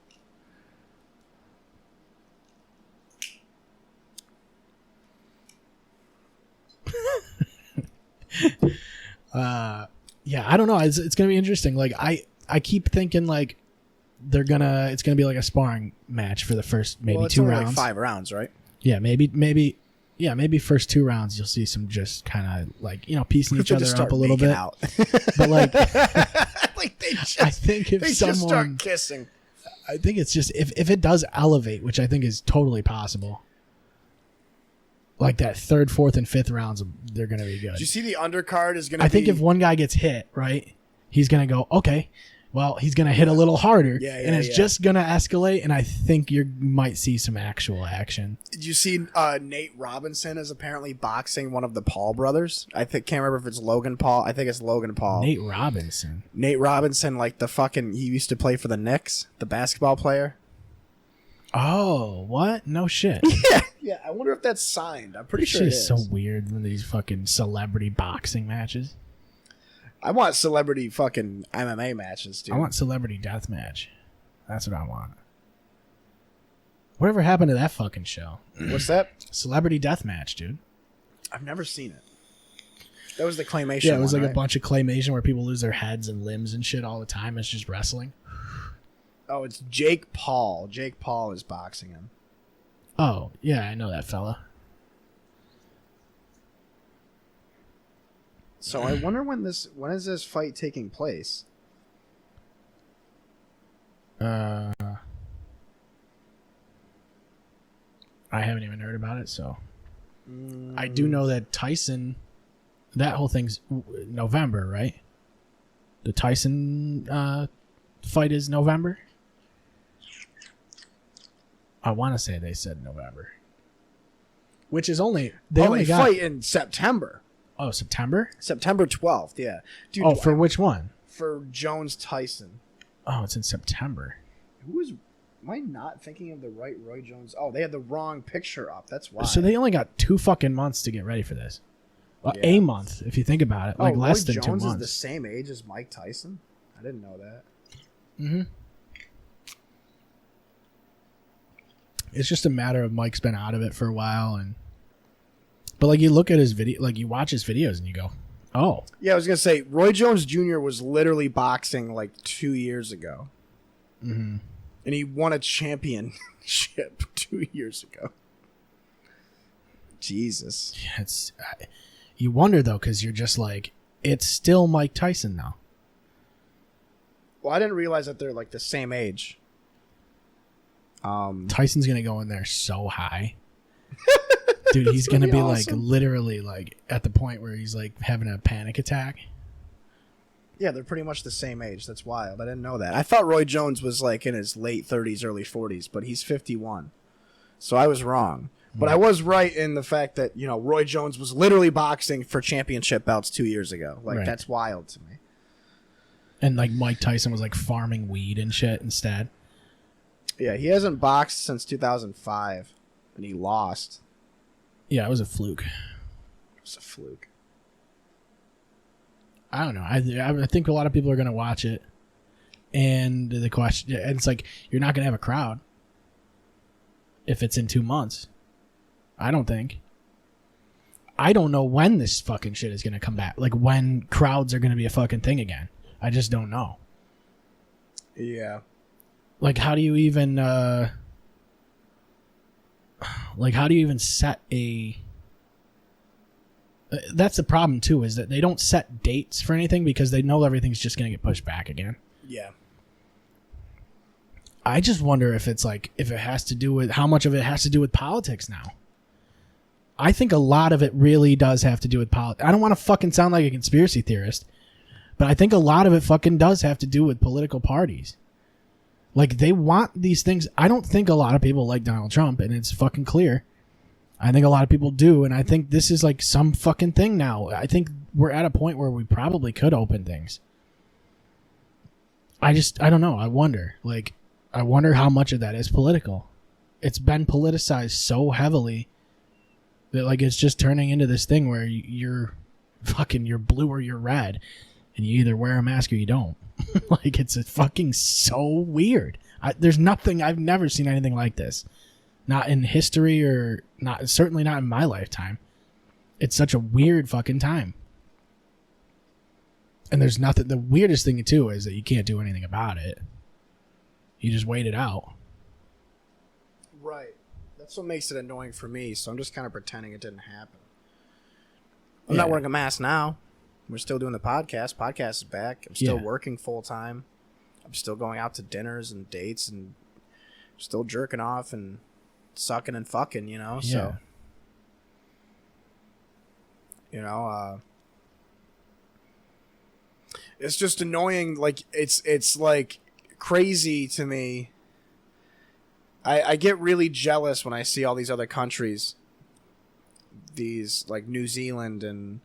Yeah, I don't know. It's going to be interesting. Like I keep thinking like it's going to be like a sparring match for the first maybe it's 2 only rounds. like 5 rounds, right? Yeah, maybe first 2 rounds you'll see some just kind of like, you know, piecing each other up a little bit. Out. But like like they just I think if they someone just start kissing. I think it's just if it does elevate, which I think is totally possible. Like that 3rd, 4th, and 5th rounds, they're going to be good. Do you see the undercard is going to be... I think if one guy gets hit, right, he's going to go, okay, well, he's going to hit a little harder, and it's yeah. just going to escalate, and I think you might see some actual action. Did you see Nate Robinson is apparently boxing one of the Paul brothers? Can't remember if it's Logan Paul. I think it's Logan Paul. Nate Robinson, like he used to play for the Knicks, the basketball player. Oh, what? No shit. Yeah. I wonder if that's signed. I'm pretty sure Shit it is is. so weird in these fucking celebrity boxing matches. I want celebrity fucking MMA matches, dude. I want celebrity death match. That's what I want. Whatever happened to that fucking show? What's that? Celebrity death match, dude. I've never seen it. That was the claymation. Yeah, it was one, like right? a bunch of claymation where people lose their heads and limbs and shit all the time. It's just wrestling. Oh, it's Jake Paul. Jake Paul is boxing him. Oh, yeah, I know that fella. So I wonder when is this fight taking place? I haven't even heard about it, so I do know that Tyson, that whole thing's November, right? The Tyson fight is November. I want to say they said November, which is only they fight in September. Oh, September? September 12th, yeah. Dude, Oh, for which one? For Jones Tyson. Oh, it's in September. Am I not thinking of the right Roy Jones? Oh, they had the wrong picture up. That's why. So they only got 2 fucking months to get ready for this. Well, Yeah. A month, if you think about it. Like less Roy than 2 Jones months. is the same age as Mike Tyson? I didn't know that. Mm-hmm. It's just a matter of Mike's been out of it for a while, but like you look at his video, like you watch his videos and you go, oh, Yeah, I was going to say, Roy Jones Jr. was literally boxing like 2 years ago. mm-hmm. And he won a championship 2 years ago. Jesus. Yeah, you wonder though, because you're just like, it's still Mike Tyson now. Well, I didn't realize that they're like the same age. Tyson's gonna go in there so high. Dude, he's gonna be like literally like at the point where he's like having a panic attack. Yeah, they're pretty much the same age. That's wild. I didn't know that. I thought Roy Jones was like in his late 30s, early 40s, but he's 51. So I was wrong. But I was right in the fact that, Roy Jones was literally boxing for championship belts 2 years ago. Like, Right. That's wild to me. And like Mike Tyson was like farming weed and shit instead. Yeah, he hasn't boxed since 2005, and he lost. Yeah, it was a fluke. It was a fluke. I don't know. I think a lot of people are going to watch it. And the question, and it's like, you're not going to have a crowd if it's in 2 months. I don't think. I don't know when this fucking shit is going to come back. Like when crowds are going to be a fucking thing again. I just don't know. Yeah. Like how do you even set a that's the problem too, is that they don't set dates for anything because they know everything's just going to get pushed back again. Yeah. I just wonder if it's like, if it has to do with, how much of it has to do with politics now. I think a lot of it really does have to do with politics. I don't want to fucking sound like a conspiracy theorist, but I think a lot of it fucking does have to do with political parties. Like they want these things. I don't think a lot of people like Donald Trump, and it's fucking clear. I think a lot of people do, and I think this is like some fucking thing now. I think we're at a point where we probably could open things. I don't know. I wonder how much of that is political. It's been politicized so heavily that like it's just turning into this thing where you're blue or you're red, and you either wear a mask or you don't. Like it's a fucking so weird. There's nothing, I've never seen anything like this. Not in history, or not, certainly not in my lifetime. It's such a weird fucking time. And there's nothing, the weirdest thing too is that you can't do anything about it. You just wait it out. Right. That's what makes it annoying for me, so I'm just kind of pretending it didn't happen. I'm Yeah. not wearing a mask now. We're still doing the podcast. Podcast is back. I'm still Yeah. working full time. I'm still going out to dinners and dates and still jerking off and sucking and fucking, so It's just annoying. Like it's like crazy to me. I get really jealous when I see all these other countries, these like New Zealand and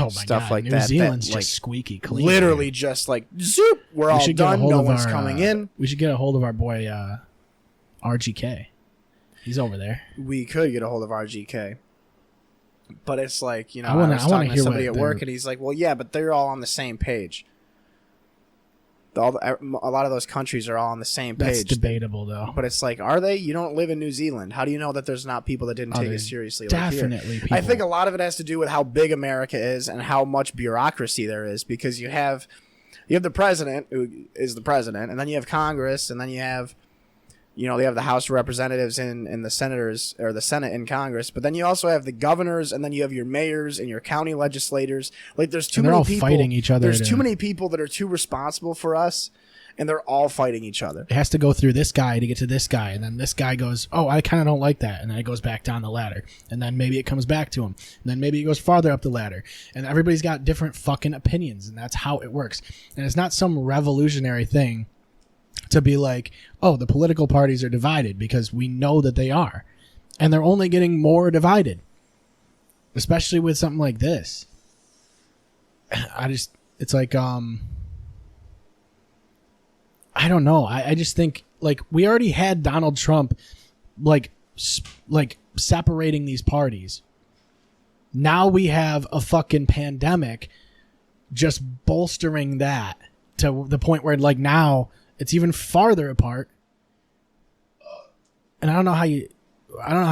stuff like New that. Zealand's that, just like, squeaky clean. literally just like zoop. We're all done. No one's coming in. We should get a hold of our boy RGK. He's over there. We could get a hold of RGK. But it's like, you know, I was talking to hear somebody at what work, and he's like, well, yeah, but they're all on the same page. A lot of those countries are all on the same page. That's debatable, though. But it's like, are they? You don't live in New Zealand. How do you know that there's not people that didn't take it seriously? Definitely like people. I think a lot of it has to do with how big America is and how much bureaucracy there is, because you have the president, who is the president, and then you have Congress, and then you have, you know, they have the House of Representatives and the senators, or the Senate in Congress, but then you also have the governors, and then you have your mayors and your county legislators. Like, there's too many people fighting each other. There's too many people that are too responsible for us, and they're all fighting each other. It has to go through this guy to get to this guy, and then this guy goes, oh, I kind of don't like that, and then it goes back down the ladder, and then maybe it comes back to him, and then maybe it goes farther up the ladder, and everybody's got different fucking opinions, and that's how it works. And it's not some revolutionary thing to be like, oh, the political parties are divided, because we know that they are. And they're only getting more divided. Especially with something like this. It's like, I don't know. I just think, like, we already had Donald Trump, like separating these parties. Now we have a fucking pandemic just bolstering that to the point where, like, now it's even farther apart, and I don't know how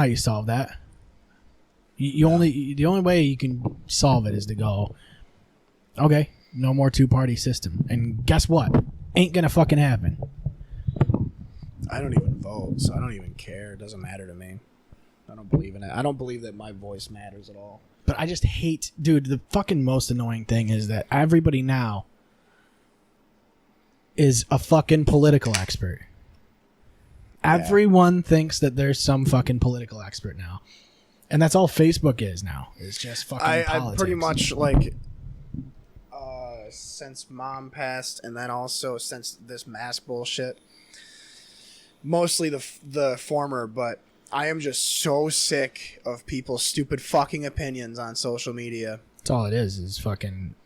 you solve that. The only way you can solve it is to go, okay, no more two-party system, and guess what? Ain't gonna fucking happen. I don't even vote, so I don't even care. It doesn't matter to me. I don't believe in it. I don't believe that my voice matters at all. But I just hate, dude. The fucking most annoying thing is that everybody now is a fucking political expert. Yeah. Everyone thinks that there's some fucking political expert now. And that's all Facebook is now. It's just fucking politics. I pretty much, like, since Mom passed, and then also since this mask bullshit, mostly the former, but I am just so sick of people's stupid fucking opinions on social media. That's all it is fucking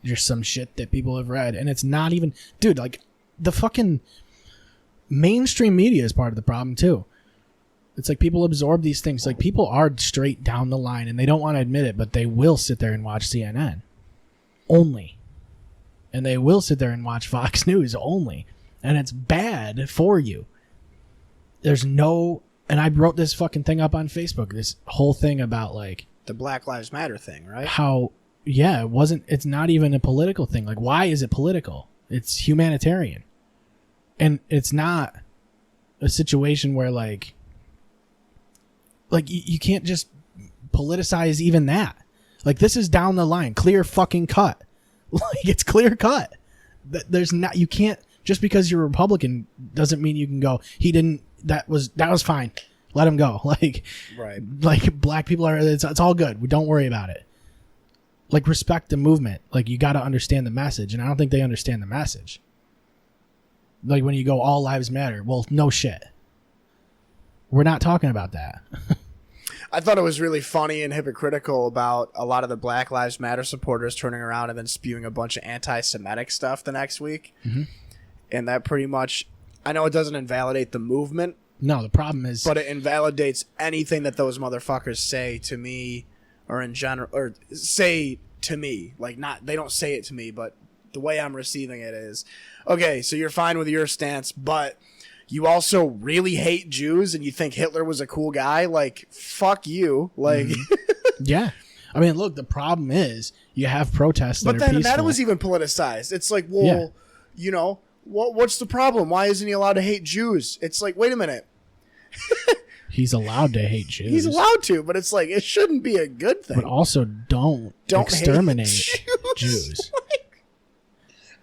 just some shit that people have read, and it's not even, dude, like, the fucking mainstream media is part of the problem too. It's like people absorb these things. Like, people are straight down the line, and they don't want to admit it, but they will sit there and watch CNN only, and they will sit there and watch Fox News only, and it's bad for you. There's no, and I wrote this fucking thing up on Facebook, this whole thing about, like, The Black Lives Matter thing, right? how, yeah, it's not even a political thing. Like, why is it political? It's humanitarian. And it's not a situation where, like you can't just politicize even that. Like, this is down the line, clear fucking cut. Like, it's clear cut. There's not, you can't, just because you're a Republican doesn't mean you can go, that was fine, let him go. Like, right. Like, black people are, it's all good. Don't worry about it. Like, respect the movement. Like, you got to understand the message, and I don't think they understand the message. Like, when you go, all lives matter. Well, no shit. We're not talking about that. I thought it was really funny and hypocritical about a lot of the Black Lives Matter supporters turning around and then spewing a bunch of anti-Semitic stuff the next week. Mm-hmm. And that pretty much, I know it doesn't invalidate the movement. No, the problem is, but it invalidates anything that those motherfuckers say to me, or in general, or say to me. Like, not, they don't say it to me, but the way I'm receiving it is, okay, so you're fine with your stance, but you also really hate Jews and you think Hitler was a cool guy. Like, fuck you. Like, yeah. I mean, look, the problem is you have protests that but are then peaceful. that was even politicized. It's like, well, you know, what's the problem? Why isn't he allowed to hate Jews? It's like, wait a minute. He's allowed to hate Jews. He's allowed to, but it's like, it shouldn't be a good thing. But also, don't exterminate Jews. Like,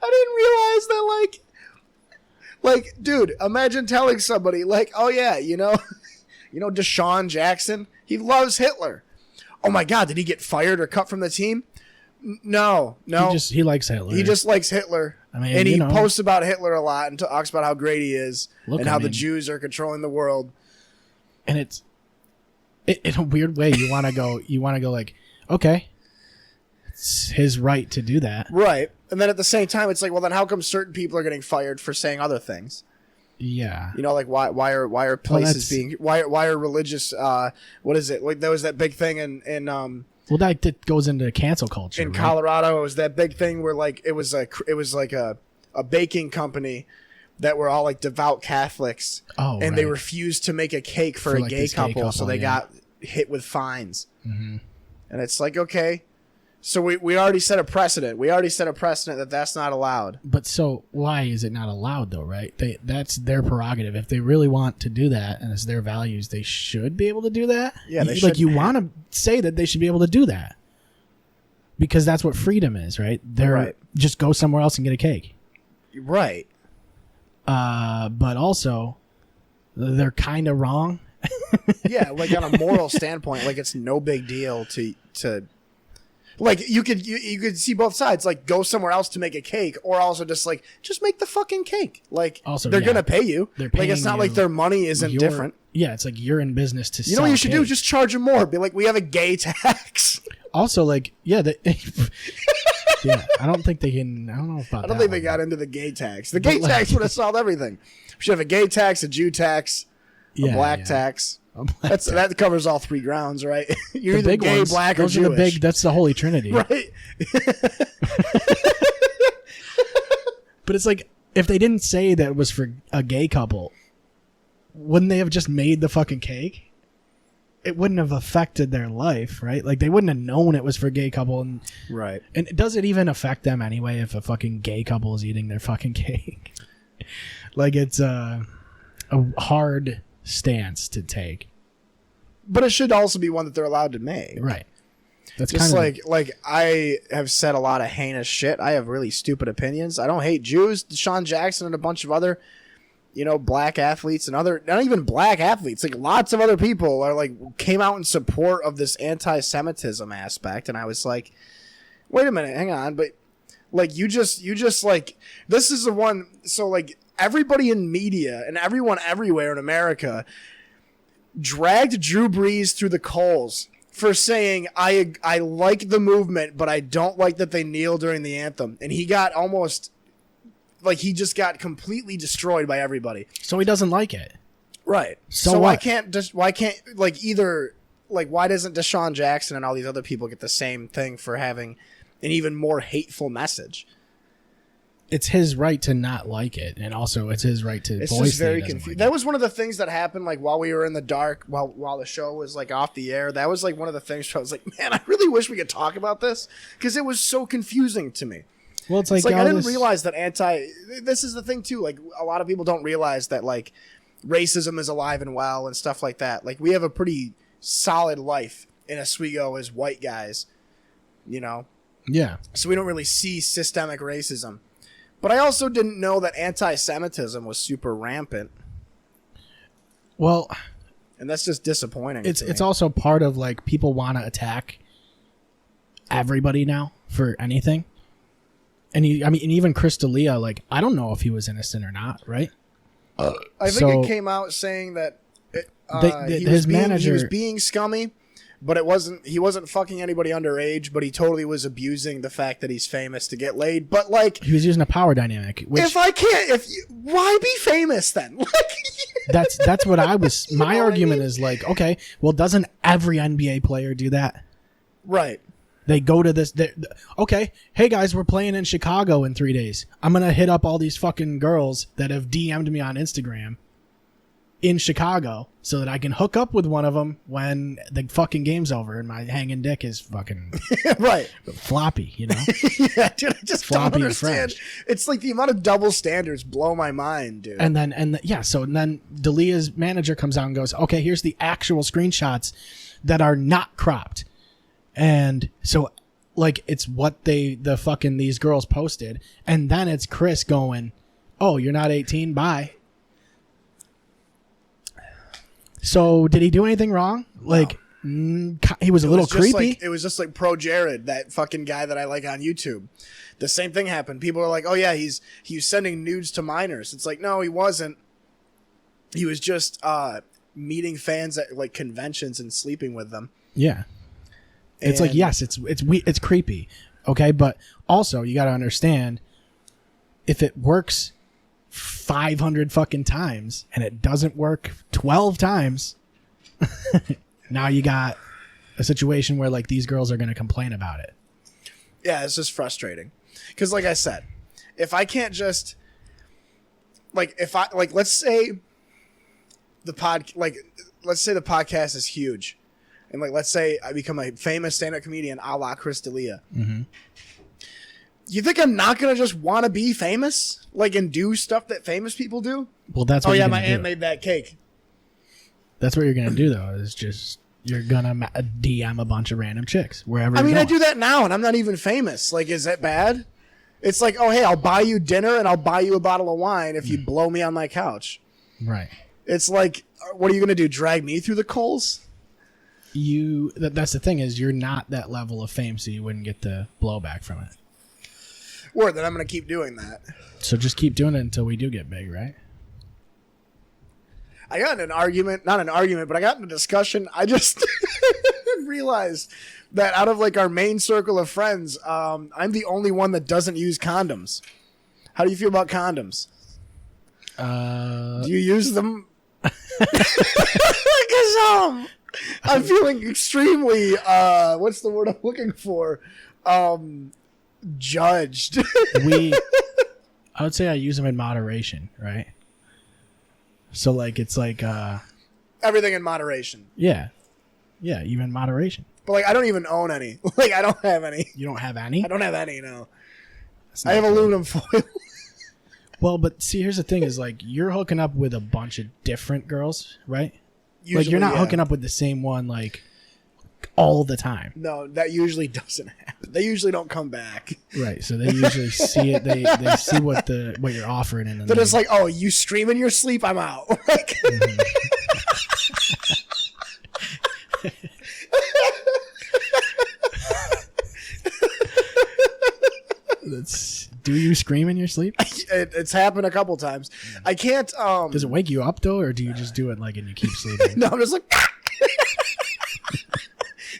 I didn't realize that, like, dude, imagine telling somebody, like, oh yeah, you know Deshaun Jackson, he loves Hitler. Oh my God, did he get fired or cut from the team? No. He likes Hitler. He just likes Hitler. I mean, and he posts about Hitler a lot and talks about how great he is and how the Jews are controlling the world. And it's in a weird way. You want to go like, okay, it's his right to do that, right? And then at the same time, it's like, well, then how come certain people are getting fired for saying other things? Yeah, like why are places being why are religious? What is it? Like there was that big thing in well, that goes into cancel culture. In right? Colorado, it was that big thing where like it was like a baking company that were all like devout Catholics, and they refused to make a cake for a like gay couple, so they got hit with fines. Mm-hmm. And it's like, okay, so we already set a precedent. We already set a precedent that that's not allowed. But so why is it not allowed though? Right? That's their prerogative. If they really want to do that and it's their values, they should be able to do that. Yeah, they like you want to say that they should be able to do that because that's what freedom is, right? They're just go somewhere else and get a cake. Right. But also, they're kind of wrong. Yeah, like on a moral standpoint, like it's no big deal to like you could see both sides. Like go somewhere else to make a cake, or also just make the fucking cake. Like also, they're gonna pay you. Like it's not like their money isn't different. Yeah, it's like you're in business to. You know what you should do? Just charge them more. Be like, we have a gay tax. Also, like, yeah. Yeah, I don't think they can. I don't know about. I don't think they got into the gay tax. The gay tax would have solved everything. We should have a gay tax, a Jew tax, a black tax. That covers all three grounds, right? You're either gay, ones, black, or Jewish. That's the Holy Trinity, right? But it's like if they didn't say that it was for a gay couple, wouldn't they have just made the fucking cake? It wouldn't have affected their life, right? Like they wouldn't have known it was for a gay couple, and right. And does it even affect them anyway if a fucking gay couple is eating their fucking cake? Like it's a hard stance to take, but it should also be one that they're allowed to make, right? That's just kind of like I have said a lot of heinous shit. I have really stupid opinions. I don't hate Jews. Deshaun Jackson and a bunch of other, black athletes and not even black athletes. Like lots of other people are like came out in support of this anti-Semitism aspect, and I was like, wait a minute, hang on, but like you just like this is the one. So like everybody in media and everyone everywhere in America dragged Drew Brees through the coals for saying I like the movement, but I don't like that they kneel during the anthem, and he got almost. Like he just got completely destroyed by everybody. So he doesn't like it, right? So why can't why doesn't Deshaun Jackson and all these other people get the same thing for having an even more hateful message? It's his right to not like it, and also it's his right to. It's just very confusing. That was one of the things that happened, like while we were in the dark, while the show was like off the air. That was like one of the things where I was like, man, I really wish we could talk about this because it was so confusing to me. Well, it's like I didn't realize that this is the thing too. Like a lot of people don't realize that like racism is alive and well and stuff like that. Like we have a pretty solid life in Oswego as white guys, Yeah. So we don't really see systemic racism. But I also didn't know that anti-Semitism was super rampant. Well, and that's just disappointing. It's also part of like people want to attack everybody now for anything. And even Chris D'Elia, like, I don't know if he was innocent or not, right? I think it came out saying that he was being scummy, but he wasn't fucking anybody underage, but he totally was abusing the fact that he's famous to get laid. But like, he was using a power dynamic. Why be famous then? That's what I was. My argument is like, okay, well, doesn't every NBA player do that? Right. They go to this. Okay, hey guys, we're playing in Chicago in 3 days. I'm gonna hit up all these fucking girls that have DM'd me on Instagram in Chicago so that I can hook up with one of them when the fucking game's over and my hanging dick is fucking right floppy. Yeah, dude, I just floppy don't understand. It's like the amount of double standards blow my mind, dude. And then D'Elia's manager comes out and goes, okay, here's the actual screenshots that are not cropped. And so, like, it's what these girls posted. And then it's Chris going, oh, you're not 18? Bye. So, did he do anything wrong? Like, He was a little creepy. It was just like Pro Jared, that fucking guy that I like on YouTube. The same thing happened. People are like, "Oh yeah, he was sending nudes to minors." It's like, no, he wasn't. He was just meeting fans at like conventions and sleeping with them. Yeah, it's like, yes, it's creepy. Okay, but also you got to understand, if it works 500 fucking times and it doesn't work 12 times, now you got a situation where like these girls are going to complain about it. Yeah, it's just frustrating. Because like I said, if I can't just let's say the podcast is huge, and like let's say I become a famous stand-up comedian a la Chris D'Elia. Mm-hmm. You think I'm not gonna just want to be famous, like, and do stuff that famous people do? Well, that's what my aunt made that cake. That's what you're gonna do, though. Is just you're gonna DM a bunch of random chicks wherever. I mean, I do that now, and I'm not even famous. Like, is that bad? It's like, oh hey, I'll buy you dinner and I'll buy you a bottle of wine if you blow me on my couch. Right. It's like, what are you gonna do? Drag me through the coals? That's the thing, is you're not that level of fame, so you wouldn't get the blowback from it. Word, then I'm gonna keep doing that. So just keep doing it until we do get big, right? I got in an argument, not an argument, but I got in a discussion. I just realized that out of like our main circle of friends, I'm the only one that doesn't use condoms. How do you feel about condoms? Do you use them? Because I'm feeling extremely what's the word I'm looking for? Judged. I would say I use them in moderation, right? So like it's like everything in moderation. Yeah, even moderation. But like I don't even own any. Like I don't have any. You don't have any? I don't have any. No. I have aluminum foil. Well, but see, here's the thing: is like you're hooking up with a bunch of different girls, right? Usually, like you're not hooking up with the same one like all the time. No, that usually doesn't happen. They usually don't come back. Right. So they usually see it. They see what you're offering, and then they're just like, "Oh, you stream in your sleep? I'm out." Like, do you scream in your sleep? It's happened a couple times. I can't. Does it wake you up though, or do you just do it like and you keep sleeping? No, I'm just like.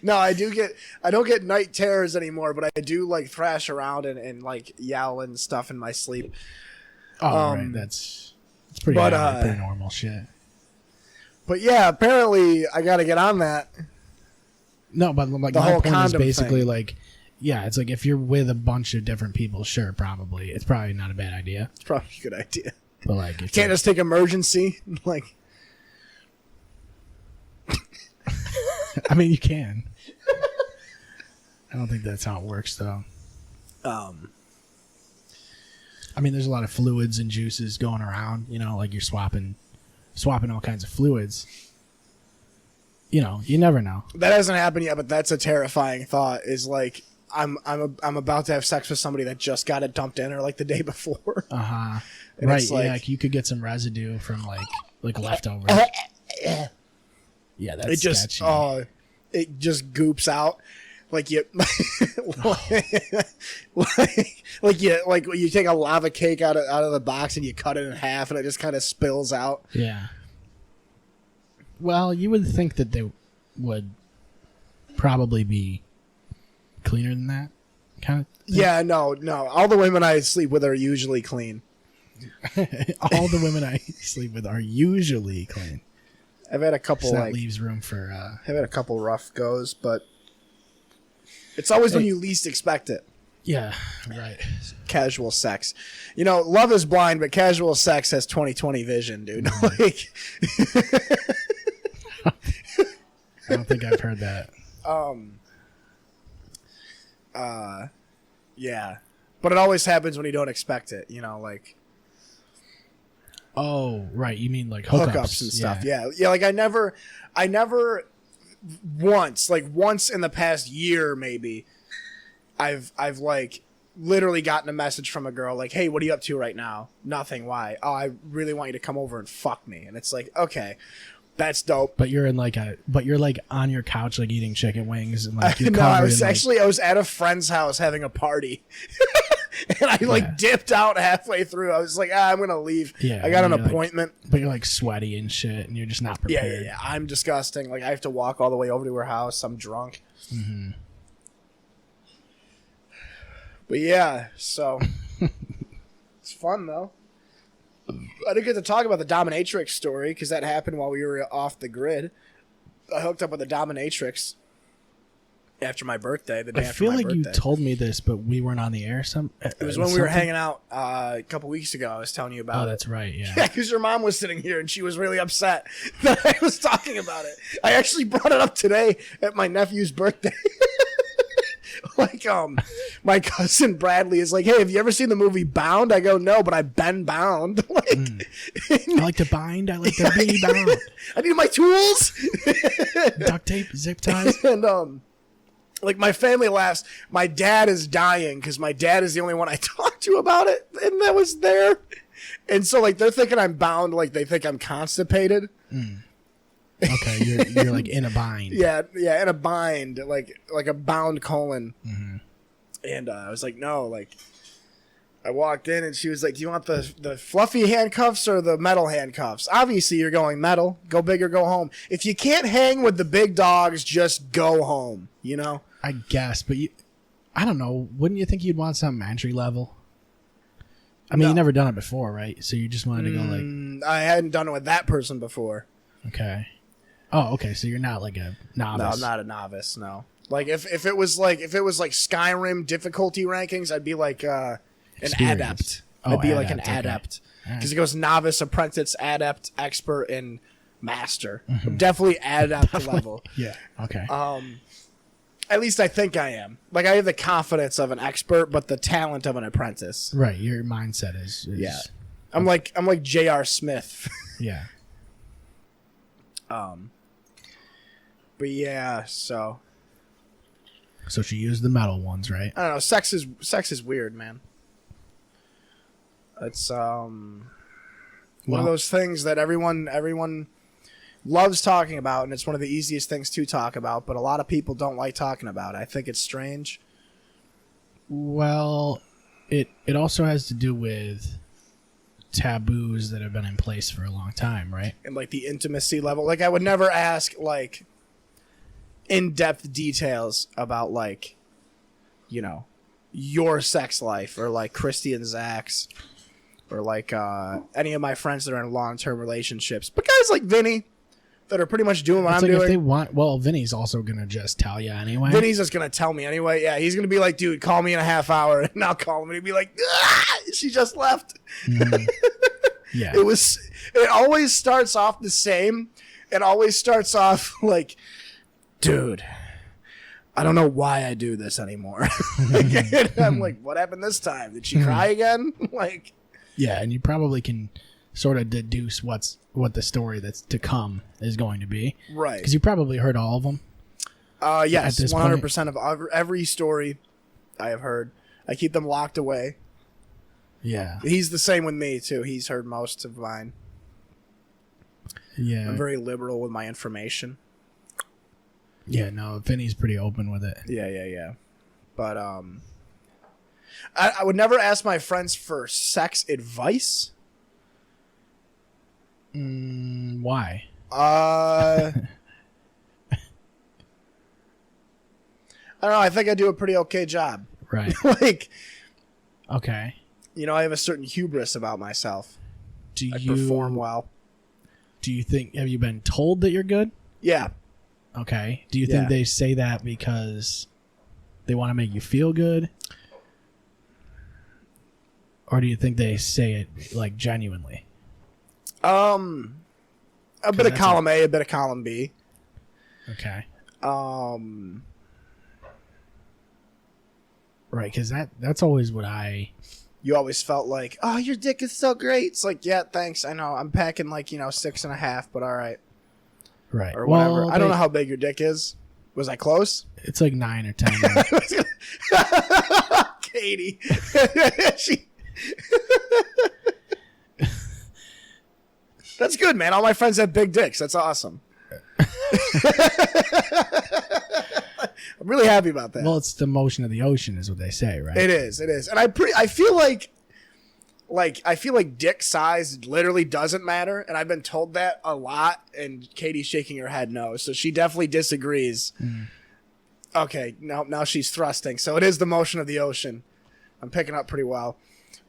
No, I don't get night terrors anymore, but I do like thrash around and like yell and stuff in my sleep. Oh, right. It's pretty normal shit. But yeah, apparently I got to get on that. No, but like the my whole point is basically thing. like, yeah, it's like if you're with a bunch of different people, sure, probably. It's probably not a bad idea. It's probably a good idea. But like, you can't just take emergency. Like, I mean, you can. I don't think that's how it works, though. I mean, there's a lot of fluids and juices going around. You know, like you're swapping all kinds of fluids. You know, you never know. That hasn't happened yet, but that's a terrifying thought. Is like I'm about to have sex with somebody that just got it dumped in her like the day before. Right? Like, yeah, you could get some residue from like leftovers. Yeah, that's it. Just sketchy. It just goops out. Like you, like you take a lava cake out of the box and you cut it in half and it just kind of spills out. Yeah. Well, you would think that they would probably be cleaner than that, kind of thing. Yeah, no. All the women I sleep with are usually clean. All the women I sleep with are usually clean. I've had a couple. So that leaves room for. I've had a couple rough goes, but. It's always when you least expect it. Yeah, right. Casual sex. You know, love is blind, but casual sex has 20/20 vision, dude. Like, I don't think I've heard that. Yeah. But it always happens when you don't expect it, you know, like. Oh, right. You mean like hookups and stuff. Yeah. Yeah, like I never once in the past year maybe I've like literally gotten a message from a girl like, "Hey, what are you up to right now?" "Nothing." "Why?" "Oh, I really want you to come over and fuck me." And it's like, okay, That's dope. But you're like on your couch, like eating chicken wings, and like you're No, covered I was in, actually I was at a friend's house having a party, and I like dipped out halfway through. I was like, I'm gonna leave. Yeah, I got an you're, appointment. but you're like sweaty and shit, and you're just not prepared. Yeah. I'm disgusting. Like I have to walk all the way over to her house. I'm drunk. Mm-hmm. But yeah, so it's fun though. I didn't get to talk about the dominatrix story because that happened while we were off the grid. I hooked up with a dominatrix after my birthday. The day I after feel my like birthday. you told me this, but we weren't on the air. It was when we were hanging out a couple weeks ago. I was telling you about. Oh, that's right. Yeah, Yeah. because your mom was sitting here and she was really upset that I was talking about it. I actually brought it up today at my nephew's birthday. Like, my cousin Bradley is like, hey, have you ever seen the movie Bound? I go, no, but I've been bound. Like, I like to bind. I like to be bound. I need my tools. Duct tape, zip ties. And, like, my family laughs. My dad is dying because my dad is the only one I talked to about it, and that was there. And so, like, they're thinking I'm bound, like, they think I'm constipated. Okay, you're like in a bind. Yeah, in a bind, like a bound colon. Mm-hmm. And I was like, no, like, I walked in and she was like, do you want the fluffy handcuffs or the metal handcuffs? Obviously, you're going metal. Go big or go home. If you can't hang with the big dogs, just go home, you know? I guess, but I don't know. Wouldn't you think you'd want something entry level? I mean, No. you never done it before, right? So you just wanted to go like, I hadn't done it with that person before. okay. Oh, okay. So you're not like a novice. No, I'm not a novice. No, like if it was like Skyrim difficulty rankings, I'd be like an Experienced. adept. Oh, I'd be like an adept, okay. adept Alright. because it goes novice, apprentice, adept, expert, and master. I'm definitely adept level. Yeah. Okay. At least I think I am. Like I have the confidence of an expert, but the talent of an apprentice. Right. Your mindset is Yeah, I'm like J.R. Smith. Yeah. But yeah, so So she used the metal ones, right? I don't know. Sex is weird, man. It's one of those things that everyone loves talking about, and it's one of the easiest things to talk about. But a lot of people don't like talking about it. I think it's strange. Well, it also has to do with taboos that have been in place for a long time, right? And like the intimacy level, like I would never ask like in-depth details about like, you know, your sex life or like Christy and Zach's or like any of my friends that are in long-term relationships. But guys like Vinny that are pretty much doing what It's I'm like doing. if they want, well, Vinny's also gonna just tell you anyway. Vinny's just gonna tell me anyway. Yeah, he's gonna be like, dude, call me in a half hour, and I'll call him and he'd be like, she just left. Yeah. It always starts off the same. It always starts off like, dude, I don't know why I do this anymore. I'm like, what happened this time? Did she cry again? Like, Yeah, and you probably can sort of deduce what the story that's to come is going to be. right. Because you probably heard all of them. Yes, at this 100% of every story I have heard. I keep them locked away. Yeah. He's the same with me, too. He's heard most of mine. Yeah. I'm very liberal with my information. Yeah, no, Vinny's pretty open with it. Yeah. But I would never ask my friends for sex advice. Why? I don't know. I think I do a pretty okay job. Right. Like, Okay. you know, I have a certain hubris about myself. Do I you perform well. Do you think, have you been told that you're good? Yeah. Okay. Do you think Yeah. they say that because they want to make you feel good? Or do you think they say it like genuinely? A bit of that's column A, a bit of column B. Okay. Right, because that's always what You always felt like, oh, your dick is so great. It's like, yeah, thanks. I know. I'm packing like, 6.5, but all right. right. Or whatever. Well, I don't know how big your dick is. Was I close? it's like 9 or 10. Katie. she That's good, man. All my friends have big dicks. That's awesome. I'm really happy about that. Well, it's the motion of the ocean, is what they say, right? It is, and I feel like dick size literally doesn't matter, and I've been told that a lot. And Katie's shaking her head no, so she definitely disagrees. Okay, now she's thrusting. So it is the motion of the ocean. I'm picking up pretty well.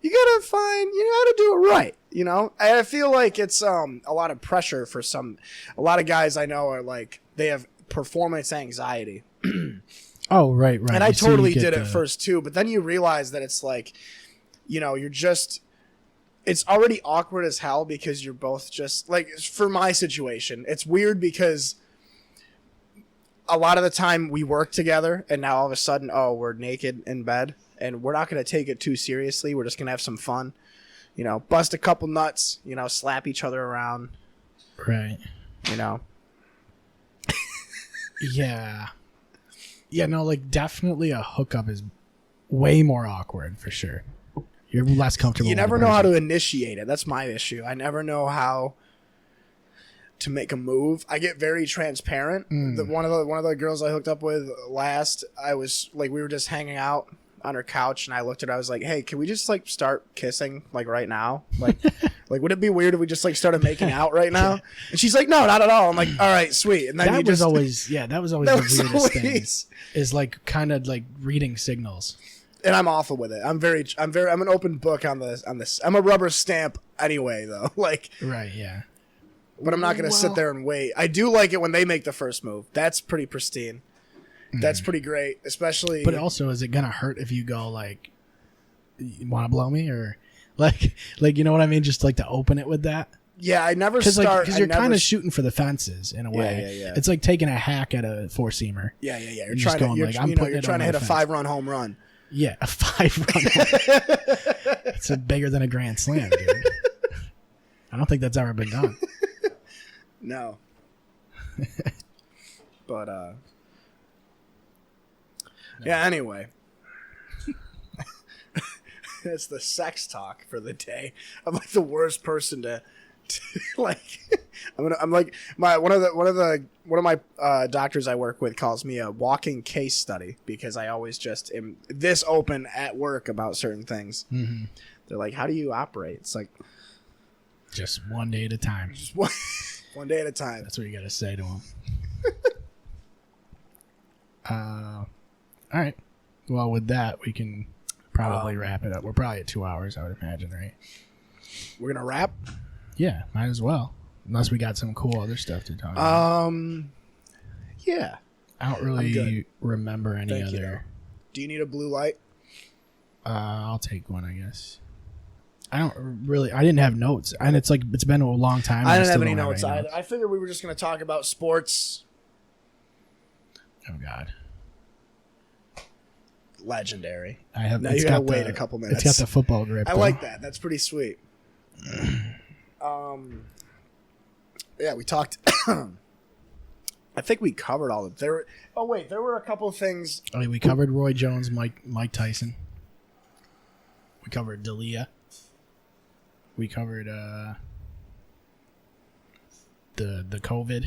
You gotta do it right. You know, I feel like it's a lot of pressure for a lot of guys I know are like they have performance anxiety. Oh, right. And I totally did it first too, but then you realize that it's like, you know, it's already awkward as hell because you're both just like, for my situation, it's weird because a lot of the time we work together and now all of a sudden, we're naked in bed and we're not going to take it too seriously. We're just going to have some fun, you know, bust a couple nuts, you know, slap each other around. Right. You know? Yeah. Yeah, no, like definitely a hookup is way more awkward for sure. You're less comfortable. You never know how to initiate it. That's my issue. I never know how to make a move. I get very transparent. One of the girls I hooked up with last, I was like, we were just hanging out on her couch, and I looked at her. I was like, "Hey, can we just like start kissing like right now? Like, like would it be weird if we just like started making out right now?" And she's like, "No, not at all." I'm like, "All right, sweet." And then that was always the weirdest thing. Is like kind of like reading signals. And I'm awful with it. I'm an open book on this. I'm a rubber stamp anyway, though. Like, right, yeah. But I'm not going to sit there and wait. I do like it when they make the first move. That's pretty pristine. That's pretty great, especially. But also, is it gonna hurt if you go like, "You want to blow me?" or like you know what I mean? Just like to open it with that. Yeah, I never start because you're kind of shooting for the fences in a way. Yeah. It's like taking a hack at a four-seamer. Yeah. You're trying to hit a 5-run home run. Yeah, a 5-run. It's bigger than a grand slam, dude. I don't think that's ever been done. No. But yeah. Anyway, that's the sex talk for the day. I'm like the worst person to like. I'm like one of my doctors I work with calls me a walking case study because I always just am this open at work about certain things. Mm-hmm. They're like, "How do you operate?" It's like just one day at a time. Just one day at a time. That's what you got to say to them. All right. Well, with that, we can probably wrap it up. We're probably at 2 hours, I would imagine, right? We're gonna wrap. Yeah, might as well. Unless we got some cool other stuff to talk about. Yeah. I don't really remember any Thank other. You. Do you need a blue light? I'll take one, I guess. I didn't have notes, and it's been a long time. I didn't have any notes either. I figured we were just gonna talk about sports. Oh God. Legendary. Now you gotta wait a couple minutes. It's got the football grip. I like that. That's pretty sweet. Yeah, we talked. I think we covered all of there. Oh wait, there were a couple of things. I mean, we covered Roy Jones, Mike Tyson. We covered D'Elia. We covered the COVID.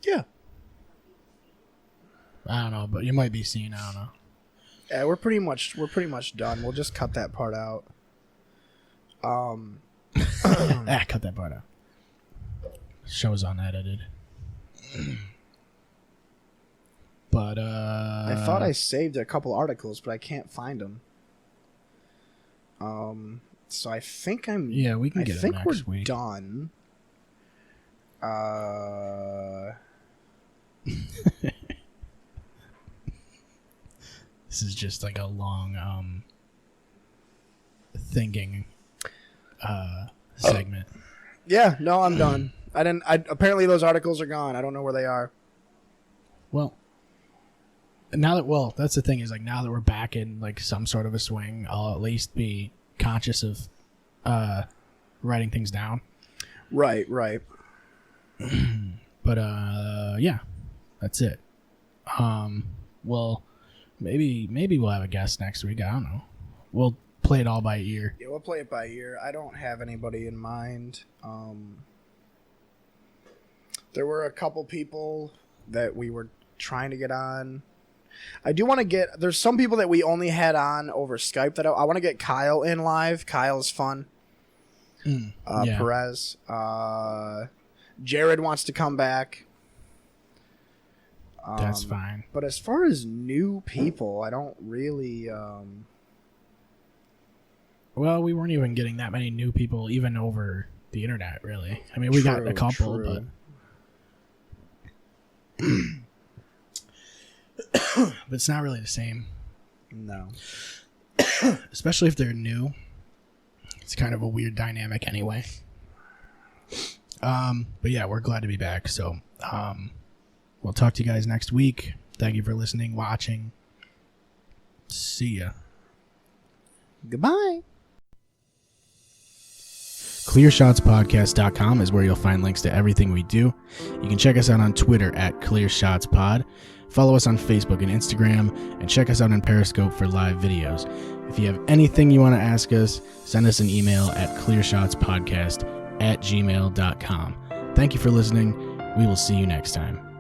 Yeah. I don't know, but you might be seeing. I don't know. Yeah, we're pretty much done. We'll just cut that part out. Cut that part out. Show's unedited. But I thought I saved a couple articles, but I can't find them. So I think I'm. Yeah, we can get them next week. I think we're done. This is just like a long thinking segment. Yeah, no, I'm done. Apparently those articles are gone. I don't know where they are. Well, that's the thing is like now that we're back in like some sort of a swing, I'll at least be conscious of writing things down. Right. But yeah, that's it. Well, maybe we'll have a guest next week. I don't know. We'll play it all by ear. Yeah, we'll play it by ear. I don't have anybody in mind. There were a couple people that we were trying to get on. I do want to get... There's some people that we only had on over Skype that I want to get Kyle in live. Kyle's fun. Yeah. Perez. Jared wants to come back. That's fine. But as far as new people, I don't really... Well, we weren't even getting that many new people even over the internet, really. I mean, we got a couple, but... but it's not really the same. No. Especially if they're new. It's kind of a weird dynamic anyway. But yeah, we're glad to be back. So we'll talk to you guys next week. Thank you for listening, watching. See ya. Goodbye. ClearShotsPodcast.com is where you'll find links to everything we do. You can check us out on Twitter at ClearShotsPod. Follow us on Facebook and Instagram, and check us out on Periscope for live videos. If you have anything you want to ask us, send us an email at clearshotspodcast@gmail.com. Thank you for listening. We will see you next time.